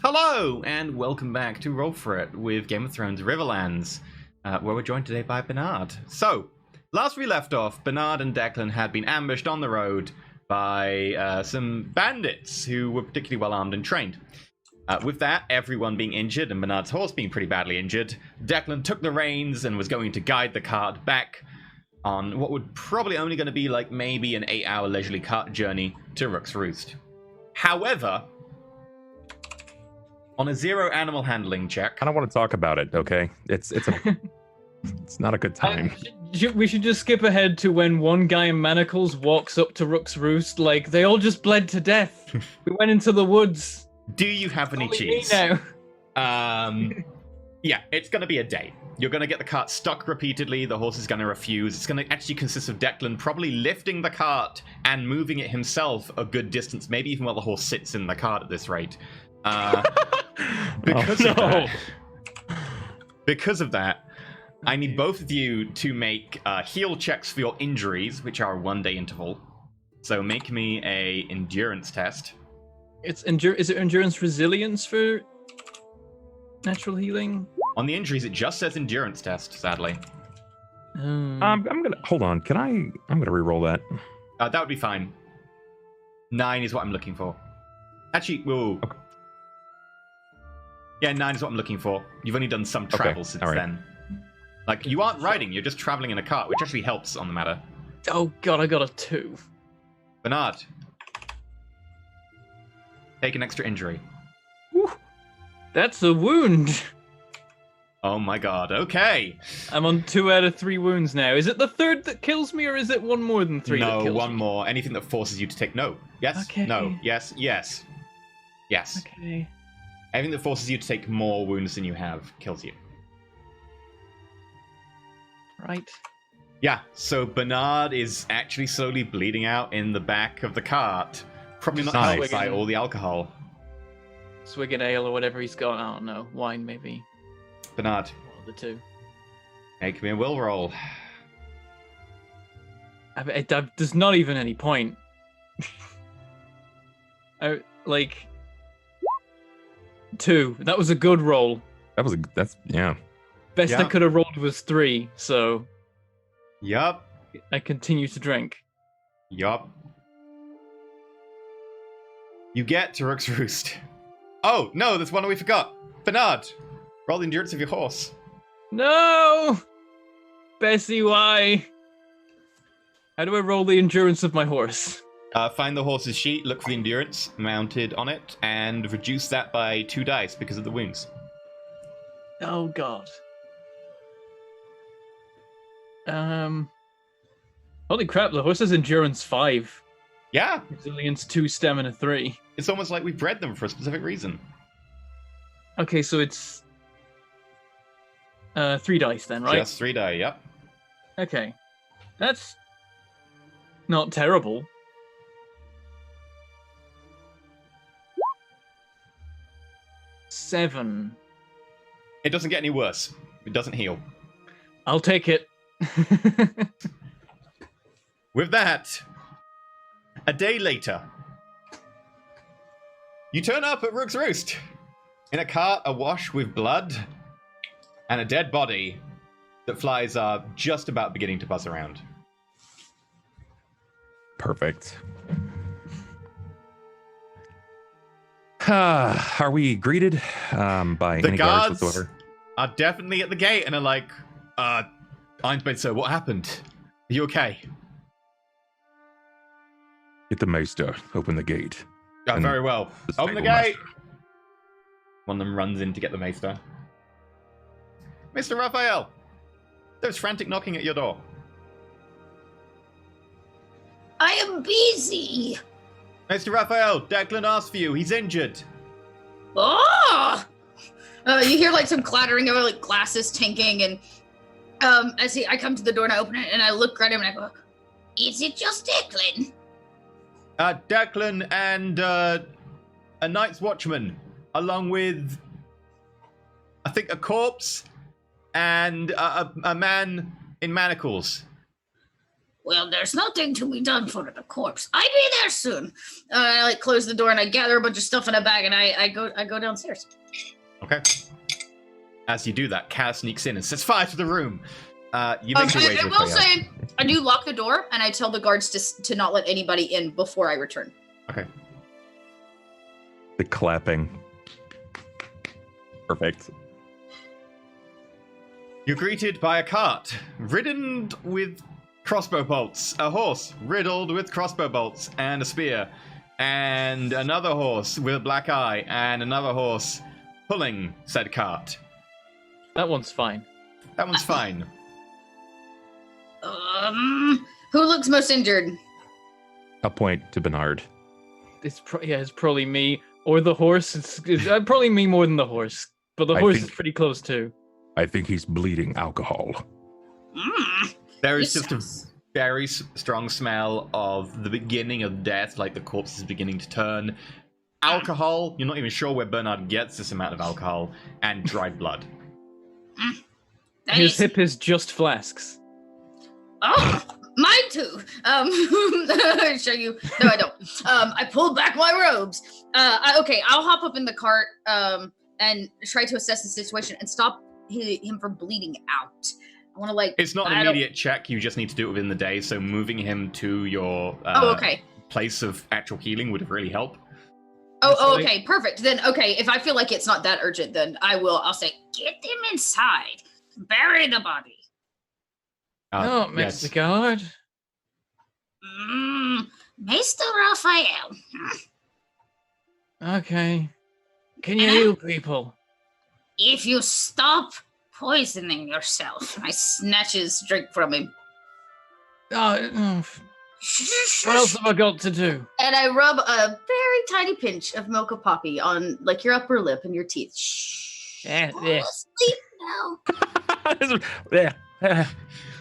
Hello, and welcome back to Roll4It with Game of Thrones Riverlands, where we're joined today by Bernard. So, last we left off, Bernard and Declan had been ambushed on the road by some bandits who were particularly well armed and trained. With that, everyone being injured and Bernard's horse being pretty badly injured, Declan took the reins and was going to guide the cart back on what would probably only going to be like maybe an 8-hour leisurely cart journey to Rook's Roost. However, on a 0 animal handling check... I don't want to talk about it, okay? It's not a good time. We should just skip ahead to when one guy in manacles walks up to Rook's Roost, like, they all just bled to death. We went into the woods. Do you have any cheese? Now. Yeah, it's going to be a day. You're going to get the cart stuck repeatedly. The horse is going to refuse. It's going to actually consist of Declan probably lifting the cart and moving it himself a good distance, maybe even while the horse sits in the cart at this rate. Because of that, I need both of you to make heal checks for your injuries, which are a 1-day interval. So make me a endurance test. Is it endurance resilience for natural healing? On the injuries, it just says endurance test, sadly. I'm gonna hold on. I'm gonna re-roll that. That would be fine. 9 is what I'm looking for. Actually, whoa. Okay. Yeah, 9 is what I'm looking for. You've only done some travel since then. Like, you aren't riding, you're just traveling in a cart, which actually helps on the matter. Oh god, I got a 2. Bernard. Take an extra injury. Whew. That's a wound. Oh my god, okay. I'm on 2 out of 3 wounds now. Is it the 3rd that kills me, or is it one more than 3 that kills me? No, one more. Anything that forces you to take... No. Yes? Okay. No. Yes? Yes. Yes. Okay. Anything that forces you to take more wounds than you have kills you. Right. Yeah, so Bernard is actually slowly bleeding out in the back of the cart. Probably not helped by all the alcohol. Swig of ale or whatever he's got. I don't know. Wine, maybe. Bernard. One of the 2. Make me a will roll. There's not even any point. Like... 2. That was a good roll. That's yeah. Best I could have rolled was 3, so... Yup. I continue to drink. Yup. You get to Rook's Roost. Oh, no, there's one we forgot. Bernard, roll the endurance of your horse. No! Bessie, why? How do I roll the endurance of my horse? Find the horse's sheet, look for the endurance mounted on it, and reduce that by 2 dice because of the wounds. Oh, God. Holy crap, the horse has endurance 5. Yeah. Resilience 2, stamina 3. It's almost like we bred them for a specific reason. Okay, so it's 3 dice then, right? Just 3 die, yep. Okay. That's not terrible. Seven. It doesn't get any worse. It doesn't heal. I'll take it. With that, a day later, you turn up at Rook's Roost in a cart awash with blood and a dead body that flies are just about beginning to buzz around. Perfect. Are we greeted by The any guards whatsoever? are definitely at the gate and are like, Einsbane, sir, what happened? Are you okay? Get the maester. Open the gate. Yeah, And very well. the Open the stable gate! master. One of them runs in to get the maester. Mr. Raphael! There's frantic knocking at your door. I am busy. Mr. Raphael, Declan asked for you. He's injured. Oh! You hear like some clattering of like glasses tinking, and I come to the door and I open it and I look at him and I go, Is it just Declan? Declan and a Night's Watchman, along with, I think, a corpse and a man in manacles. Well, there's nothing to be done for the corpse. I'll be there soon. I like close the door and I gather a bunch of stuff in a bag and I go downstairs. Okay. As you do that, Kaz sneaks in and sets fire to the room. You make your way to I the will courtyard. say, I do lock the door and I tell the guards to not let anybody in before I return. Okay. The clapping. Perfect. You're greeted by a cart ridden with crossbow bolts, a horse riddled with crossbow bolts and a spear, and another horse with a black eye, and another horse pulling said cart. That one's fine. That one's fine. Who looks most injured? I'll point to Bernard. It's probably me or the horse. It's probably me more than the horse, but the I horse think- is pretty close too. I think he's bleeding alcohol. There is This just a sounds- very strong smell of the beginning of death, like the corpse is beginning to turn. Alcohol, you're not even sure where Bernard gets this amount of alcohol, and dried blood. His hip is just flasks. Oh, mine too. I'll show you. No, I don't. I pulled back my robes. Okay, I'll hop up in the cart and try to assess the situation and stop him from bleeding out. I want to It's not an immediate check, you just need to do it within the day, so moving him to your okay. place of actual healing would really help. Oh, okay, perfect. Then, okay, if I feel like it's not that urgent, then I'll say, get them inside. Bury the body. Oh, yes. Mr. Guard. Mr. Raphael. Okay. Can you heal people? If you stop poisoning yourself. I snatch his drink from him. What else have I got to do? And I rub a very tiny pinch of Mocha Poppy on like your upper lip and your teeth. Shh. Fall asleep now. Yeah.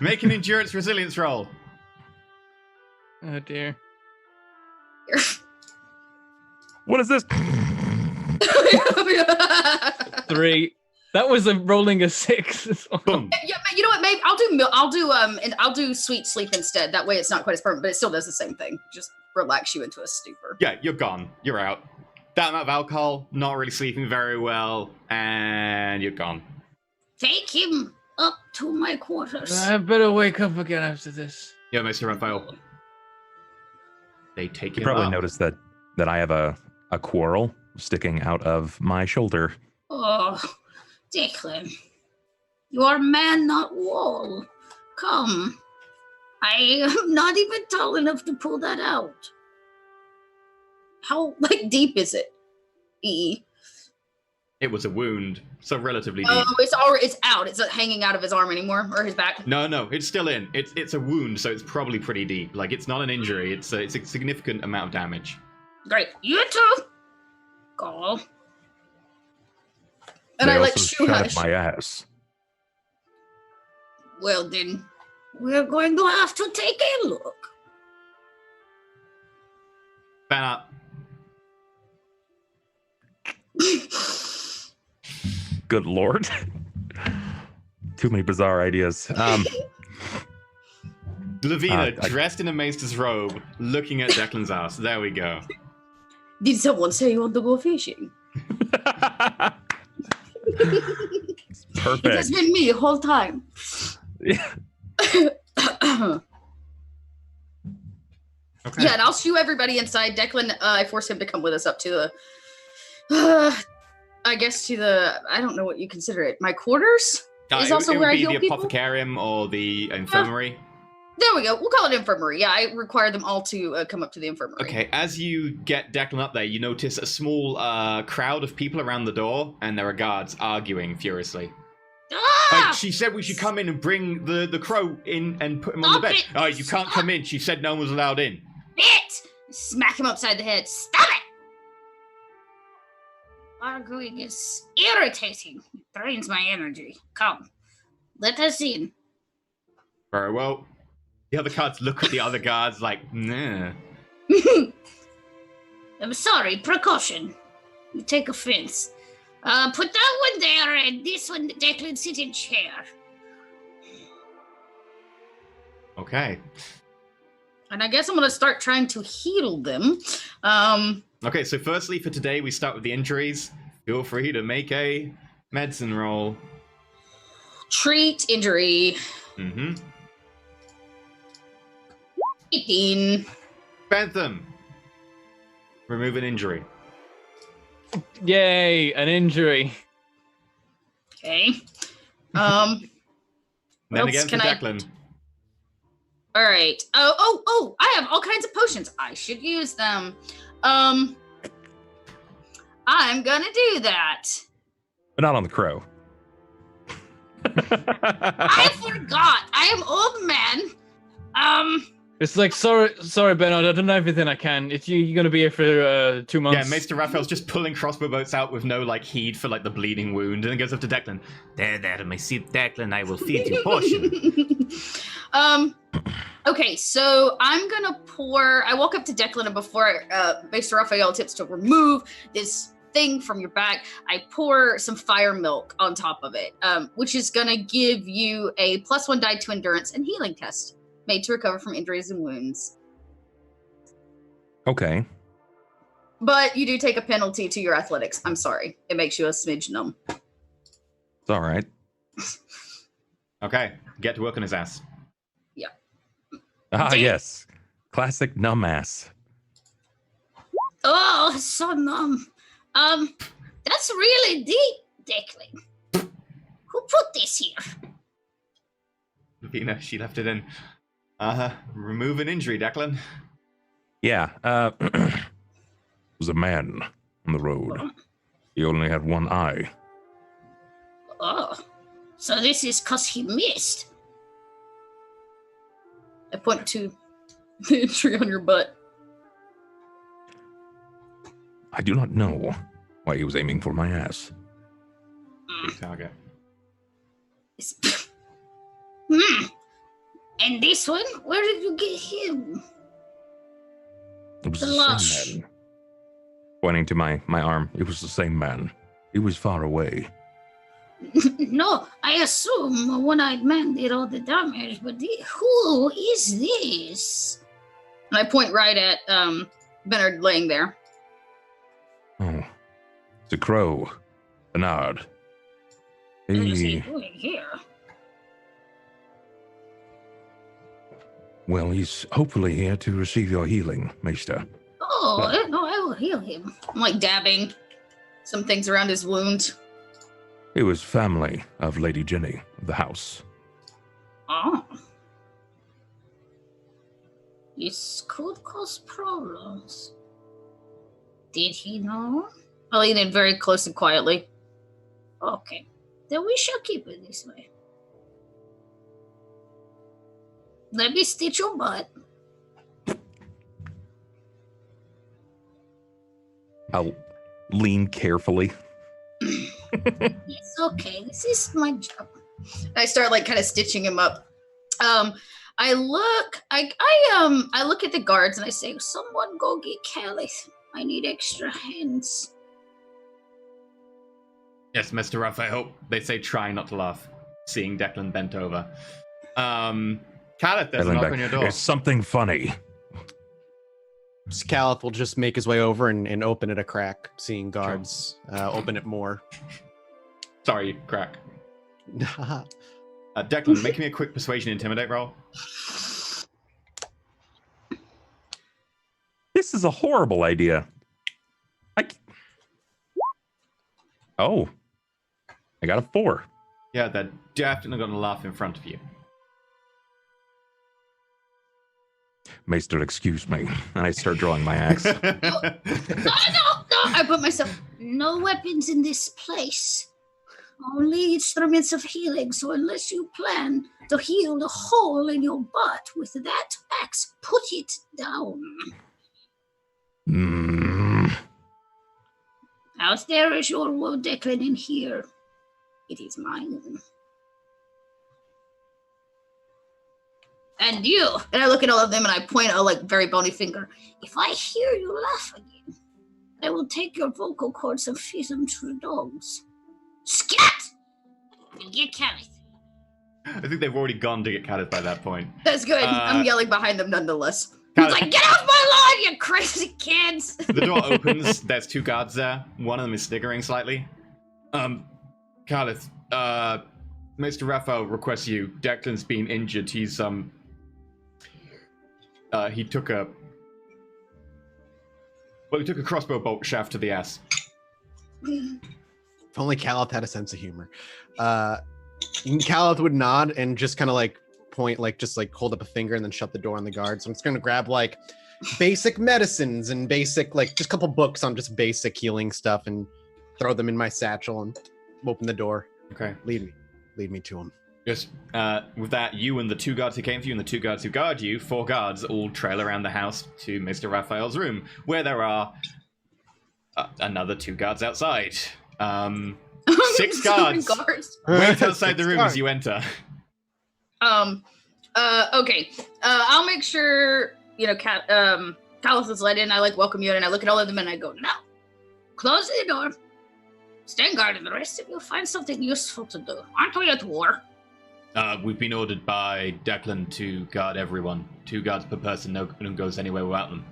Make an endurance resilience roll. Oh dear. What is this? 3. That was rolling a 6 as well. Boom. Yeah, but you know what? Maybe I'll do sweet sleep instead. That way, it's not quite as permanent, but it still does the same thing. Just relax you into a stupor. Yeah, you're gone. You're out. That amount of alcohol, not really sleeping very well, and you're gone. Take him up to my quarters. I better wake up again after this. Yeah, Mr. Raphael. They take You him probably up. noticed that I have a quarrel sticking out of my shoulder. Oh, Declan, you are man, not wall. Come. I am not even tall enough to pull that out. How, deep is it? E. It was a wound, so relatively deep. Oh, it's out. It's not hanging out of his arm anymore, or his back. No, it's still in. It's a wound, so it's probably pretty deep. Like, it's not an injury. It's a significant amount of damage. Great. You too. Go. And They I also shoe shot hush. at my ass. Well then, we're going to have to take a look. Banner. Good lord. Too many bizarre ideas. Lavina, I- dressed in a maester's robe, looking at Declan's ass. There we go. Did someone say you want to go fishing? Perfect. It has been me the whole time. Yeah. Okay. Yeah, and I'll shoo everybody inside. Declan, I force him to come with us up to the, I guess to the, I don't know what you consider it. My quarters is also it where would I be heal the people. apothecarium or the infirmary. There we go. We'll call it infirmary. Yeah, I require them all to come up to the infirmary. Okay, as you get Declan up there, you notice a small crowd of people around the door, and there are guards arguing furiously. Ah! She said we should come in and bring the crow in and put him on the Stop bed. it! Oh, you can't come in. She said no one was allowed in. Bit! Smack him upside the head. Stop it! Arguing is irritating. It drains my energy. Come. Let us in. Very well. The other guards look at the other guards like, nah. I'm sorry, precaution. You take offense. Put that one there and this one, Declan, sit in chair. Okay. And I guess I'm going to start trying to heal them. Okay, so firstly for today, we start with the injuries. Feel free to make a medicine roll. Treat injury. Mm-hmm. 18. Bentham. Remove an injury. Yay, an injury. Okay. Then again for Declan. All right. Oh! I have all kinds of potions. I should use them. I'm gonna do that. But not on the crow. I forgot. I am old man. It's like, sorry, Bernard, I've done everything I can. You're going to be here for 2 months. Yeah, Maester Raphael's just pulling crossbow bolts out with no, like, heed for, like, the bleeding wound, and then goes up to Declan. There, my sweet Declan, I will feed you potion. Okay, so I'm gonna pour... I walk up to Declan, and before Maester Raphael attempts to remove this thing from your back, I pour some fire milk on top of it, which is gonna give you a +1 die to endurance and healing test. Made to recover from injuries and wounds. Okay. But you do take a penalty to your athletics. I'm sorry. It makes you a smidge numb. It's all right. Okay, get to work on his ass. Yeah. Ah, yes. Classic numb ass. Oh, so numb. That's really deep, Declan. Who put this here? Lavina, she left it in. Remove an injury, Declan. Yeah, was a man on the road. He only had one eye. Oh, so this is 'cause he missed. I point to the injury on your butt. I do not know why he was aiming for my ass. Big target. And this one? Where did you get him? It was The the lush. same man. Pointing to my arm, it was the same man. He was far away. No, I assume a one-eyed man did all the damage, but who is this? And I point right at Bernard laying there. Oh, it's a crow. Bernard. What is he He, doing here? well, he's hopefully here to receive your healing, Maester. Oh, no, I will heal him. I'm like dabbing some things around his wound. He was family of Lady Jenny of the house. Oh. This could cause problems. Did he know? I lean in very close and quietly. Okay, then we shall keep it this way. Let me stitch your butt. I'll lean carefully. It's okay. This is my job. I start like kind of stitching him up. I look at the guards and I say, Someone go get Calith. I need extra hands. Yes, Mr. Raphael. They say try not to laugh, seeing Declan bent over. Khaled, there's a knock on your door. There's something funny. Caliph will just make his way over and open it a crack, seeing guards open it more. Sorry, crack. Declan, make me a quick persuasion intimidate roll. This is a horrible idea. Oh, I got a 4. Yeah, they're definitely going to laugh in front of you. Maester, excuse me. And I start drawing my axe. No. I put myself. No weapons in this place. Only instruments of healing. So unless you plan to heal the hole in your butt with that axe, put it down. Out there is your wound, Declan. In here, it is mine. and you. And I look at all of them and I point a like very bony finger. If I hear you laugh again, I will take your vocal cords and feed them to the dogs. Scat! And get Kenneth. I think they've already gone to get Kenneth by that point. That's good. I'm yelling behind them nonetheless. He's like, get off my lawn, you crazy kids! The door opens. There's 2 guards there. One of them is sniggering slightly. Carlith, Mr. Raphael requests you. Declan's been injured. He's, he took a crossbow bolt shaft to the ass. If only Calith had a sense of humor. Calith would nod and just kind of like point, like just like hold up a finger and then shut the door on the guard. So I'm just gonna grab like basic medicines and basic like just a couple books on just basic healing stuff and throw them in my satchel and open the door. Okay. Lead me to him. Just with that, you and the 2 guards who came for you and the 2 guards who guard you, 4 guards all trail around the house to Mr. Raphael's room, where there are another 2 guards outside. 6 guards. Wait outside the room as you enter. Okay. I'll make sure, Callus is let in. I like welcome you in and I look at all of them and I go, now, close the door. Stand guard and the rest of you find something useful to do. Aren't we at war? We've been ordered by Declan to guard everyone. 2 guards per person. No one goes anywhere without them.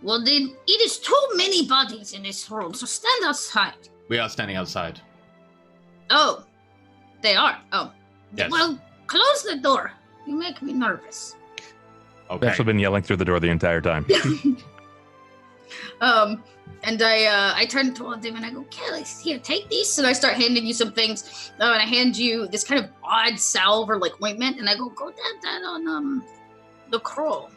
Well, then, it is too many bodies in this room, so stand outside. We are standing outside. Oh, they are? Oh. Yes. Well, close the door. You make me nervous. Okay. I've actually been yelling through the door the entire time. And I turn toward him and I go, Kelly, here, take these. And I start handing you some things. And I hand you this kind of odd salve or like ointment. And I go dab that on the crow.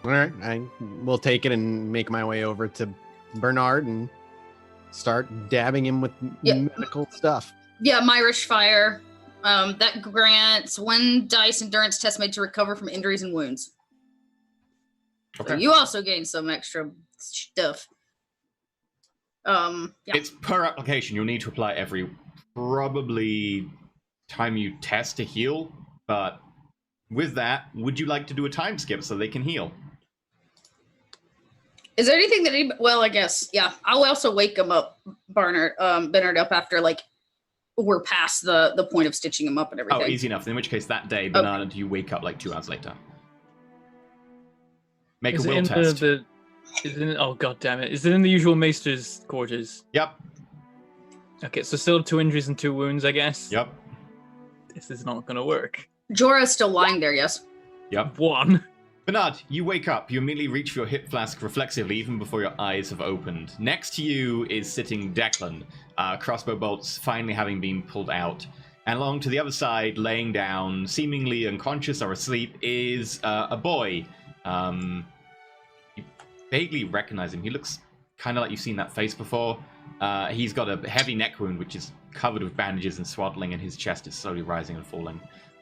All right, I will take it and make my way over to Bernard and start dabbing him with medical stuff. Yeah, Myrish Fire. That grants 1 dice endurance test made to recover from injuries and wounds. Okay. So you also gain some extra stuff. Yeah. It's per application. You'll need to apply every probably time you test to heal. But with that, would you like to do a time skip so they can heal? Is there anything that well, I guess, yeah. I'll also wake him up, Bernard up after like we're past the point of stitching him up and everything. Oh, easy enough. In which case, that day, Bernard, you wake up like 2 hours later. Make a will test. Oh, god damn it. Is it in the usual Maester's quarters? Yep. Okay, so still 2 injuries and 2 wounds, I guess? Yep. This is not going to work. Jorah's still lying there, yes? Yep. 1. Bernard, you wake up. You immediately reach for your hip flask reflexively, even before your eyes have opened. Next to you is sitting Declan, crossbow bolts finally having been pulled out. And along to the other side, laying down, seemingly unconscious or asleep, is a boy. You vaguely recognize him. He looks kind of like you've seen that face before. He's got a heavy neck wound, which is covered with bandages and swaddling, and his chest is slowly rising and falling.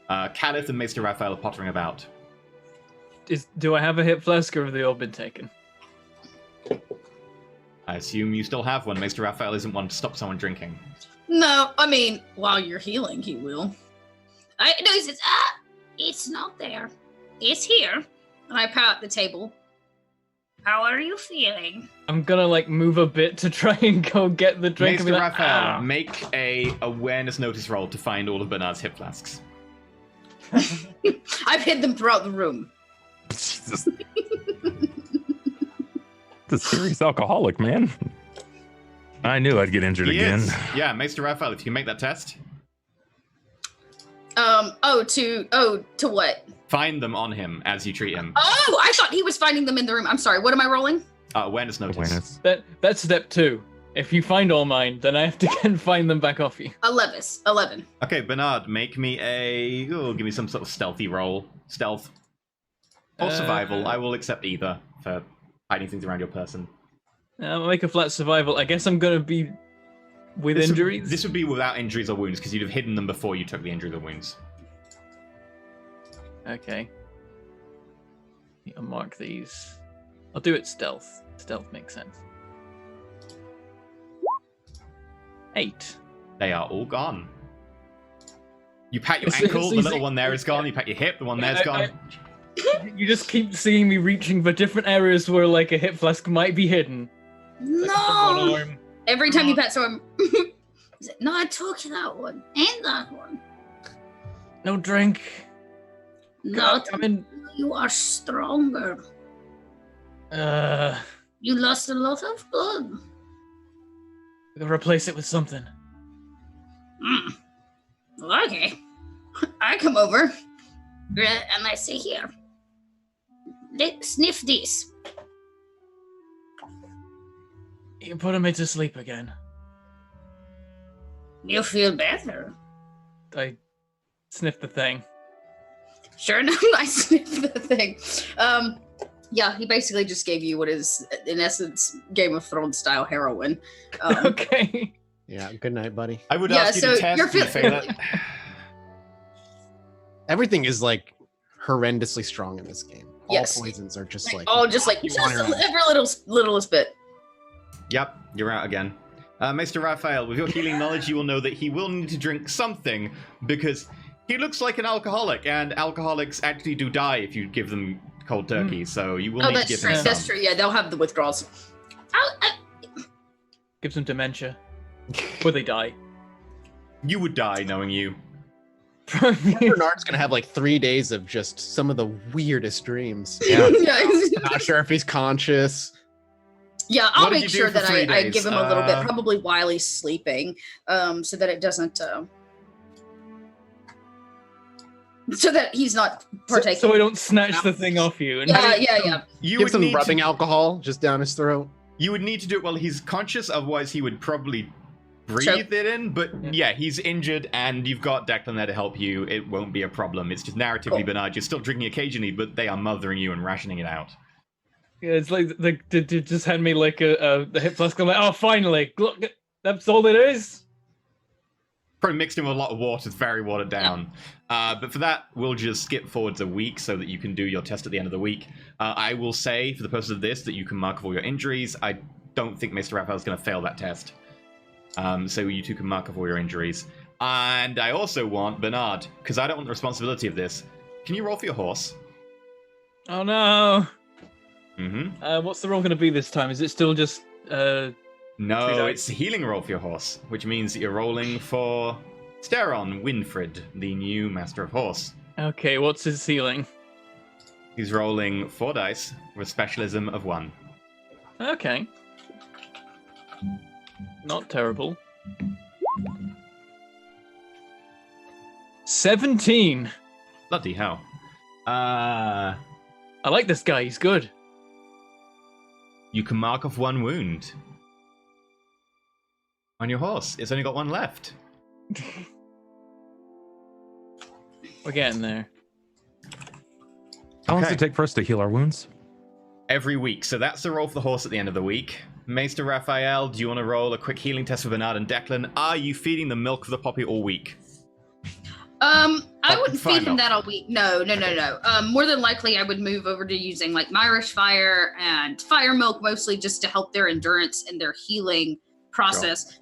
Calith and Maester Raphael are pottering about. Do I have a hip flask, or have they all been taken? I assume you still have one. Maester Raphael isn't one to stop someone drinking. No, I mean, while you're healing, he will. He says, it's not there. It's here. And I pat the table. How are you feeling? I'm gonna like move a bit to try and go get the drink. Maester and be like, Raphael, make a awareness notice roll to find all of Bernard's hip flasks. I've hid them throughout the room. Jesus. The serious alcoholic, man. I knew I'd get injured again. Is. Yeah, Maester Raphael, if you can make that test. To what? Find them on him as you treat him. Oh, I thought he was finding them in the room. I'm sorry, what am I rolling? Awareness notice. That's step 2. If you find all mine, then I have to get and find them back off you. 11. Okay, Bernard, make me give me some sort of stealthy roll. Stealth. Or survival. I will accept either for hiding things around your person. I'll make a flat survival. I guess I'm going to be with injuries. This would be without injuries or wounds, because you'd have hidden them before you took the injuries or wounds. Okay. I'll mark these. I'll do it stealth. Stealth makes sense. 8. They are all gone. You pat your ankle, the little one there is gone. You pat your hip, the one there's gone. You just keep seeing me reaching for different areas where like a hip flask might be hidden. No! Every time you pat someone, no, I took that one and that one. No drink. No, I'm in You are stronger. Uh, You lost a lot of blood. we can replace it with something. Okay. I come over and I say, here, sniff this. You put me to sleep again. You feel better. I sniffed the thing. Sure enough, I sniffed the thing. Yeah, he basically just gave you what is, in essence, Game of Thrones style heroin. Okay. Yeah, good night, buddy. I would Yeah, ask you so to test you're and you fail it. Everything is like horrendously strong in this game. Yes. All poisons are just like just you want your own. every littlest bit. Yep, you're out again. Mr. Raphael, with your healing knowledge, you will know that he will need to drink something because he looks like an alcoholic, and alcoholics actually do die if you give them cold turkey. So you will Oh, need to that's give true. him some. That's true. Yeah, they'll have the withdrawals. Gives them dementia. Or they die. You would die knowing you. Bernard's gonna have like 3 days of just some of the weirdest dreams. Yeah. Not sure if he's conscious. Yeah, I'll What did make you do sure for that 3 I days? give him a little bit, probably while he's sleeping, so that it doesn't, so that he's not partaking. So we don't snatch the thing off you. And Yeah. You Give would some need rubbing to, alcohol just down his throat. You would need to do it while he's conscious, otherwise he would probably breathe Choke. it in. But yeah, he's injured, and you've got Declan there to help you. It won't be a problem. It's just narratively, Cool. Bernard, you're still drinking occasionally, but they are mothering you and rationing it out. Yeah, it's like they just hand me like a hip flask. I'm like, oh, finally, look, that's all it is. Probably mixed in with a lot of water, it's very watered down. But for that, we'll just skip forwards a week so that you can do your test at the end of the week. I will say, for the purpose of this, that you can mark off all your injuries. I don't think Mr. Raphael's going to fail that test. So you two can mark off all your injuries. And I also want Bernard, because I don't want the responsibility of this. Can you roll for your horse? Oh no. Mm-hmm. What's the roll going to be this time? Is it still just No, 3 dice? it's a healing roll for your horse, which means that you're rolling for Steron Winfred, the new Master of Horse. Okay, what's his ceiling? He's rolling 4 dice with a specialism of 1. Okay. Not terrible. 17. Bloody hell. I like this guy, he's good. You can mark off 1 wound on your horse. It's only got 1 left. We're getting there. How long does Okay. it take for us to heal our wounds? Every week. So that's the roll for the horse at the end of the week. Maester Raphael, do you want to roll a quick healing test for Bernard and Declan? Are you feeding the milk of the poppy all week? I wouldn't fine feed him milk. that all week. No. More than likely, I would move over to using like Myrish Fire and Fire Milk, mostly just to help their endurance and their healing process.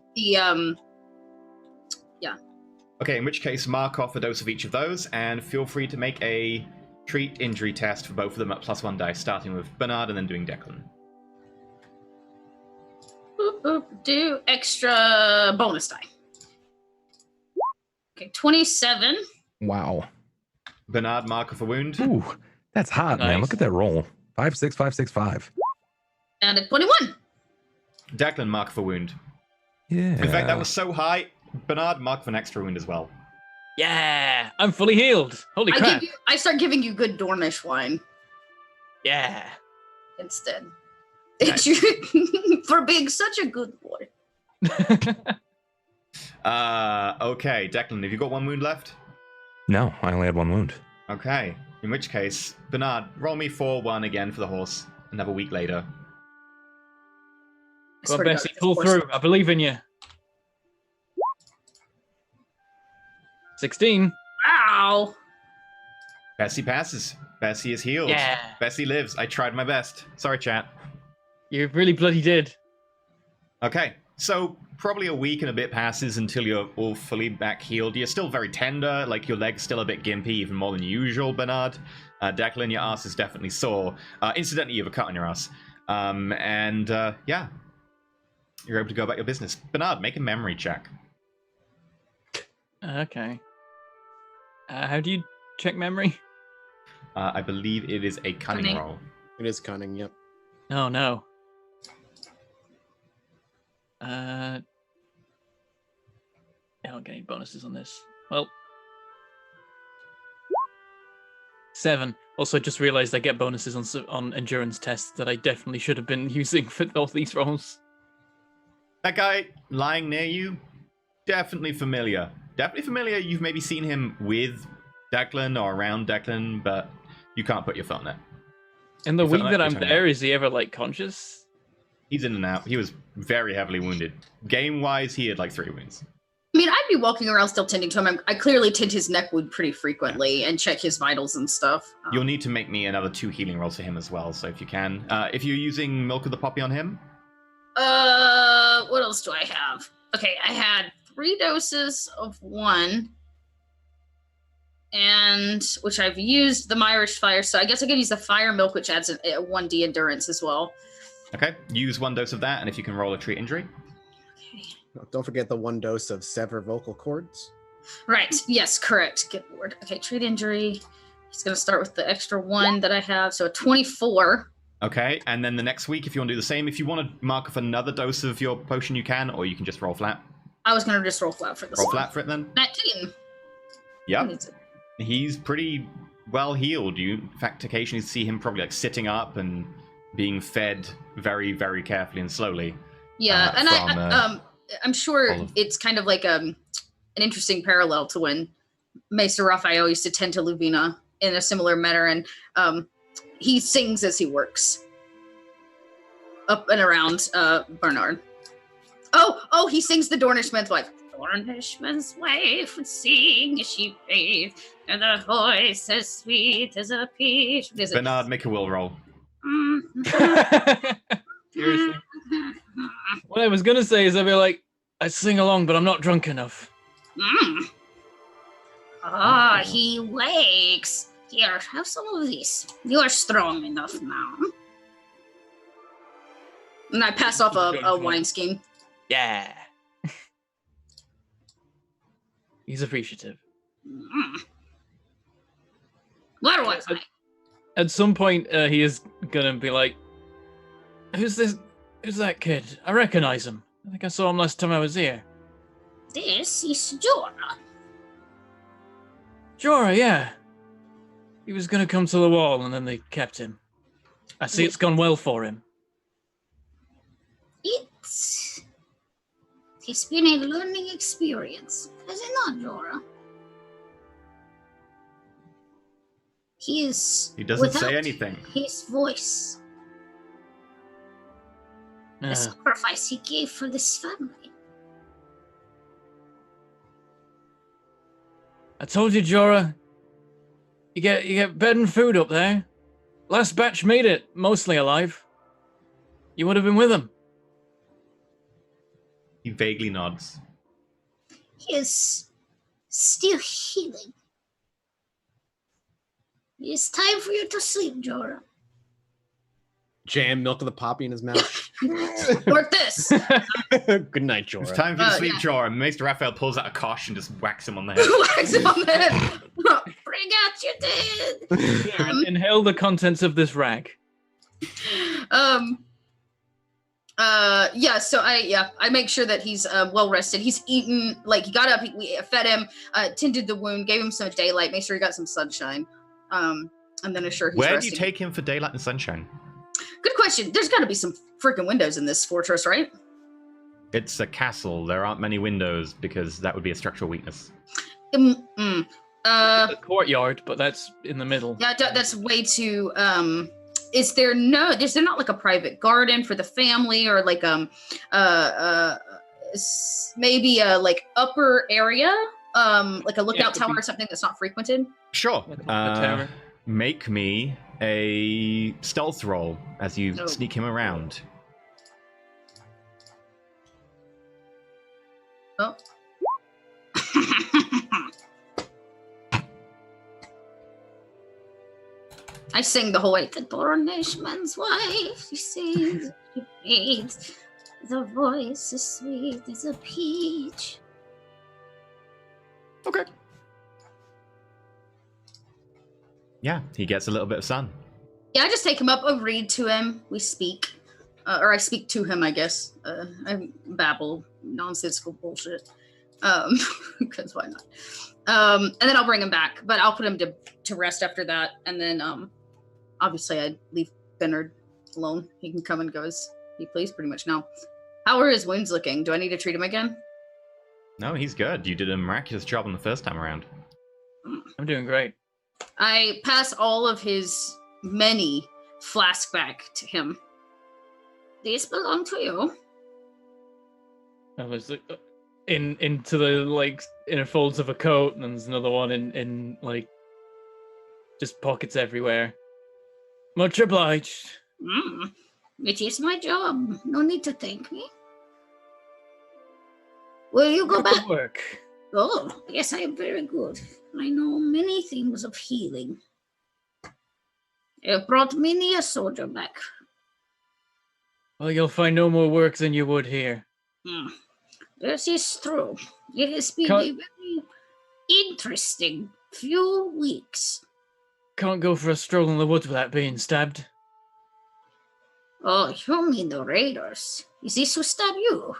Okay, in which case, mark off a dose of each of those, and feel free to make a treat injury test for both of them at +1 dice, starting with Bernard and then doing Declan. Boop, boop, do extra bonus die. Okay, 27. Wow. Bernard, mark off a wound. Ooh, that's hot, man. Nice. Look at that roll. 5, 6, 5, 6, 5. And a 21. Declan, mark off a wound. Yeah. In fact, that was so high, Bernard, mark for an extra wound as well. Yeah, I'm fully healed. Holy crap. I start giving you good Dornish wine Yeah. instead. Nice. For being such a good boy. Okay, Declan, have you got 1 wound left? No, I only had 1 wound. Okay, in which case, Bernard, roll me 4-1 again for the horse. Another week later. Go on, Swear to God, Bessie, this pull horse- through. I believe in you. 16. Wow. Bessie passes. Bessie is healed. Yeah. Bessie lives. I tried my best. Sorry, chat. You really bloody did. Okay, so probably a week and a bit passes until you're all fully back healed. You're still very tender, like your leg's still a bit gimpy, even more than usual, Bernard. Declan, your ass is definitely sore. Incidentally, you have a cut on your ass. Yeah, you're able to go about your business. Bernard, make a memory check. Okay. How do you check memory? I believe it is a cunning Cunning. roll. It is cunning. Yep. Oh no. I don't get any bonuses on this. Well, 7. Also, just realized I get bonuses on endurance tests that I definitely should have been using for all these rolls. That guy lying near you, definitely familiar. Definitely familiar. You've maybe seen him with Declan or around Declan, but you can't put your foot on it. And the You week felt that like I'm you're there, is he ever like conscious? He's in and out. He was very heavily wounded. Game-wise, he had like 3 wounds. I mean, I'd be walking around still tending to him. I clearly tend his neck wound pretty frequently and check his vitals and stuff. You'll need to make me another 2 healing rolls for him as well, so if you can. If you're using Milk of the Poppy on him? What else do I have? Okay, I had 3 doses of 1. And which I've used the Myrish Fire, so I guess I could use the Fire Milk, which adds a 1d endurance as well. Okay, use 1 dose of that, and if you can roll a treat injury. Okay. Don't forget the 1 dose of sever vocal cords. Right. Yes, correct. Good word. Okay, treat injury. He's going to start with the extra 1 that I have, so a 24. Okay, and then the next week, if you want to do the same, if you want to mark off another dose of your potion, you can, or you can just roll flat. I was going to just roll flat for this Roll one. flat for it then. 19. Yep. He's pretty well healed. You, in fact, occasionally see him probably like sitting up and being fed very, very carefully and slowly. Yeah, and I'm sure Olive. it's kind of like an interesting parallel to when Maester Raphael used to tend to Luvina in a similar manner, and he sings as he works up and around Bernard. Oh, he sings the Dornishman's wife. Dornishman's wife would sing as she bathed, and her voice as sweet as a peach. Bernard, make a will roll. Seriously. What I was gonna say is I'd be like, I sing along, but I'm not drunk enough. He wakes. Here, have some of this. You are strong enough now. And I pass off a wine skin. Yeah. He's appreciative. What was I? At some point, he is gonna be like, Who's that kid? I recognize him. I think I saw him last time I was here. This is Jorah. Jorah, yeah. He was gonna come to the wall, and then they kept him. I see it's gone well for him. It's been a learning experience, has it not, Jorah? He doesn't say anything. His voice. The sacrifice he gave for this family. I told you, Jorah. You get bed and food up there. Last batch made it, mostly alive. You would have been with him. He vaguely nods. He is still healing. It is time for you to sleep, Jorah. Jam Milk of the Poppy in his mouth. Work this. Good night, Jorah. It's time for you to sleep, yeah. Jorah. Maester Raphael pulls out a kosh and just whacks him on the head. Wax him on the head. Bring out your dead. Here, inhale the contents of this rag. Yeah, so I make sure that he's well rested. He's eaten, like he got up, we fed him, tended the wound, gave him some daylight, make sure he got some sunshine. And then assure he's Where resting. do you take him for daylight and sunshine? Good question. There's got to be some freaking windows in this fortress, right? It's a castle. There aren't many windows because that would be a structural weakness. The courtyard, but that's in the middle. Yeah, that's way too. Is there not like a private garden for the family, or like maybe a like upper area, like a lookout tower or something that's not frequented? Sure. Like a tower. Make me a stealth roll as you Oh. sneak him around. Oh. I sing the whole way. The Dornishman's wife, she sings, she fades. The voice is sweet as a peach. Okay. Yeah, he gets a little bit of sun. Yeah, I just take him up, I read to him, we speak. Or I speak to him, I guess. I babble nonsensical bullshit. Because why not? And then I'll bring him back, but I'll put him to rest after that. And then obviously I'd leave Bernard alone. He can come and go as he please pretty much now. How are his wounds looking? Do I need to treat him again? No, he's good. You did a miraculous job on the first time around. I'm doing great. I pass all of his many flasks back to him. These belong to you. I was like, into the like inner folds of a coat, and there's another one in like just pockets everywhere. Much obliged. It is my job. No need to thank me. Will you go Good back? work. Oh, yes, I am very good. I know many things of healing. I have brought many a soldier back. Well, you'll find no more work than you would here. This is true. It has been Cut. a very interesting few weeks. Can't go for a stroll in the woods without being stabbed. Oh, you mean the raiders? Is this who stabbed you?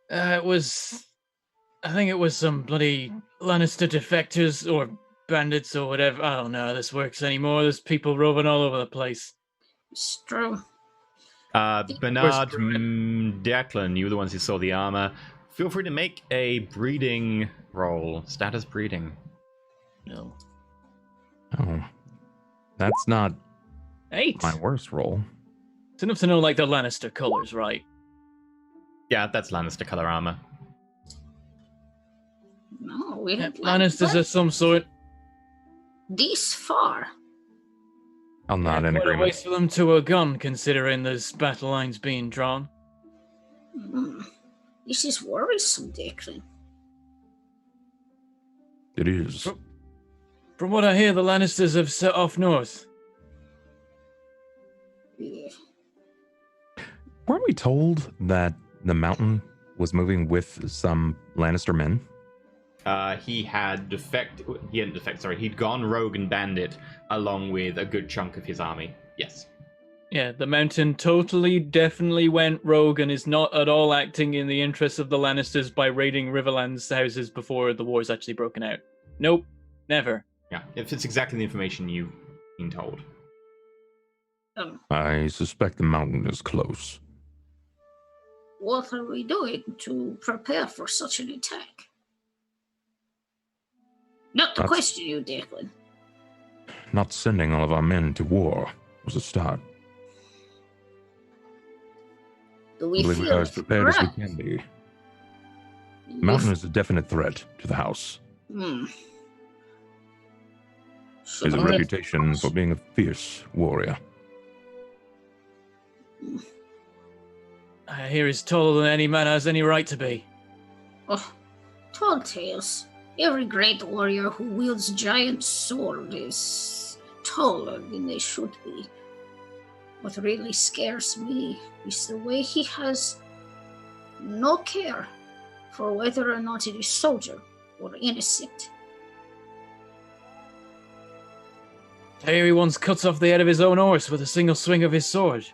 I think it was some bloody Lannister defectors or bandits or whatever. I don't know how this works anymore. There's people roving all over the place. It's true. Bernard, Declan, you were the ones who saw the armor. Feel free to make a breeding roll. Status breeding. No. Oh, that's not 8. my worst roll. It's enough to know like the Lannister colors, right? Yeah, that's Lannister color armor. No, we Yeah, don't like Lannisters that. of some sort. This far. I'm not in Quite a agreement. waste for them to a gun, considering there's battle lines being drawn. This is worrisome, Declan. It is. From what I hear, the Lannisters have set off north. Yeah. Weren't we told that the mountain was moving with some Lannister men? He'd gone rogue and bandit along with a good chunk of his army. Yes. Yeah, the mountain totally, definitely went rogue and is not at all acting in the interests of the Lannisters by raiding Riverlands houses before the war's actually broken out. Nope, never. Yeah, if it's exactly the information you've been told. I suspect the mountain is close. What are we doing to prepare for such an attack? Not to That's- question you, Declan. Not sending all of our men to war was a start. Do I we believe we feel are as prepared as we threat? can be. The mountain is a definite threat to the house. He has a Should we- reputation for being a fierce warrior. I hear he's taller than any man has any right to be. Oh, tall tales. Every great warrior who wields giant sword is taller than they should be. What really scares me is the way he has no care for whether or not it is soldier or innocent. I hear he once cuts off the head of his own horse with a single swing of his sword.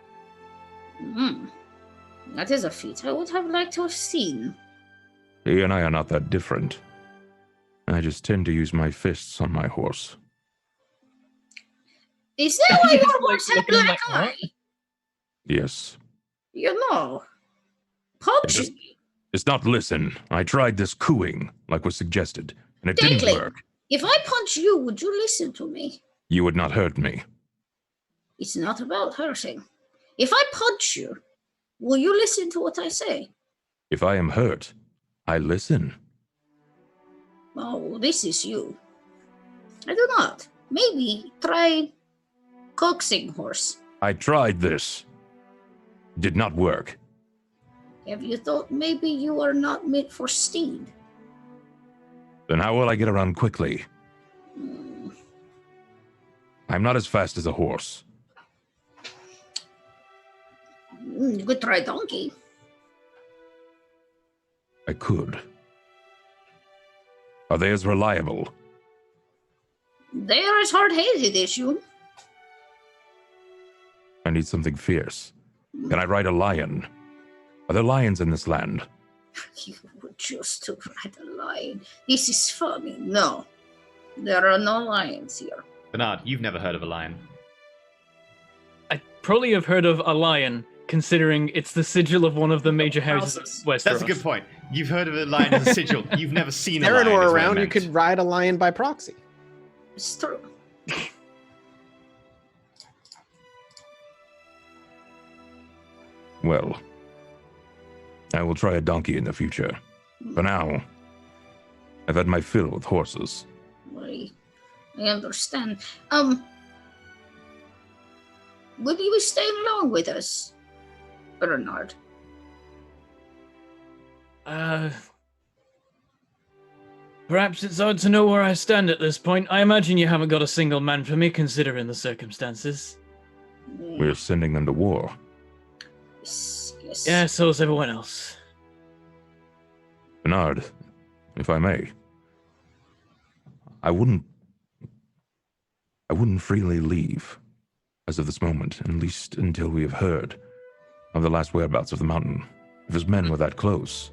That is a feat I would have liked to have seen. He and I are not that different. I just tend to use my fists on my horse. Is that why He's your like horse had looking black like eye? Yes. You know, punch Yes. me. It's not listen. I tried this cooing, like was suggested, and it didn't Declan. work. If I punch you, would you listen to me? You would not hurt me. It's not about hurting. If I punch you, will you listen to what I say? If I am hurt, I listen. Oh, this is you. I do not. Maybe try coaxing horse. I tried this. Did not work. Have you thought maybe you are not meant for steed? Then how will I get around quickly? I'm not as fast as a horse. You could try donkey. I could. Are they as reliable? They are as hard-headed as you. I need something fierce. Can I ride a lion? Are there lions in this land? You would choose to ride a lion. This is funny. No, there are no lions here. Bernard, you've never heard of a lion. I probably have heard of a lion, considering it's the sigil of one of the major houses of Westeros. That's a good point. You've heard of a lion as a sigil. You've never seen a Aaron lion. were is what I around, you meant. could ride a lion by proxy. It's true. Well, I will try a donkey in the future. For now, I've had my fill with horses. I understand. Will you stay along with us, Bernard? Perhaps it's hard to know where I stand at this point. I imagine you haven't got a single man for me, considering the circumstances. We're sending them to war. Yes. Yeah, so is everyone else. Bernard, if I may, I wouldn't freely leave as of this moment, at least until we have heard of the last whereabouts of the mountain. If his men were that close,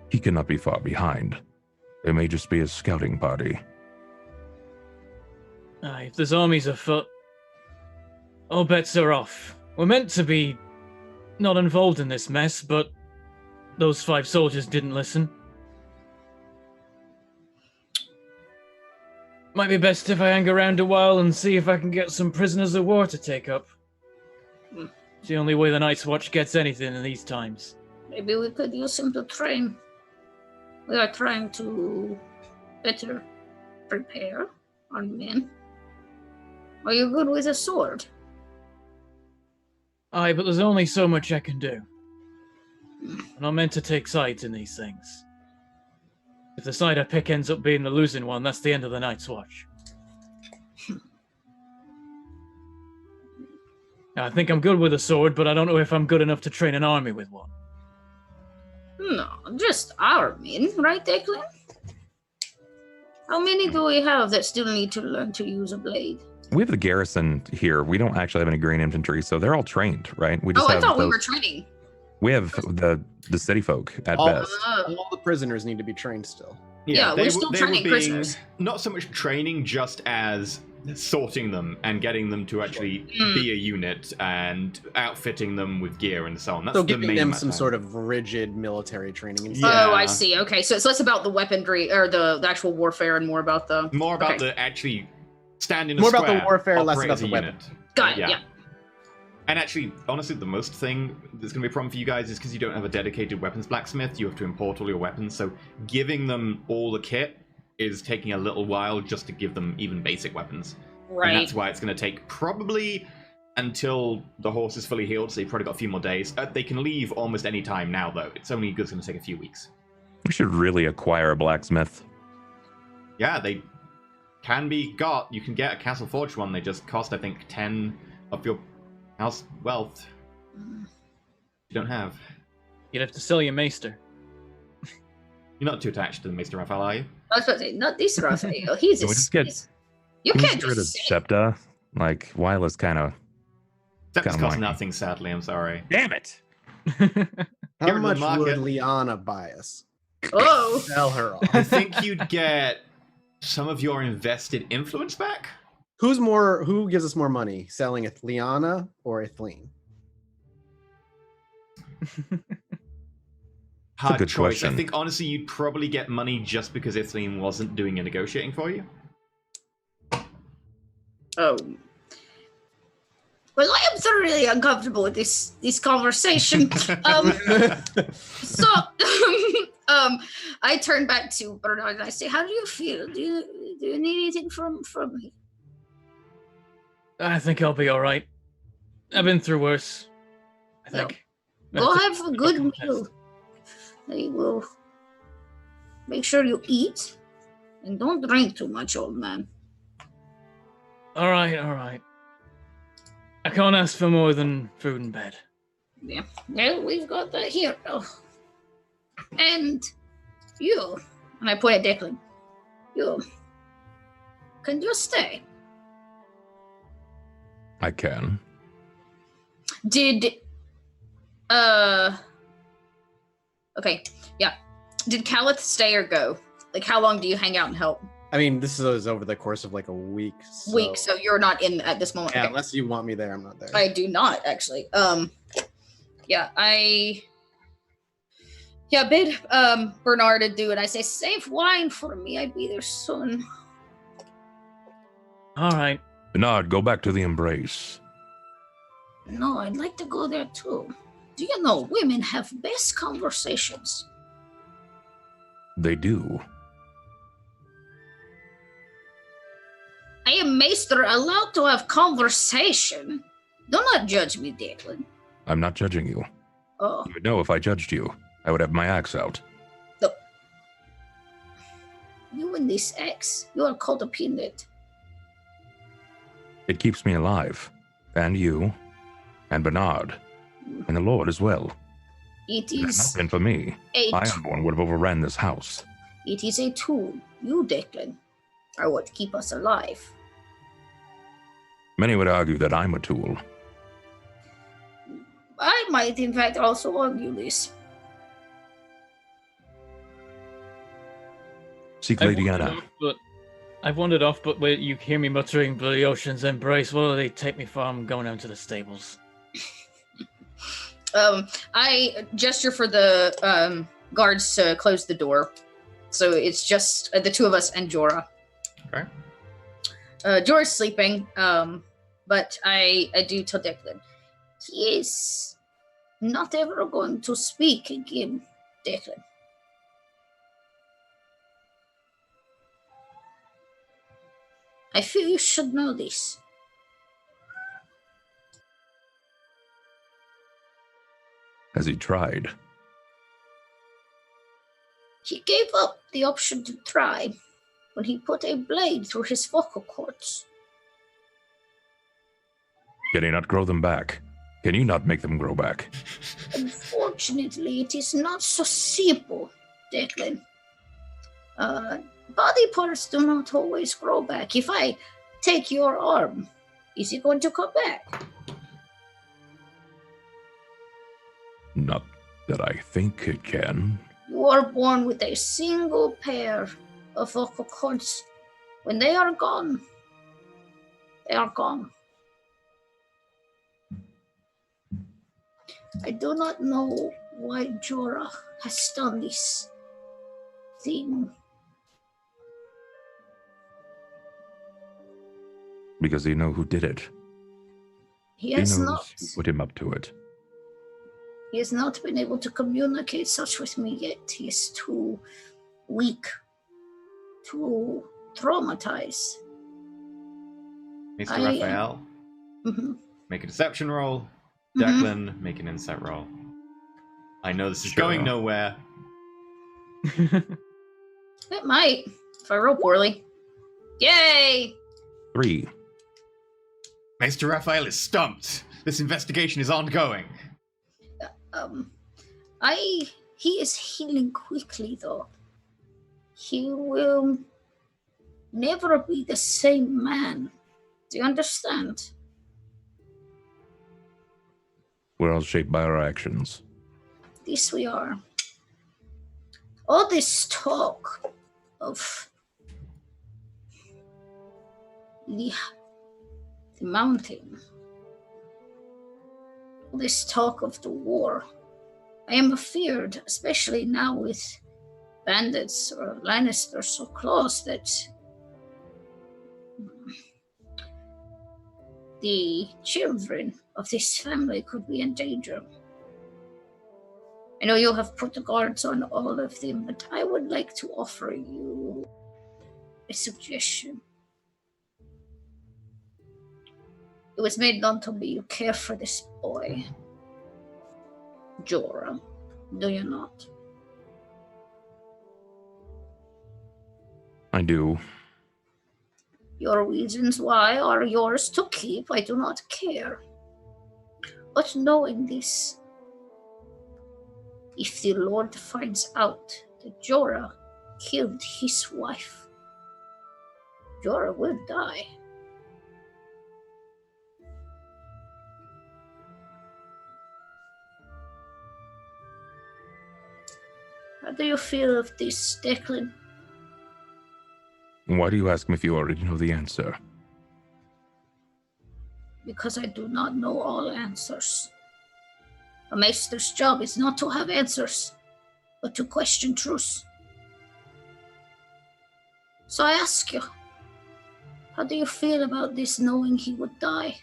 he cannot be far behind. There may just be a scouting party. Aye, if there's armies afoot, all bets are off. We're meant to be not involved in this mess, but those 5 soldiers didn't listen. Might be best if I hang around a while and see if I can get some prisoners of war to take up. It's the only way the Night's Watch gets anything in these times. Maybe we could use him to train. We are trying to better prepare our men. Are you good with a sword? Aye, but there's only so much I can do. I'm not meant to take sides in these things. If the side I pick ends up being the losing one, that's the end of the Night's Watch. I think I'm good with a sword, but I don't know if I'm good enough to train an army with one. No, just our men, right, Declan? How many do we have that still need to learn to use a blade? We have the garrison here. We don't actually have any green infantry, so they're all trained, right? We just I have thought we those- were training. We have the city folk at All, best. all the prisoners need to be trained still. Yeah, we're still they training were being, prisoners. Not so much training, just as sorting them and getting them to actually be a unit and outfitting them with gear and so on. That's So the giving main them matter. some sort of rigid military training. And Yeah. Oh, I see. Okay, so it's less about the weaponry or the actual warfare and more about the. More about okay. the actually standing. More about the warfare, less operate about as the a weapon. unit. Got it. Yeah. And actually, honestly, the most thing that's going to be a problem for you guys is because you don't have a dedicated weapons blacksmith, you have to import all your weapons. So giving them all the kit is taking a little while just to give them even basic weapons. Right. And that's why it's going to take probably until the horse is fully healed, so you've probably got a few more days. They can leave almost any time now, though. It's only going to take a few weeks. We should really acquire a blacksmith. Yeah, they can be got. You can get a Castle Forge one. They just cost, I think, 10 of your house wealth. You don't have. You'd have to sell your maester. You're not too attached to the Maester Raphael, are you? I was about to say, not this Raphael. He's Can a we just get- he's- You Can we can't get rid of just say. Septa? Like, Wyla's kind of... Scepter's Kinda cost whiny. nothing, sadly. I'm sorry. Damn it! How Here in the much would market. Liana buy us? Oh, Sell her I off. think you'd get some of your invested influence back. Who gives us more money? Selling Liana or Ithleen? Hard good choice. I question. think honestly, you'd probably get money just because Ithleen wasn't doing your negotiating for you. oh. Well, I am thoroughly uncomfortable with this conversation. So, I turn back to Bernard and I say, "How do you feel? Do you need anything from me?" I think I'll be all right. I've been through worse. I No. think. Go have a good meal. I will make sure you eat and don't drink too much, old man. All right, all right. I can't ask for more than food and bed. Yeah, well, we've got that here. Oh. And you, and I point at Declan, you can you stay? I can. Did okay, yeah. Did Calith stay or go? Like, how long do you hang out and help? I mean, this is over the course of like a week. So you're not in at this moment. Yeah, Okay. unless you want me there, I'm not there. I do not actually. Yeah, I bid Bernard to do it. I say, save wine for me. I'd be there soon. All right. Bernard, go back to the embrace. No, I'd like to go there too. Do you know women have best conversations? They do. I am Maester, allowed to have conversation. Do not judge me, Declan. I'm not judging you. Oh, You would know if I judged you. I would have my axe out. you and this ex, you are codependent. It keeps me alive. And you. And Bernard. And the Lord as well. It If it had is not been for me, a Ironborn would have overran this house. it is a tool. You, Declan, are what keep us alive. Many would argue that I'm a tool. I might, in fact, also argue this. Seek Lady Anna. I've wandered off, but wait, you hear me muttering Bloody Ocean's Embrace. What'll they take me for? I'm going down to the stables. I gesture for the guards to close the door. So it's just the two of us and Jorah. Okay. Jorah's sleeping, but I do tell Declan. He is not ever going to speak again, Declan. I feel you should know this. Has he tried? He gave up the option to try when he put a blade through his vocal cords. Can he not grow them back? Can you not make them grow back? Unfortunately, it is not so simple, Declan. Body parts do not always grow back. If I take your arm, is it going to come back? Not that I think it can. You are born with a single pair of vocal cords. When they are gone, they are gone. I do not know why Jorah has done this thing. Because he know who did it. He has knows not. who put him up to it. He has not been able to communicate such with me yet. He is too weak, too traumatized. Mr. Raphael, make a deception roll. Declan, make an insight roll. I know this is going nowhere. It might, if I roll poorly. Yay! 3. Mr. Raphael is stumped. This investigation is ongoing. He is healing quickly, though. He will never be the same man. Do you understand? We're all shaped by our actions. This we are. All this talk of the mountain, all this talk of the war, I am afeared, especially now with bandits or Lannisters so close, that the children of this family could be in danger. I know you have put the guards on all of them, but I would like to offer you a suggestion. It was made known to me you care for this boy, Jorah, do you not? I do. Your reasons why are yours to keep, I do not care. But knowing this, if the Lord finds out that Jorah killed his wife, Jorah will die. How do you feel of this, Declan? Why do you ask me if you already know the answer? Because I do not know all answers. A maester's job is not to have answers, but to question truth. So I ask you, how do you feel about this, knowing he would die?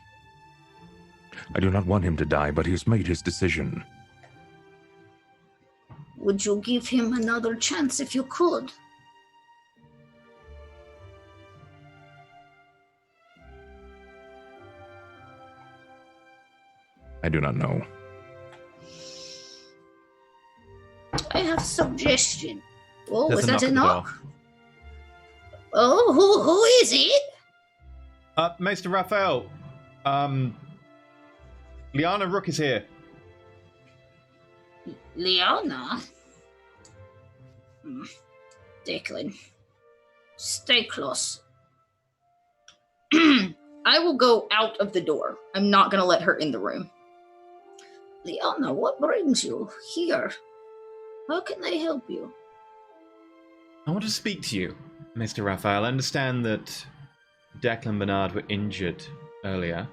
I do not want him to die, but he's made his decision. Would you give him another chance if you could? I do not know. I have a suggestion. Oh, There's was a that a knock knock? Oh, who is it? Maester Raphael. Liana Rook is here. Liana? Declan, stay close. I will go out of the door. I'm not going to let her in the room. Liana, what brings you here? How can I help you? I want to speak to you, Mr. Raphael. I understand that Declan and Bernard were injured earlier.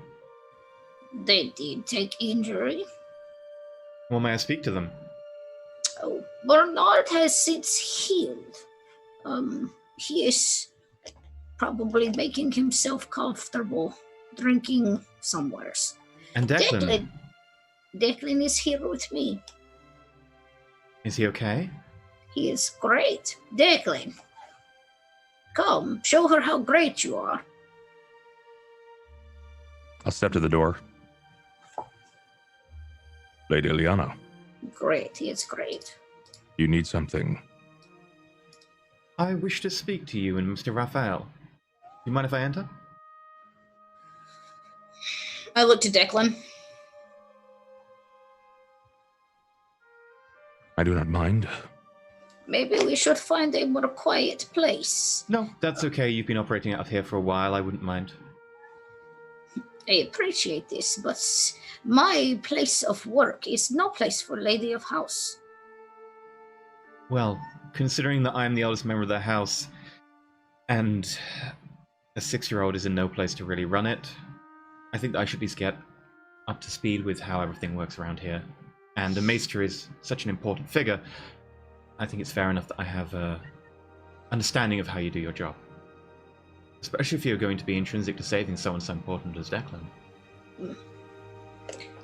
They did take injury. Well, may I speak to them? Oh, Bernard has since healed. He is probably making himself comfortable, drinking somewheres. And Declan? Declan is here with me. Is he okay? He is great. Declan, come, show her how great you are. I'll step to the door. Lady Liana, Great, he is great. you need something. I wish to speak to you and Mr. Raphael. You mind if I enter? I look to Declan. I do not mind. Maybe we should find a more quiet place. No, that's okay. You've been operating out of here for a while. I wouldn't mind. I appreciate this, but my place of work is no place for Lady of House. Well, considering that I'm the oldest member of the house, and a 6-year-old is in no place to really run it, I think that I should be get up to speed with how everything works around here. And the Maester is such an important figure, I think it's fair enough that I have a understanding of how you do your job. Especially if you're going to be intrinsic to saving someone so important as Declan.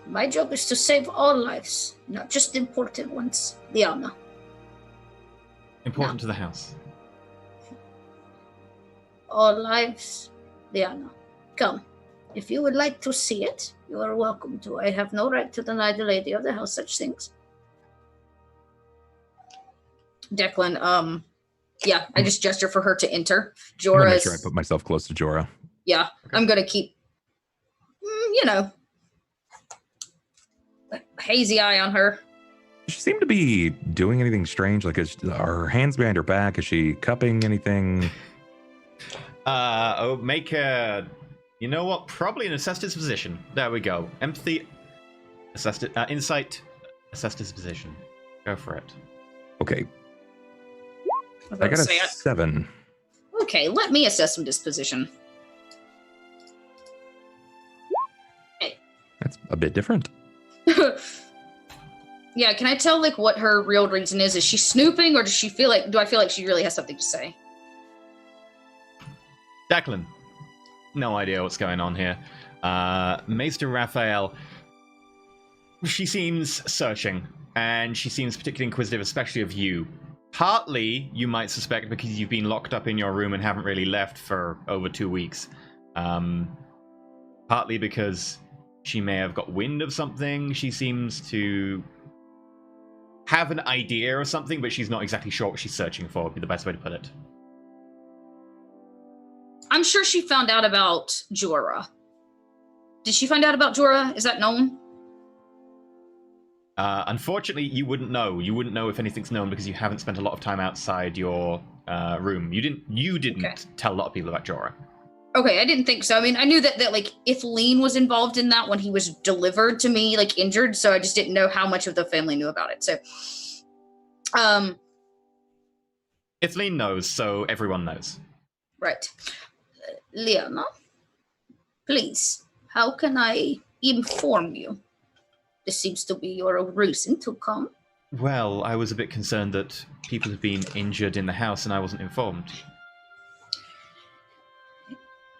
My job is to save all lives, not just important ones. Liana. Important No. to the house. All lives. Liana. Come. If you would like to see it, you are welcome to. I have no right to deny the lady of the house such things. Declan, yeah, I just gesture for her to enter. I'm gonna make Jorah's, sure I put myself close to Jorah. yeah, Okay. I'm gonna keep, hazy eye on her. Does she seem to be doing anything strange? Like, are her hands behind her back? Is she cupping anything? Make a... You know what? Probably an assess disposition. There we go. Empathy, assess insight, assess disposition. Go for it. Okay, was I about got to a say, 7. okay, let me assess some disposition. That's a bit different. Yeah, can I tell like what her real reason is? Is she snooping, or do I feel like she really has something to say? Declan. No idea what's going on here. Maester Raphael. She seems searching, and she seems particularly inquisitive, especially of you. Partly, you might suspect because you've been locked up in your room and haven't really left for over 2 weeks. Partly because she may have got wind of something. She seems to have an idea of something, but she's not exactly sure what she's searching for, would be the best way to put it. I'm sure she found out about Jorah. Did she find out about Jorah? Is that known? Unfortunately, you wouldn't know. You wouldn't know if anything's known because you haven't spent a lot of time outside your room. You didn't Okay. tell a lot of people about Jorah. Okay, I didn't think so. I mean, I knew that like Ithleen was involved in that when he was delivered to me, like injured. So I just didn't know how much of the family knew about it. So, Ithleen knows, so everyone knows. right, Liana, please, how can I inform you? This seems to be your reason to come. Well, I was a bit concerned that people have been injured in the house and I wasn't informed.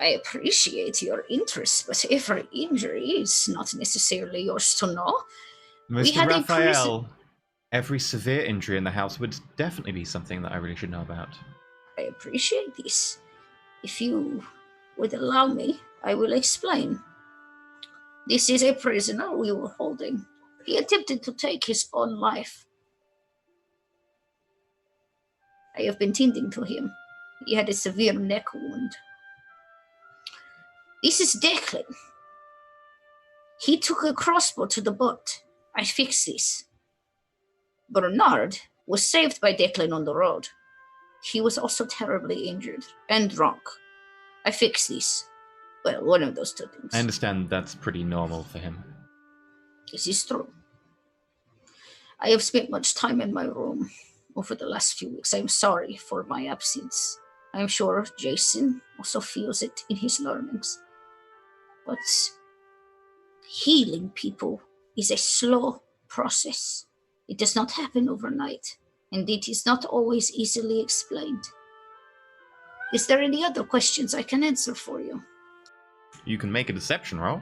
I appreciate your interest, but every injury is not necessarily yours to know. We Mr. had a Raphael, every severe injury in the house would definitely be something that I really should know about. I appreciate this. If you would allow me, I will explain. This is a prisoner we were holding. He attempted to take his own life. I have been tending to him. He had a severe neck wound. This is Declan. He took a crossbow to the butt. I fixed this. Bernard was saved by Declan on the road. He was also terribly injured and drunk. I fixed this. Well, one of those two things. I understand that's pretty normal for him. This is true. I have spent much time in my room over the last few weeks. I am sorry for my absence. I am sure Jason also feels it in his learnings. But healing people is a slow process. It does not happen overnight, and it is not always easily explained. Is there any other questions I can answer for you? You can make a deception roll.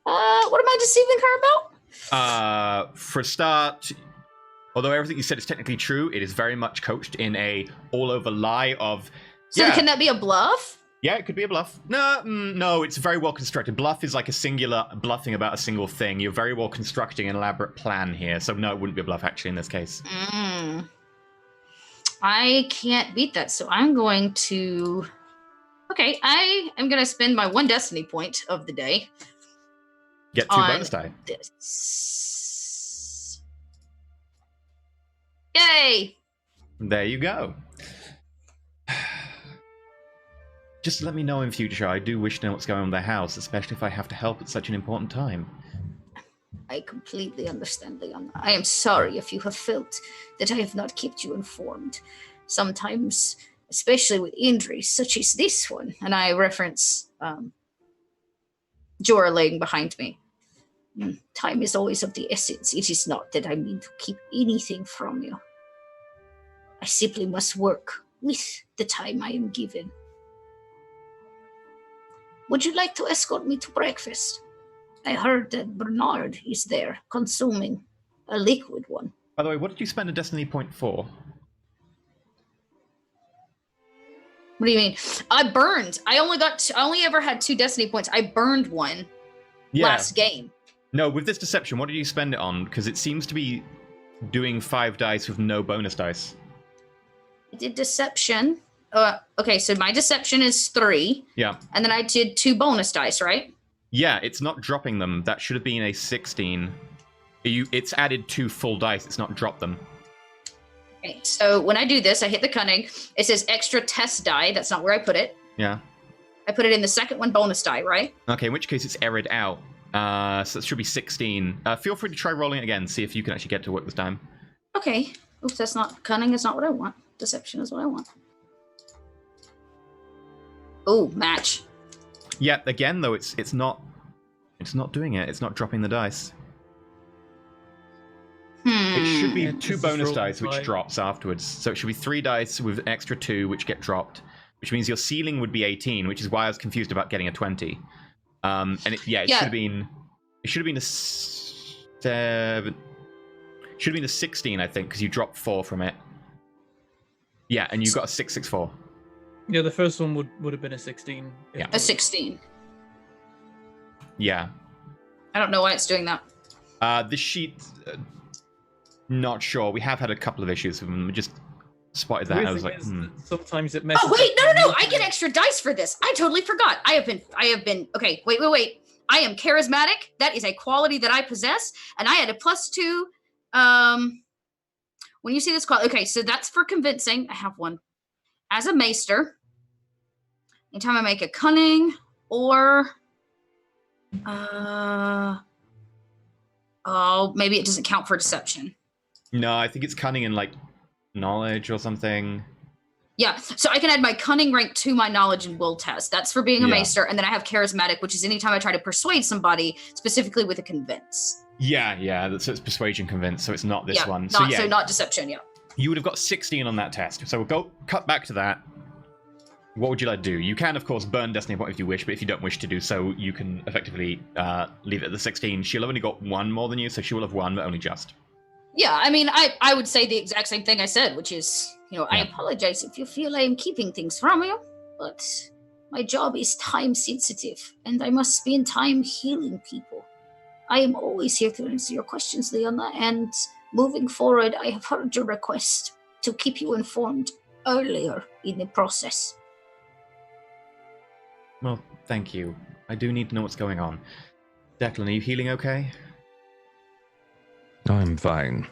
What am I deceiving her about? For a start, although everything you said is technically true, it is very much coached in a all-over lie of... so can that be a bluff? Yeah, it could be a bluff. No, it's very well constructed. Bluff is like a singular bluffing about a single thing. You're very well constructing an elaborate plan here, so no, it wouldn't be a bluff actually in this case. I can't beat that, so I'm going to... Okay, I am going to spend my 1 destiny point of the day. Get 2 bonus die. This. Yay! There you go. Just let me know in future. I do wish to know what's going on in the house, especially if I have to help at such an important time. I completely understand, Leon. I am sorry if you have felt that I have not kept you informed. Sometimes, especially with injuries such as this one, And I reference Jorah laying behind me. time is always of the essence. It is not that I mean to keep anything from you. I simply must work with the time I am given. Would you like to escort me to breakfast? I heard that Bernard is there, consuming a liquid one. By the way, what did you spend a destiny point for? What do you mean? I burned. I only ever had 2 destiny points. I burned one last game. No, with this deception, what did you spend it on? Because it seems to be doing 5 dice with no bonus dice. I did deception. Okay, so my deception is 3. Yeah. And then I did 2 bonus dice, right? Yeah, it's not dropping them. That should have been a 16. It's added 2 full dice. It's not dropped them. Okay, so when I do this, I hit the cunning. It says extra test die. That's not where I put it. Yeah. I put it in the second one, bonus die, right? Okay, in which case it's errored out. So it should be 16. Feel free to try rolling it again. See if you can actually get to work this time. Okay. Oops, that's not cunning. Is not what I want. Deception is what I want. Oh, match. Yeah, again though, it's not doing it. It's not dropping the dice. It should be 2 bonus dice, which drops afterwards. So it should be 3 dice with an extra 2, which get dropped, which means your ceiling would be 18, which is why I was confused about getting a 20. And it should have been a 7. Should have been a 16, I think, because you dropped 4 from it. Yeah, and you got a 664. Yeah, the first one would have been a 16. Yeah. A 16. Yeah. I don't know why it's doing that. The sheet, not sure. We have had a couple of issues with them. We just spotted that. And I was like, Sometimes it messes. Oh wait, no! I get extra dice for this. I totally forgot. I have been. Okay, wait. I am charismatic. That is a quality that I possess, and I had a +2. When you see this quality, okay, so that's for convincing. I have one. As a maester, anytime I make a cunning or maybe it doesn't count for deception. No, I think it's cunning and like knowledge or something. Yeah, so I can add my cunning rank to my knowledge and will test. That's for being a maester, and then I have charismatic, which is anytime I try to persuade somebody, specifically with a convince. Yeah. So it's persuasion convince, so it's not this one. So not deception, yeah. You would have got 16 on that test. So we'll cut back to that. What would you like to do? You can, of course, burn Destiny Point if you wish, but if you don't wish to do so, you can effectively leave it at the 16. She'll have only got one more than you, so she will have one, but only just. Yeah, I mean, I would say the exact same thing I said, which is, I apologize if you feel I am keeping things from you, but my job is time sensitive, and I must spend time healing people. I am always here to answer your questions, Leona, and moving forward, I have heard your request to keep you informed earlier in the process. Well, thank you. I do need to know what's going on. Declan, are you healing okay? I'm fine.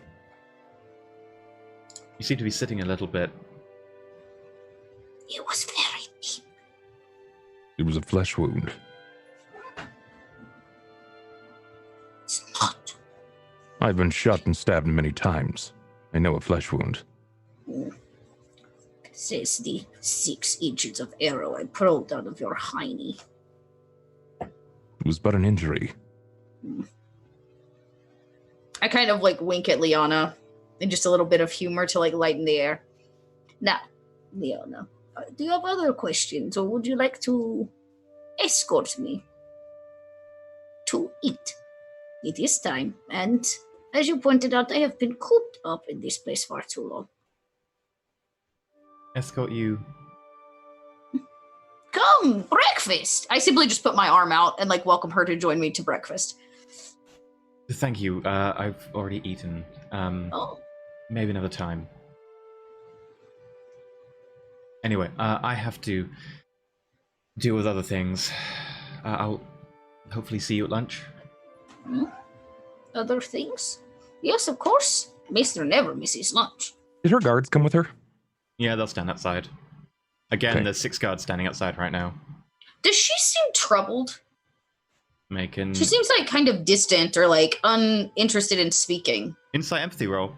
You seem to be sitting a little bit. It was very deep. It was a flesh wound. It's not. I've been shot and stabbed many times. I know a flesh wound. Says the 6 inches of arrow I pulled out of your hiney. It was but an injury. I kind of wink at Leona and just a little bit of humor to lighten the air. Now, Leona, do you have other questions, or would you like to escort me to eat? It is time, and as you pointed out, I have been cooped up in this place far too long. Escort you. Come, breakfast! I simply just put my arm out and welcome her to join me to breakfast. Thank you. I've already eaten. Maybe another time. Anyway, I have to deal with other things. I'll hopefully see you at lunch. Other things? Yes, of course. Maester never misses lunch. Did her guards come with her? Yeah, they'll stand outside. Again, Okay. there's 6 guards standing outside right now. Does she seem troubled? Making She seems kind of distant or uninterested in speaking. insight empathy roll.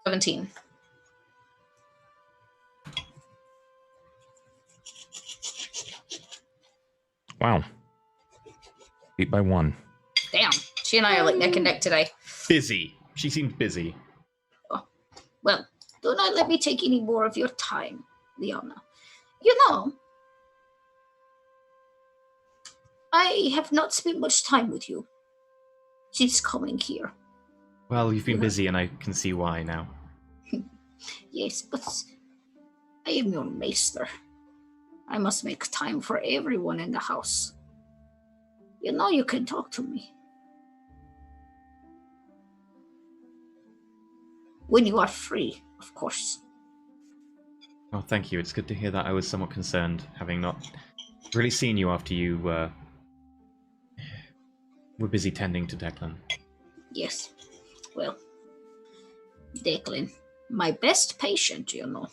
$17. Wow. 8 by 1. Damn. She and I are neck and neck today. Busy. She seemed busy. Well, do not let me take any more of your time, Leona. You know, I have not spent much time with you since coming here. Well, you've been busy, and I can see why now. Yes, but I am your maester. I must make time for everyone in the house. You know you can talk to me. When you are free, of course. Oh, thank you. It's good to hear that. I was somewhat concerned, having not really seen you after you were busy tending to Declan. Yes. Well, Declan, my best patient, you know.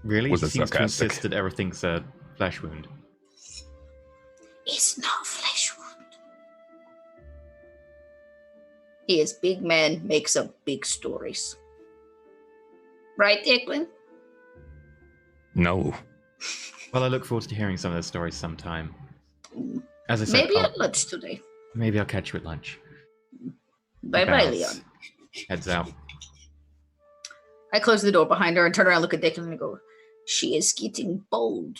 Really? Was You it seem to sarcastic? insist that everything's a flesh wound. It's not flesh wound. He is big man, makes up big stories. Right, Declan? No. Well, I look forward to hearing some of those stories sometime. As I said, Maybe at lunch today. maybe I'll catch you at lunch. Bye-bye, Bounce. Leon. Heads out. I close the door behind her and turn around and look at Declan and go, She is getting bold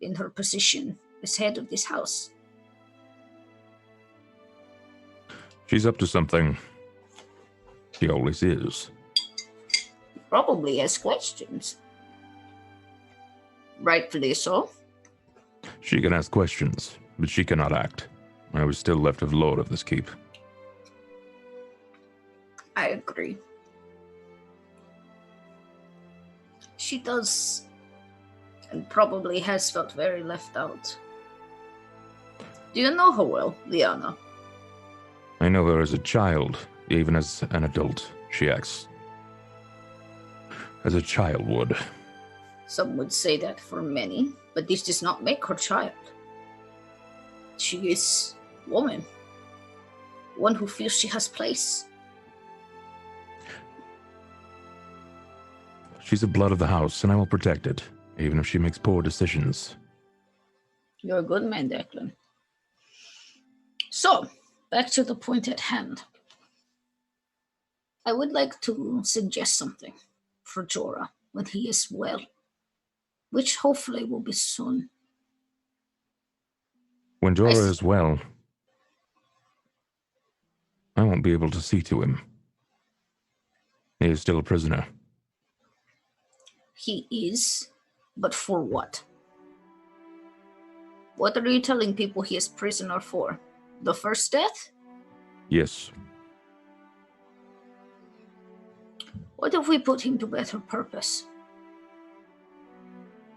in her position as head of this house. She's up to something. She always is. Probably has questions. Rightfully so. She can ask questions, but she cannot act. I was still left of lord of this keep. I agree. She does and probably has felt very left out. Do you know her well, Liana? I know her as a child, even as an adult. She acts as a child would. Some would say that for many, but this does not make her child. She is woman. One who feels she has place. She's the blood of the house, and I will protect it, even if she makes poor decisions. You're a good man, Declan. So, back to the point at hand. I would like to suggest something for Jorah when he is well, which hopefully will be soon. When Jorah is well, I won't be able to see to him. He is still a prisoner. He is, but for what? What are you telling people he is prisoner for? The first death? Yes. What if we put him to better purpose?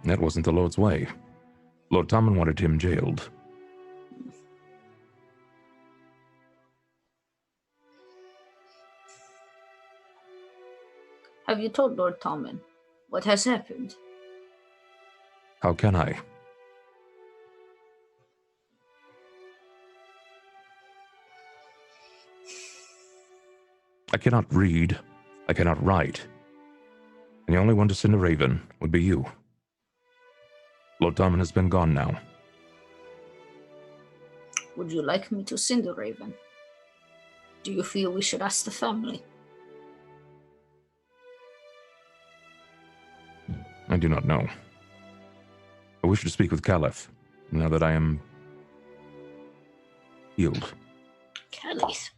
That wasn't the Lord's way. Lord Tommen wanted him jailed. Have you told Lord Tommen what has happened? How can I? I cannot read. I cannot write. And the only one to send a raven would be you. Lord Tommen has been gone now. Would you like me to send a raven? Do you feel we should ask the family? I do not know. I wish to speak with Caliph, now that I am healed. Caliph?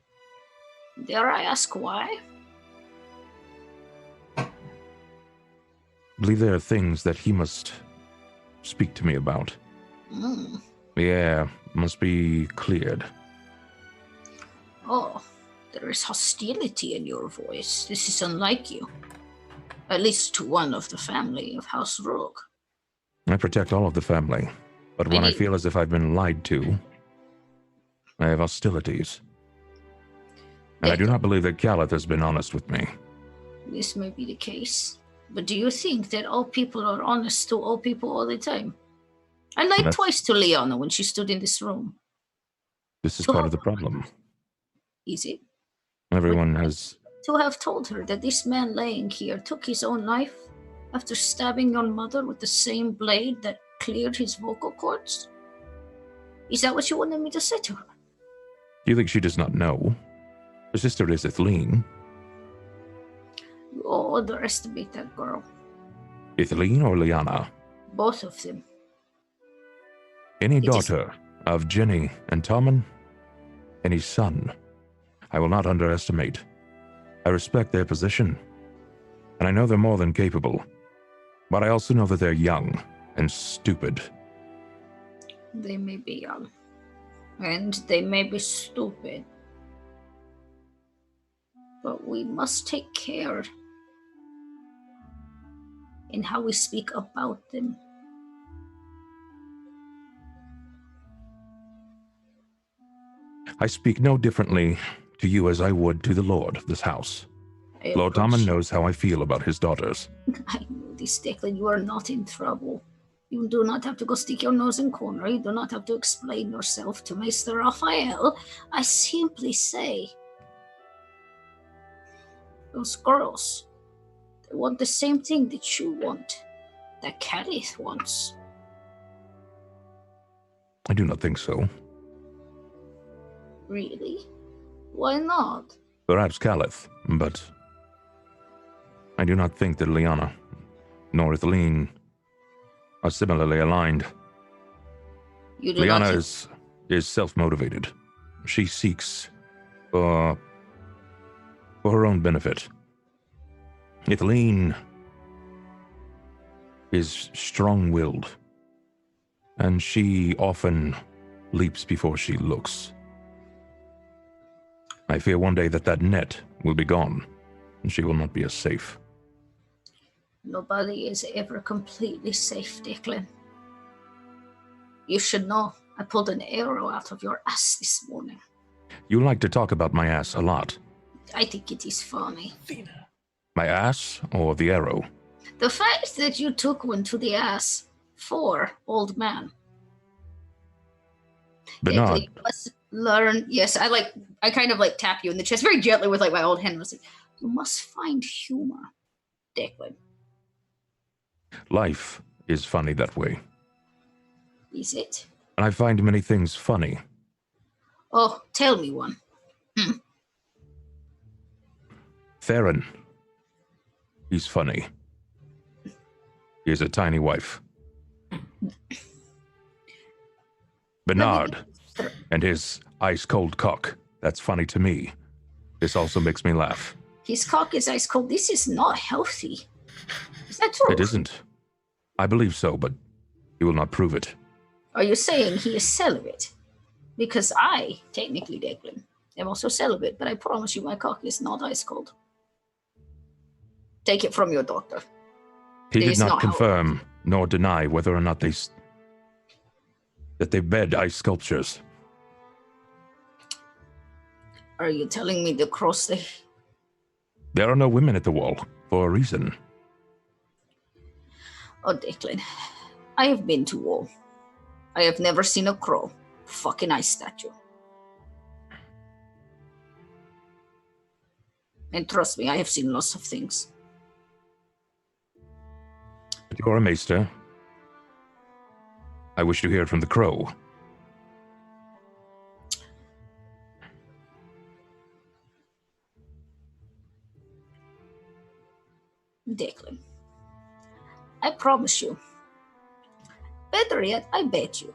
Dare I ask why? I believe there are things that he must speak to me about. The air must be cleared. Oh, there is hostility in your voice. This is unlike you. At least to one of the family of House Rogue. I protect all of the family, but when I feel as if I've been lied to, I have hostilities. And I do not believe that Caliph has been honest with me. This may be the case, but do you think that all people are honest to all people all the time? I lied twice to Liana when she stood in this room. This is part of the problem. Is it? Everyone has... To have told her that this man laying here took his own life after stabbing your mother with the same blade that cleared his vocal cords? Is that what you wanted me to say to her? Do you think she does not know? Her sister is Ithleen. You underestimate that girl. Ithleen or Liana? Both of them. Any daughter of Jenny and Tommen? Any son? I will not underestimate. I respect their position, and I know they're more than capable, but I also know that they're young and stupid. They may be young, and they may be stupid, but we must take care in how we speak about them. I speak no differently to you as I would to the Lord of this house. Lord Tommen knows how I feel about his daughters. I know this, Declan. You are not in trouble. You do not have to go stick your nose in corner. You do not have to explain yourself to Maester Raphael. I simply say, those girls, they want the same thing that you want, that Caliph wants. I do not think so. Really? Why not? Perhaps Caliph, but I do not think that Liana nor Ithleen are similarly aligned. Liana is self-motivated. She seeks for her own benefit. Ithleen is strong-willed, and she often leaps before she looks. I fear one day that net will be gone, and she will not be as safe. Nobody is ever completely safe, Declan. You should know, I pulled an arrow out of your ass this morning. You like to talk about my ass a lot. I think it is funny. My ass or the arrow? The fact that you took one to the ass for old man. Bernard, Declan, you must learn. Yes, I kind of like tap you in the chest very gently with like my old hand. I was like, you must find humor, Declan. life is funny that way. Is it? And I find many things funny. Oh, tell me one. Theron. He's funny. He has a tiny wife. Bernard and his ice-cold cock. That's funny to me. This also makes me laugh. His cock is ice cold. This is not healthy. Is that true? It isn't. I believe so, but he will not prove it. Are you saying he is celibate? Because I, technically, Declan, am also celibate, but I promise you my cock is not ice cold. Take it from your doctor. He It did is not not how- confirm nor deny whether or not that they bed ice sculptures. Are you telling me the cross they... There are no women at the wall for a reason. Oh, Declan, I have been to war. I have never seen a crow. Fucking ice statue. And trust me, I have seen lots of things. But you're a maester. I wish to hear from the crow. Declan, I promise you. Better yet, I bet you.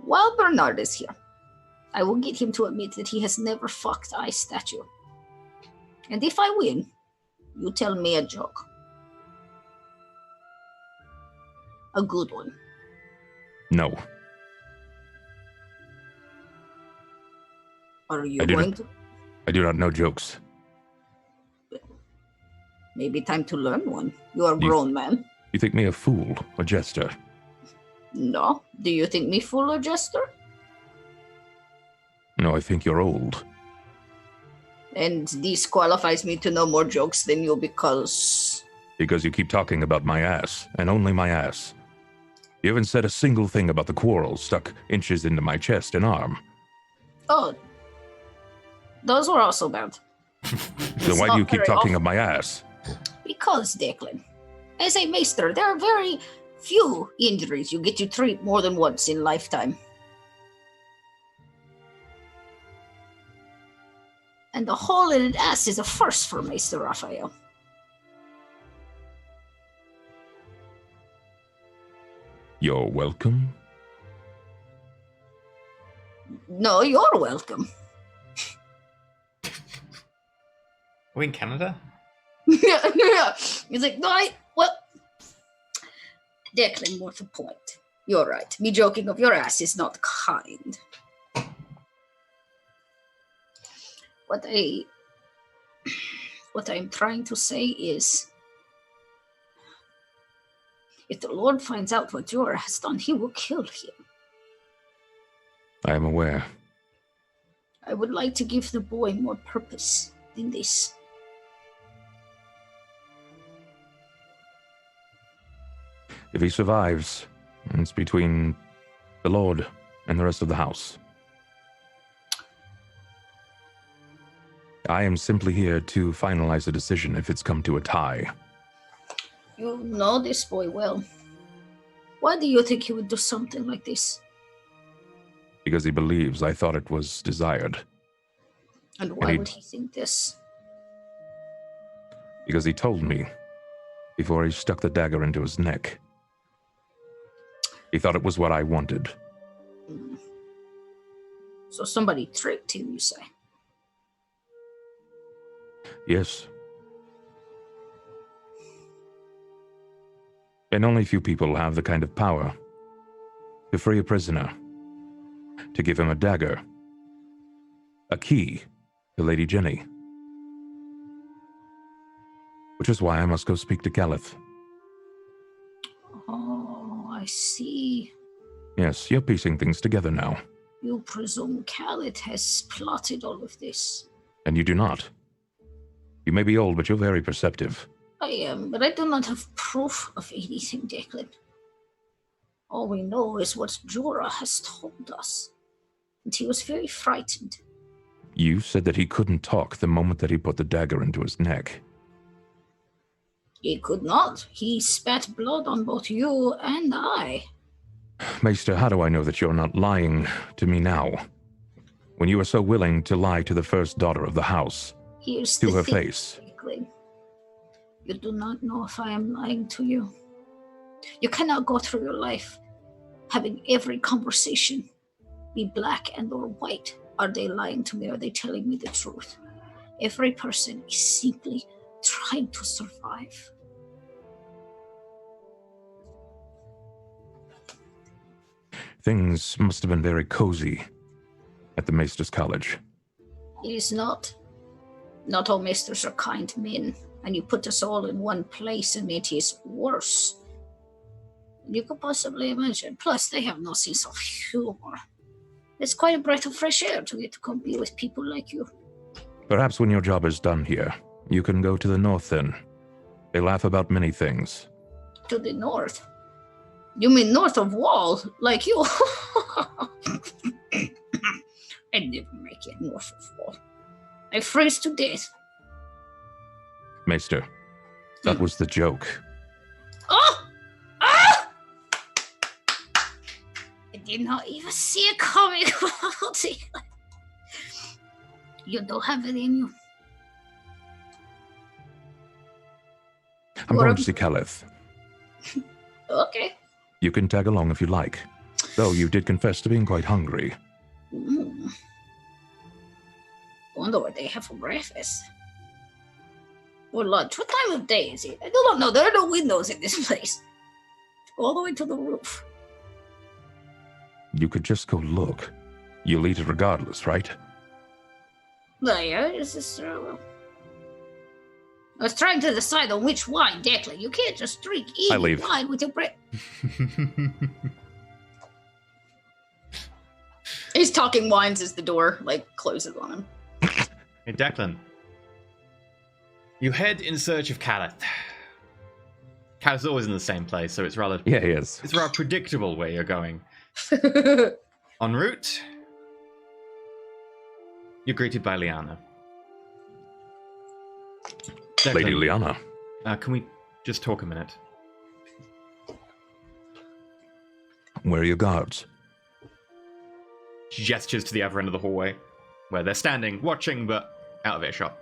While Bernard is here, I will get him to admit that he has never fucked ice statue. And if I win, you tell me a joke. A good one. No. Are you I do going not- to? I do not know jokes. Maybe time to learn one. You are a You- grown man. You think me a fool, a jester? No. Do you think me fool or jester? No, I think you're old. And this qualifies me to know more jokes than you because... Because you keep talking about my ass, and only my ass. You haven't said a single thing about the quarrel stuck inches into my chest and arm. Oh. Those were also bad. So why do you keep talking of my ass? Because, Declan, as a maester, there are very few injuries you get to treat more than once in lifetime. And the hole in an ass is a first for Maester Raphael. You're welcome. No, you're welcome. Are we in Canada? Yeah. He's like, no, well, Declan, more to the point. You're right. Me joking of your ass is not kind. What I'm trying to say is, if the Lord finds out what Jorah has done, he will kill him. I am aware. I would like to give the boy more purpose than this. If he survives, it's between the Lord and the rest of the house. I am simply here to finalize a decision if it's come to a tie. You know this boy well. Why do you think he would do something like this? Because he believes I thought it was desired. And why he- would he think this? Because he told me before he stuck the dagger into his neck. He thought it was what I wanted. So somebody tricked him, you say? Yes. And only few people have the kind of power to free a prisoner, to give him a dagger, a key to Lady Jenny. which is why I must go speak to Galeth. Oh, I see. Yes, you're piecing things together now. You presume Khaled has plotted all of this. And you do not. You may be old, but you're very perceptive. I am, but I do not have proof of anything, Declan. All we know is what Jorah has told us. And he was very frightened. You said that he couldn't talk the moment that he put the dagger into his neck. He could not. He spat blood on both you and I. Maester, how do I know that you're not lying to me now? When you were so willing to lie to the first daughter of the house, Here's to the her thing, face. Declan. You do not know if I am lying to you. You cannot go through your life having every conversation be black and or white. Are they lying to me? Are they telling me the truth? Every person is simply trying to survive. Things must have been very cozy at the Maester's College. It is not. Not all maesters are kind men, and you put us all in one place and it is worse than you could possibly imagine. Plus, they have no sense of humor. It's quite a breath of fresh air to get to come be with people like you. Perhaps when your job is done here, you can go to the north then. They laugh about many things. To the north? You mean north of Wall, like you? I'd never make it north of Wall. I freeze to death. Maester, that was the joke. Oh! Ah! I did not even see it coming. You don't have it in you. I'm going to see Caliph. Okay. You can tag along if you like, though you did confess to being quite hungry. Wonder what they have for breakfast. Or lunch. What time of day is it? I do not know. There are no windows in this place. Go all the way to the roof. You could just go look. You'll eat it regardless, right? Yeah, this is true. I was trying to decide on which wine, Declan. You can't just drink I leave. wine with your bread. He's talking wines as the door, closes on him. Hey, Declan. You head in search of Calith. Calith's always in the same place, so it's rather... Yeah, he is. It's rather predictable where you're going. En route, you're greeted by Liana. Declan, Lady Liana. can we just talk a minute? Where are your guards? She gestures to the other end of the hallway, where they're standing, watching, but out of earshot.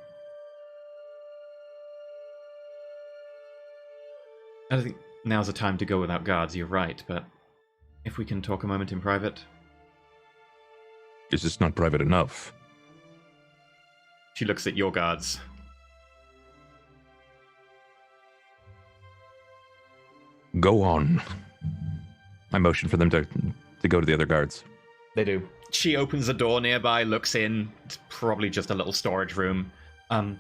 I don't think now's the time to go without guards, you're right, but if we can talk a moment in private. Is this not private enough? She looks at your guards. Go on. I motion for them to go to the other guards. They do. She opens a door nearby, looks in. It's probably just a little storage room. Do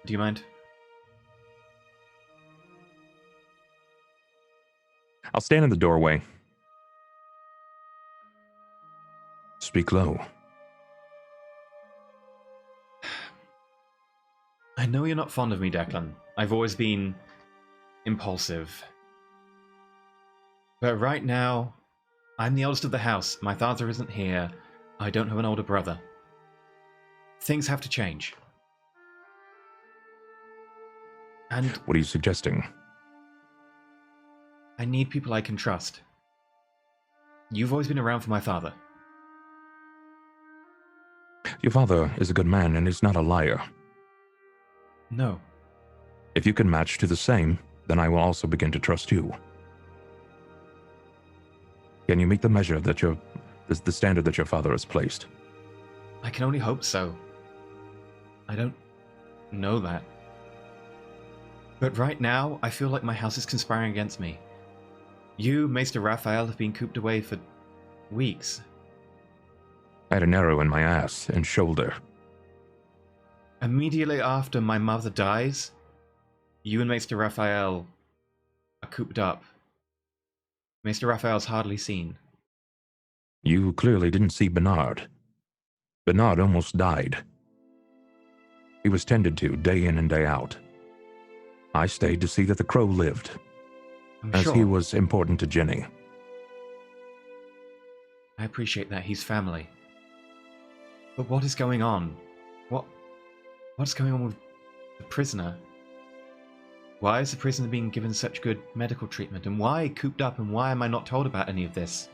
you mind? I'll stand in the doorway. Speak low. I know you're not fond of me, Declan. I've always been impulsive. But right now, I'm the oldest of the house. My father isn't here. I don't have an older brother. Things have to change. And What are you suggesting? I need people I can trust. You've always been around for my father. Your father is a good man and is not a liar. No. If you can match to the same, then I will also begin to trust you. Can you meet the measure that the standard that your father has placed? I can only hope so. I don't know that. But right now, I feel like my house is conspiring against me. You, Maester Raphael, have been cooped away for weeks. I had an arrow in my ass and shoulder. Immediately after my mother dies, You and Maester Raphael are cooped up. Maester Raphael's hardly seen. You clearly didn't see Bernard. Bernard almost died. He was tended to day in and day out. I stayed to see that the crow lived, I'm as sure. he was important to Jenny. I appreciate that. He's family. But what is going on? What's going on with the prisoner? Why is the prisoner being given such good medical treatment? And why cooped up? And why am I not told about any of this?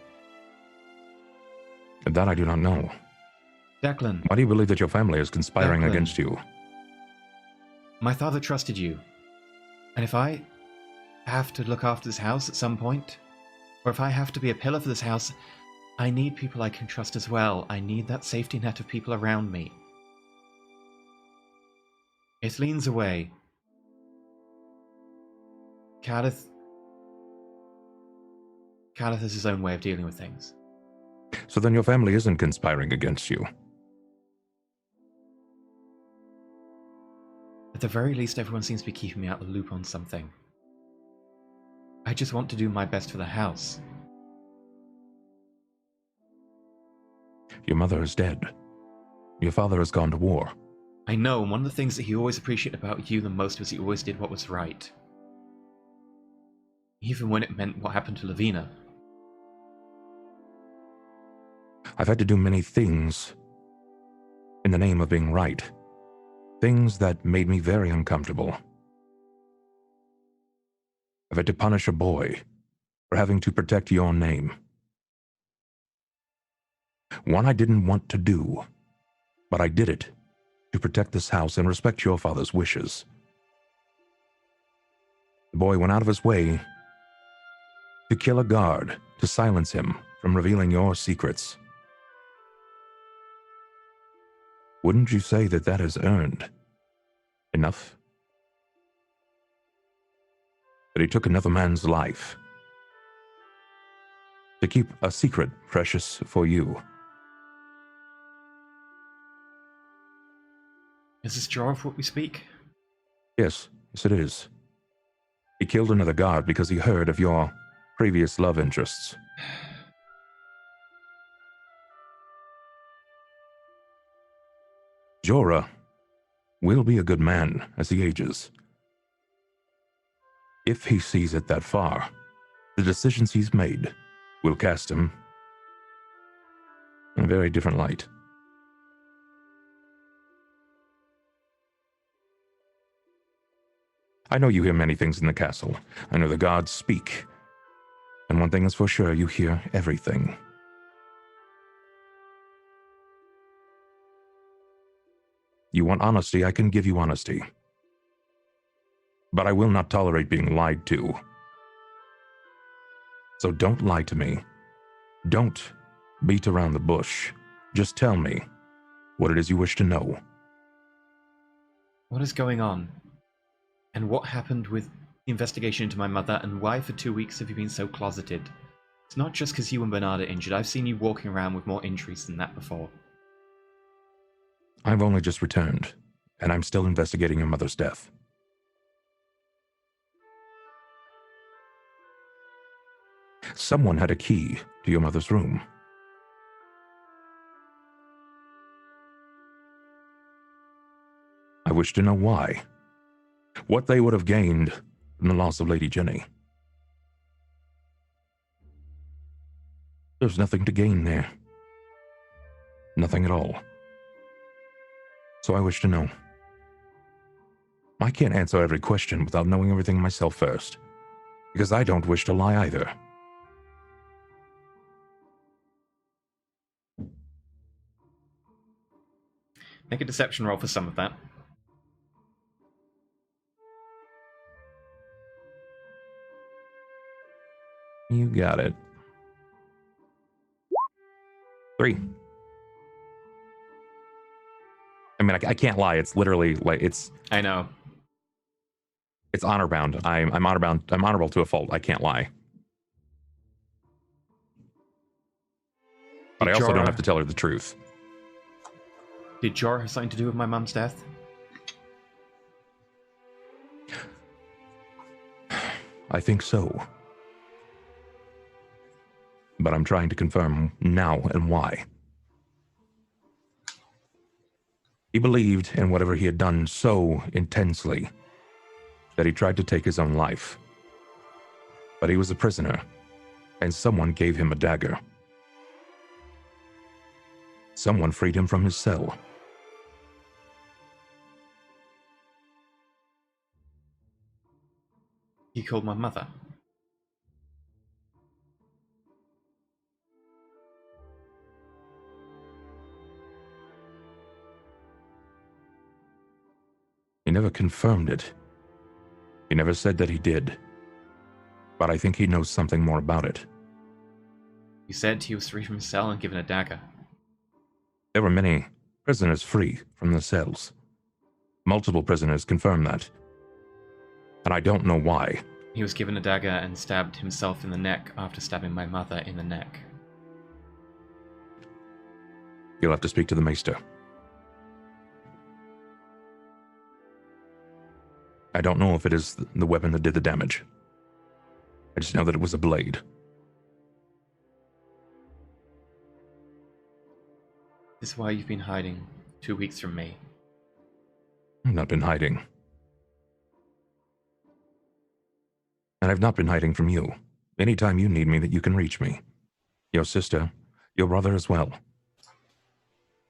That I do not know. Declan, Why do you believe that your family is conspiring Declan. against you? my father trusted you. And if I have to look after this house at some point, or if I have to be a pillar for this house, I need people I can trust as well. I need that safety net of people around me. It leans away. Calith has his own way of dealing with things. So then your family isn't conspiring against you. At the very least, everyone seems to be keeping me out of the loop on something. I just want to do my best for the house. Your mother is dead. Your father has gone to war. I know, and one of the things that he always appreciated about you the most was he always did what was right. Even when it meant what happened to Lavina. I've had to do many things in the name of being right. Things that made me very uncomfortable. I've had to punish a boy for having to protect your name. One I didn't want to do, but I did it to protect this house and respect your father's wishes. The boy went out of his way to kill a guard, to silence him from revealing your secrets. Wouldn't you say that that is earned enough? That he took another man's life to keep a secret precious for you. Is this jar of what we speak? Yes, it is. He killed another guard because he heard of your previous love interests. Jorah will be a good man as he ages. If he sees it that far, the decisions he's made will cast him in a very different light. I know you hear many things in the castle. I know the gods speak. And one thing is for sure, you hear everything. You want honesty, I can give you honesty. But I will not tolerate being lied to. So don't lie to me. Don't beat around the bush. Just tell me what it is you wish to know. What is going on? And what happened with the investigation into my mother, and why for 2 weeks have you been so closeted? It's not just because you and Bernard are injured. I've seen you walking around with more injuries than that before. I've only just returned, and I'm still investigating your mother's death. Someone had a key to your mother's room. I wish to know why. What they would have gained from the loss of Lady Jenny. There's nothing to gain there. Nothing at all. So I wish to know. I can't answer every question without knowing everything myself first, because I don't wish to lie either. Make a deception roll for some of that. You got it. 3. I mean, I can't lie. It's literally like it's I know. honor bound. I'm honor bound. I'm honorable to a fault. I can't lie. But I also don't have to tell her the truth. Did Jorah have something to do with my mum's death? I think so. But I'm trying to confirm now and why. He believed in whatever he had done so intensely that he tried to take his own life. But he was a prisoner, and someone gave him a dagger. Someone freed him from his cell. He called my mother. He never confirmed it. He never said that he did. But I think he knows something more about it. He said he was free from his cell and given a dagger. There were many prisoners free from the cells. Multiple prisoners confirm that. And I don't know why. He was given a dagger and stabbed himself in the neck after stabbing my mother in the neck. You'll have to speak to the Maester. I don't know if it is the weapon that did the damage. I just know that it was a blade. This is why you've been hiding 2 weeks from me. I've not been hiding. And I've not been hiding from you. Anytime you need me, that you can reach me. Your sister, your brother as well.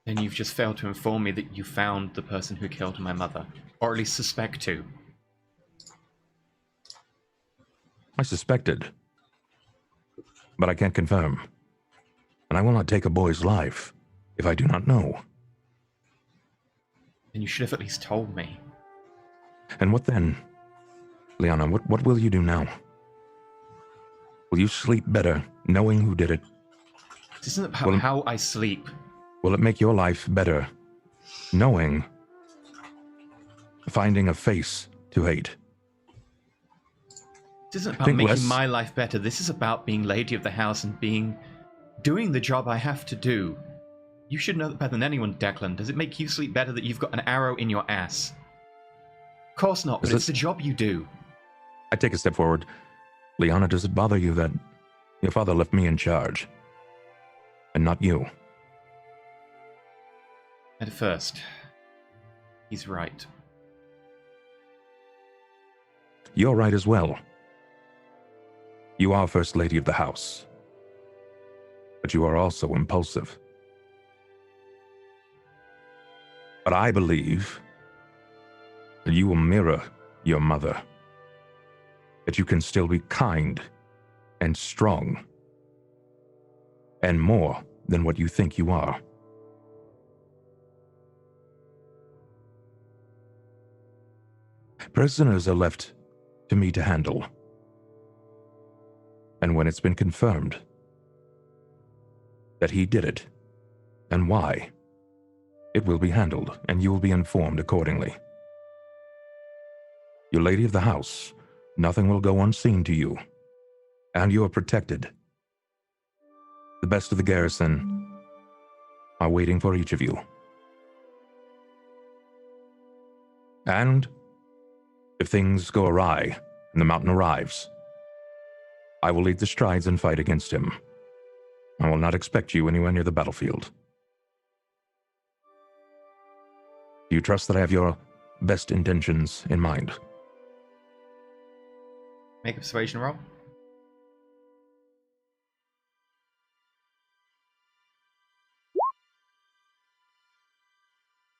Then you've just failed to inform me that you found the person who killed my mother. Or at least suspect to. I suspected. But I can't confirm. And I will not take a boy's life if I do not know. Then you should have at least told me. And what then? Liana, what will you do now? Will you sleep better knowing who did it? This isn't about how I sleep. Will it make your life better knowing, finding a face to hate? This isn't about making my life better. This is about being lady of the house and doing the job I have to do. You should know that better than anyone, Declan. Does it make you sleep better that you've got an arrow in your ass? Of course not, but it's the job you do. I take a step forward. Liana, does it bother you that your father left me in charge? And not you? At first, he's right. You're right as well. You are First Lady of the house. But you are also impulsive. But I believe that you will mirror your mother. That you can still be kind and strong. And more than what you think you are. Prisoners are left to me to handle. And when it's been confirmed that he did it, and why, it will be handled, and you will be informed accordingly. You're lady of the house. Nothing will go unseen to you, and you are protected. The best of the garrison are waiting for each of you. And if things go awry and the mountain arrives, I will lead the strides and fight against him. I will not expect you anywhere near the battlefield. Do you trust that I have your best intentions in mind? Make a persuasion roll.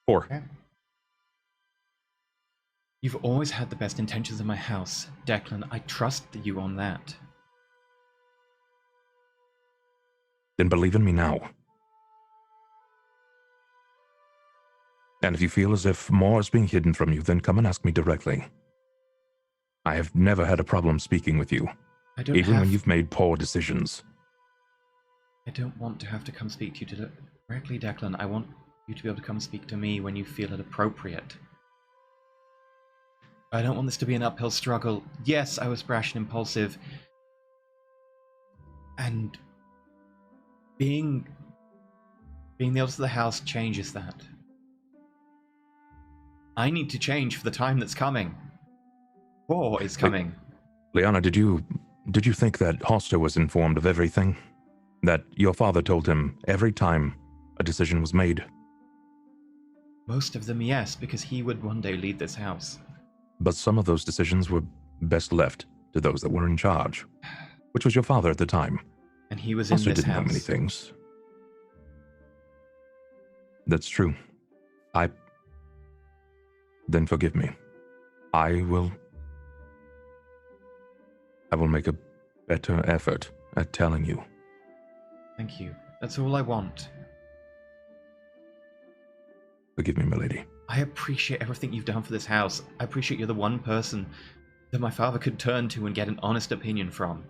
Four. Okay. You've always had the best intentions in my house, Declan. I trust you on that. Then believe in me now. And if you feel as if more is being hidden from you, then come and ask me directly. I have never had a problem speaking with you, even when you've made poor decisions. I don't want to have to come speak to you directly, Declan. I want you to be able to come speak to me when you feel it appropriate. I don't want this to be an uphill struggle. Yes, I was brash and impulsive. And being the eldest of the house changes that. I need to change for the time that's coming. War is coming. Liana, did you think that Hoster was informed of everything? That your father told him every time a decision was made? Most of them, yes, because he would one day lead this house. But some of those decisions were best left to those that were in charge, which was your father at the time. And he was in Hoster this didn't know many house. things. That's true. Then forgive me. I will make a better effort at telling you. Thank you. That's all I want. Forgive me, milady. I appreciate everything you've done for this house. I appreciate you're the one person that my father could turn to and get an honest opinion from.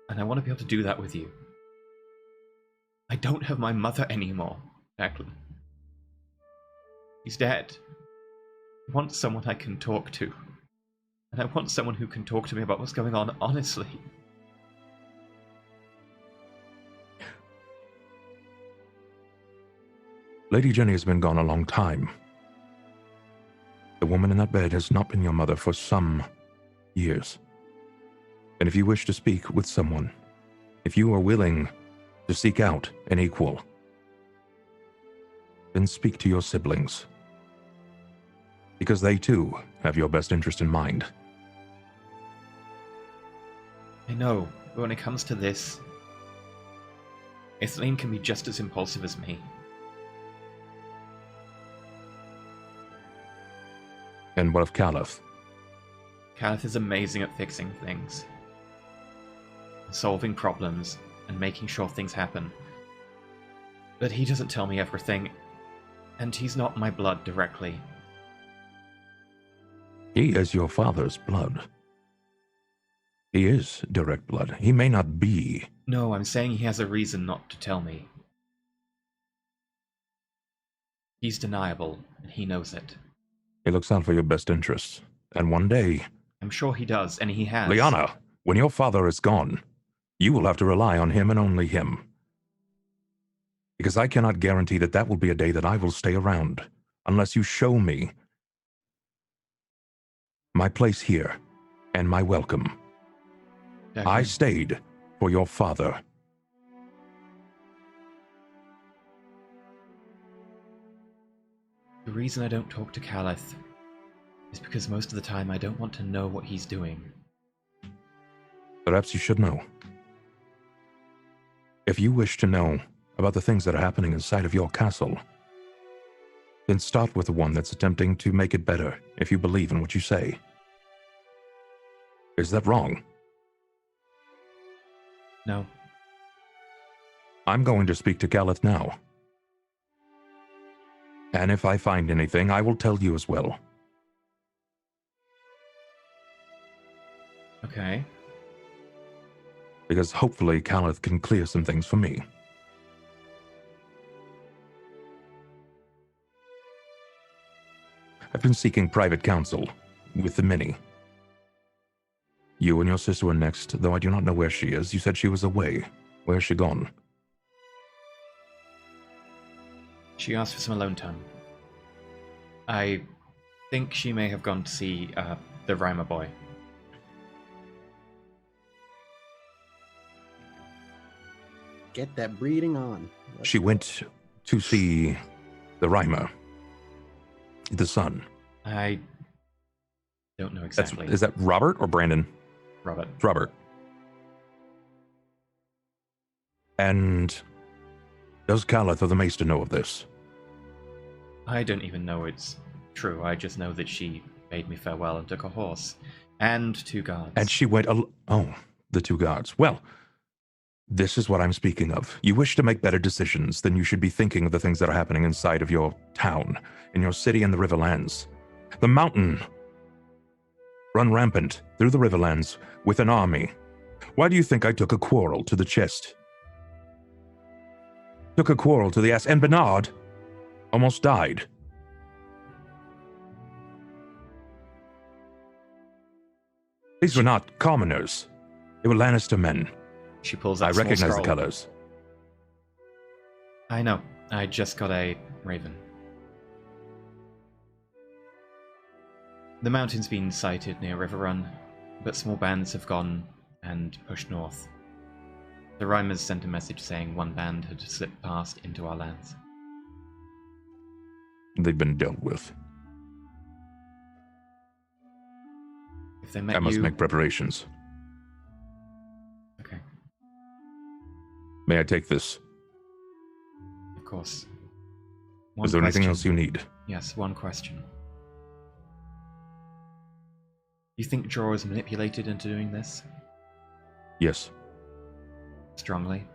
And I want to be able to do that with you. I don't have my mother anymore, Declan. She's dead. I want someone I can talk to. And I want someone who can talk to me about what's going on honestly. Lady Jenny has been gone a long time. The woman in that bed has not been your mother for some years. And if you wish to speak with someone, if you are willing to seek out an equal, then speak to your siblings. Because they too have your best interest in mind. I know, but when it comes to this, Atheline can be just as impulsive as me. And what of Caliph? Caliph is amazing at fixing things, solving problems, and making sure things happen. But he doesn't tell me everything, and he's not my blood directly. He is your father's blood. He is direct blood. He may not be. No, I'm saying he has a reason not to tell me. He's deniable, and he knows it. He looks out for your best interests. And one day... I'm sure he does, and he has. Liana, when your father is gone, you will have to rely on him and only him. Because I cannot guarantee that that will be a day that I will stay around, unless you show me my place here and my welcome. I stayed for your father. The reason I don't talk to Caliph is because most of the time I don't want to know what he's doing. Perhaps you should know. If you wish to know about the things that are happening inside of your castle, then start with the one that's attempting to make it better if you believe in what you say. Is that wrong? No. I'm going to speak to Caliph now. And if I find anything, I will tell you as well. Okay. Because hopefully Caliph can clear some things for me. I've been seeking private counsel with the many. You and your sister were next, though I do not know where she is. You said she was away. Where has she gone? She asked for some alone time. I think she may have gone to see the Rhymer boy. Get that breeding on. She went to see the Rhymer. The son. I don't know exactly. Is that Robert or Brandon? Robert. Robert. And does Caliph or the Maester know of this? I don't even know it's true. I just know that she bade me farewell and took a horse. And 2 guards. And she went oh, the 2 guards. Well, this is what I'm speaking of. You wish to make better decisions, then you should be thinking of the things that are happening inside of your town, in your city and the Riverlands. The mountain run rampant through the Riverlands with an army. Why do you think I took a quarrel to the chest? Took a quarrel to the ass, and Bernard almost died. These were not commoners. They were Lannister men. She pulls out I a small recognize the scroll. colors. I know. I just got a raven. The mountain's been sighted near Riverrun, but small bands have gone and pushed north. The Rhymers sent a message saying one band had slipped past into our lands. They've been dealt with. If they met I must you... make preparations. Okay, May I take this? of course. Is there anything else you need? Yes, one question. You think Jorah was manipulated into doing this? Yes. Strongly?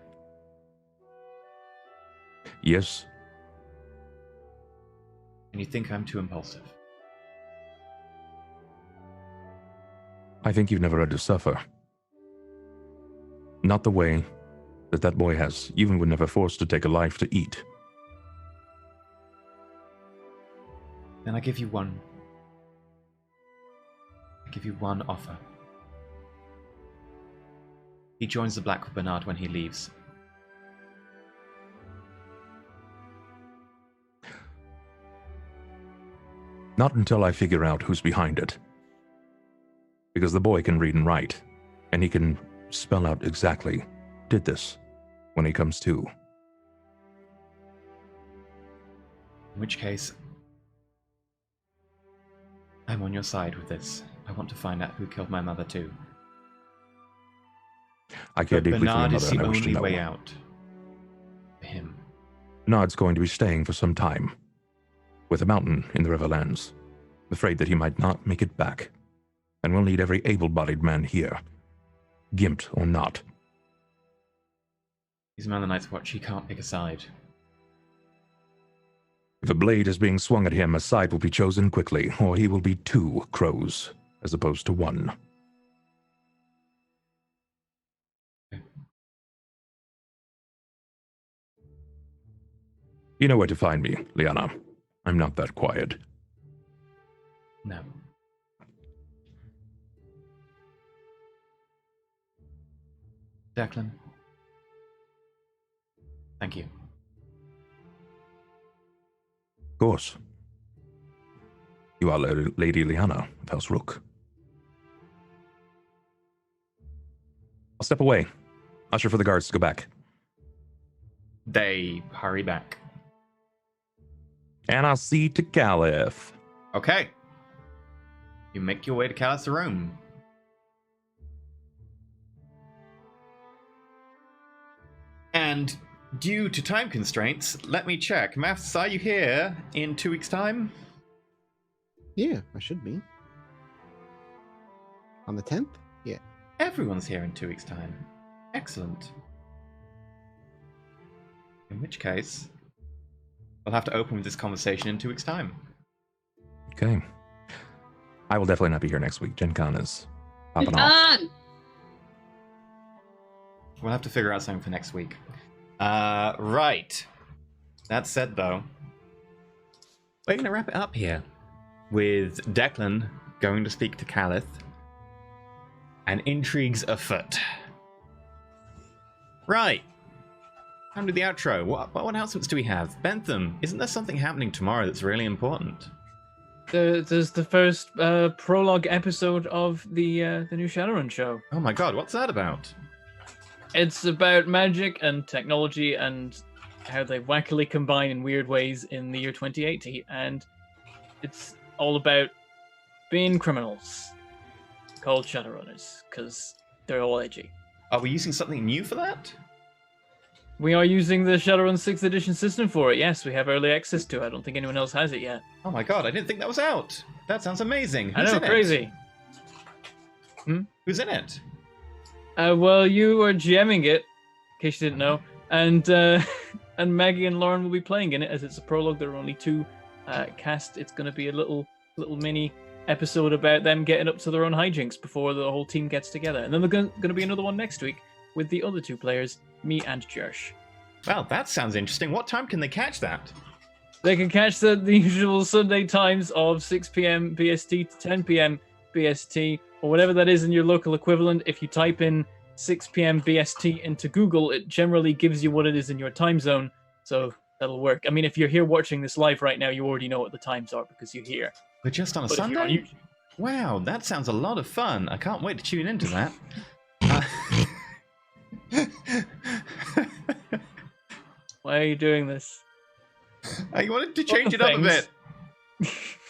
Yes. And you think I'm too impulsive? I think you've never had to suffer. Not the way that boy has, even when never forced to take a life to eat. Then I give you one offer. He joins the Black Bernard when he leaves. Not until I figure out who's behind it. Because the boy can read and write, and he can spell out exactly, did this, when he comes to. In which case, I'm on your side with this. I want to find out who killed my mother too. I care But deeply for your Bernard mother, is and the I wish to only know. way out. For him. Bernard's going to be staying for some time, with a mountain in the Riverlands. Afraid that he might not make it back, and we'll need every able-bodied man here, gimped or not. He's a man of the Night's Watch. He can't pick a side. If a blade is being swung at him, a side will be chosen quickly, or he will be 2 crows, as opposed to 1. You know where to find me, Liana. I'm not that quiet. No. Declan. Thank you. Of course. You are Lady Liana of House Rook. I'll step away. Usher for the guards to go back. They hurry back. And I'll see to Caliph. Okay. You make your way to Callith's room. And due to time constraints, let me check. Maths, are you here in 2 weeks' time? Yeah, I should be. On the 10th? Yeah. Everyone's here in 2 weeks' time. Excellent. In which case, we'll have to open with this conversation in 2 weeks' time. Okay. I will definitely not be here next week. Gen Con is popping off. We'll have to figure out something for next week. Right. That said, though, we're going to wrap it up here with Declan going to speak to Calith and intrigues afoot. Right. Time to the outro. What announcements do we have? Bentham, isn't there something happening tomorrow that's really important? There's the first prologue episode of the new Shadowrun show. Oh my god, what's that about? It's about magic and technology and how they wackily combine in weird ways in the year 2080, and it's all about being criminals called Shadowrunners, because they're all edgy. Are we using something new for that? We are using the Shadowrun 6th edition system for it, yes. We have early access to it. I don't think anyone else has it yet. Oh my god, I didn't think that was out. That sounds amazing. I Who's know, in crazy. It? Who's in it? Well, you are GMing it, in case you didn't know, and Maggie and Lauren will be playing in it, as it's a prologue. There are only 2 cast. It's going to be a little mini episode about them getting up to their own hijinks before the whole team gets together. And then there's going to be another one next week with the other 2 players, me and Jersh. Well, that sounds interesting. What time can they catch that? They can catch the usual Sunday times of 6 p.m. BST to 10 p.m. BST, or whatever that is in your local equivalent. If you type in 6 p.m. BST into Google, it generally gives you what it is in your time zone, so that'll work. I mean, if you're here watching this live right now, you already know what the times are because you're here. But just on a But Sunday? Wow, that sounds a lot of fun. I can't wait to tune into that. Why are you doing this? I wanted to change it up a bit.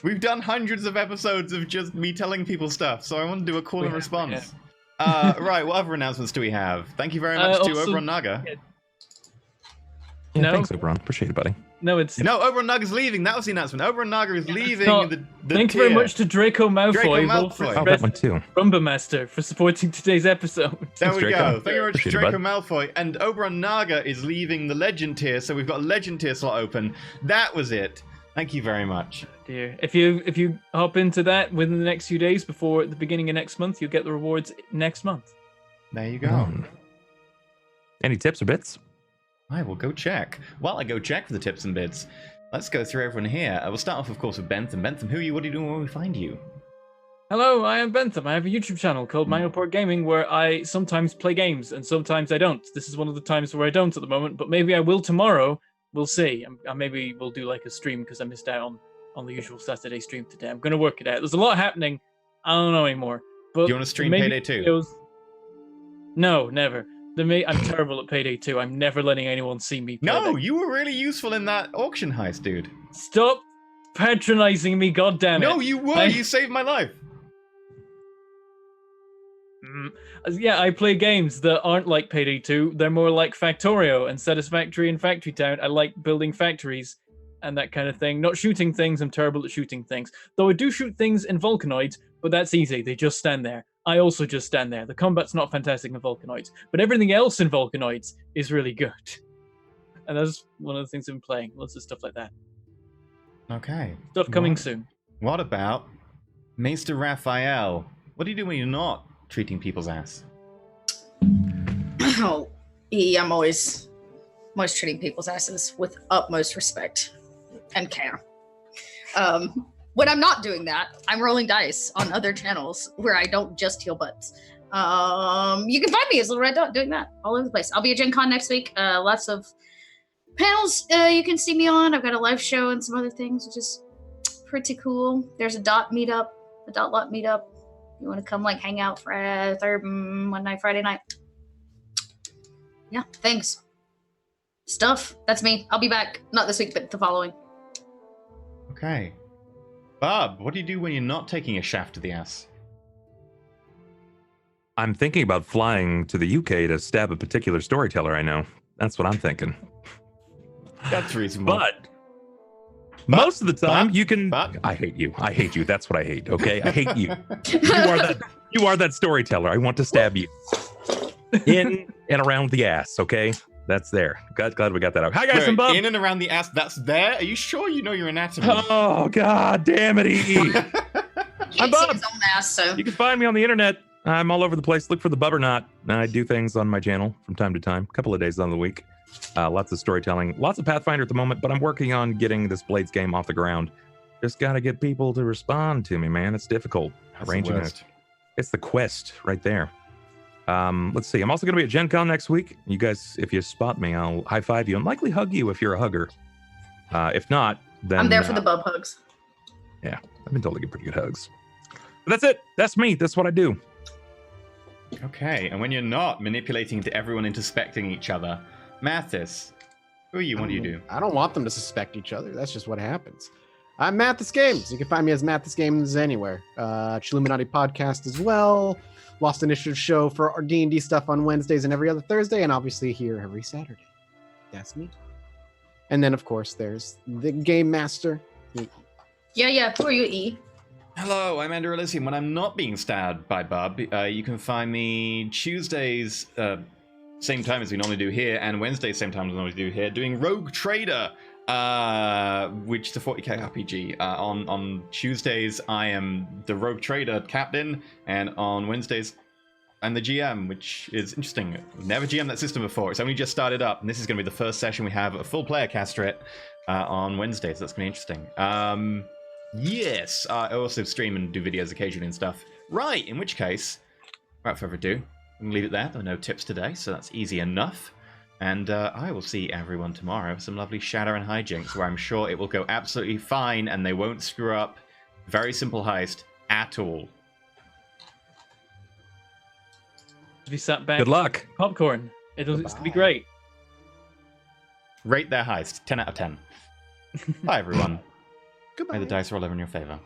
We've done hundreds of episodes of just me telling people stuff, so I want to do a call and response. Right, what other announcements do we have? Thank you very much to also- Oberon Naga. Yeah, No. thanks, Oberon. Appreciate it, buddy. No, it's No, Oberon Naga's leaving. That was the announcement. Oberon Naga is leaving not. the Thank you very tier. much to Draco Malfoy, Draco Roll Malfoy. for Oh, that Red one too. Rumba Master, for supporting today's episode. There Thanks, we Draco. go. Thank you very much, Appreciate it, Draco bud. Malfoy. And Oberon Naga is leaving the Legend tier, so we've got a Legend tier slot open. That was it. Thank you very much. Dear, if you hop into that within the next few days before the beginning of next month, you'll get the rewards next month. There you go. Any tips or bits? I will go check. While I go check for the tips and bits, let's go through everyone here. We'll start off, of course, with Bentham. Bentham, who are you? What are you doing when we find you? Hello, I am Bentham. I have a YouTube channel called Minoport Gaming where I sometimes play games and sometimes I don't. This is one of the times where I don't at the moment, but maybe I will tomorrow. We'll see. Maybe we'll do like a stream because I missed out on the usual Saturday stream today. I'm going to work it out. There's a lot happening. I don't know anymore. But Do you want to stream maybe Payday 2? videos- No, never. I'm terrible at Payday 2. I'm never letting anyone see me play No, that. you were really useful in that auction heist, dude. Stop patronizing me, goddammit. No, you were. You saved my life. Yeah, I play games that aren't like Payday 2. They're more like Factorio and Satisfactory and Factory Town. I like building factories and that kind of thing. Not shooting things. I'm terrible at shooting things. Though I do shoot things in Vulcanoids, but that's easy. They just stand there. I also just stand there. The combat's not fantastic in Vulcanoids, but everything else in Vulcanoids is really good. And that's one of the things I've been playing. Lots of stuff like that. Okay. Stuff coming soon. What about Maester Raphael? What do you do when you're not treating people's ass? Oh, I'm always treating people's asses with utmost respect and care. When I'm not doing that, I'm rolling dice on other channels where I don't just heal butts. You can find me as Little Red Dot doing that all over the place. I'll be at Gen Con next week. Lots of panels you can see me on. I've got a live show and some other things, which is pretty cool. There's a dot lot meetup. You want to come like hang out for one night, Friday night? Yeah, thanks. Stuff. That's me. I'll be back. Not this week, but the following. Okay. Bob, what do you do when you're not taking a shaft to the ass? I'm thinking about flying to the UK to stab a particular storyteller I know. That's what I'm thinking. That's reasonable. But most of the time, but- you can. but- I hate you. I hate you. That's what I hate. Okay, I hate you. You are that storyteller. I want to stab you in and around the ass. Okay, that's there. Glad we got that out. Hi guys, Wait, I'm Bob. in and around the ass, that's there? Are you sure you know your anatomy? Oh god damn it, EE. He I'm ain't seen Bob. his own ass, so You can find me on the internet. I'm all over the place. Look for the Bub or Not. I do things on my channel from time to time, a couple of days on the week. Lots of storytelling, lots of Pathfinder at the moment, but I'm working on getting this Blades game off the ground. Just got to get people to respond to me, man. It's difficult. That's the Arranging worst. it's the quest right there. Let's see. I'm also going to be at Gen Con next week. You guys, if you spot me, I'll high five you and likely hug you if you're a hugger. If not, then I'm there for the bub hugs. Yeah, I've been told to get pretty good hugs. But that's it. That's me. That's what I do. Okay, and when you're not manipulating everyone into suspecting each other, Mathis, who are you? What do you do? I don't want them to suspect each other. That's just what happens. I'm Mathis Games. You can find me as Mathis Games anywhere. Chilluminati podcast as well. Lost Initiative show for our D&D stuff on Wednesdays and every other Thursday, and obviously here every Saturday. That's me. And then, of course, there's the Game Master. Yeah. Who are you, E? Hello, I'm Andrew Elysium. When I'm not being stabbed by Bub, you can find me Tuesdays, same time as we normally do here, and Wednesdays, same time as we normally do here, doing Rogue Trader, which is a 40k RPG. On Tuesdays, I am the Rogue Trader captain, and on Wednesdays, I'm the GM, which is interesting. We've never GM'd that system before. It's only just started up, and this is going to be the first session we have a full player castrate on Wednesdays. That's going to be interesting. Yes, I also stream and do videos occasionally and stuff. Right, in which case, without further ado, I'm going to leave it there. There are no tips today, so that's easy enough. And I will see everyone tomorrow for some lovely Shadow and hijinks, where I'm sure it will go absolutely fine and they won't screw up. Very simple heist. at all. If you sat back, Good luck. popcorn. It's gonna be great. Rate their heist 10 out of 10. Bye, everyone. Goodbye. May the dice roll over in your favor.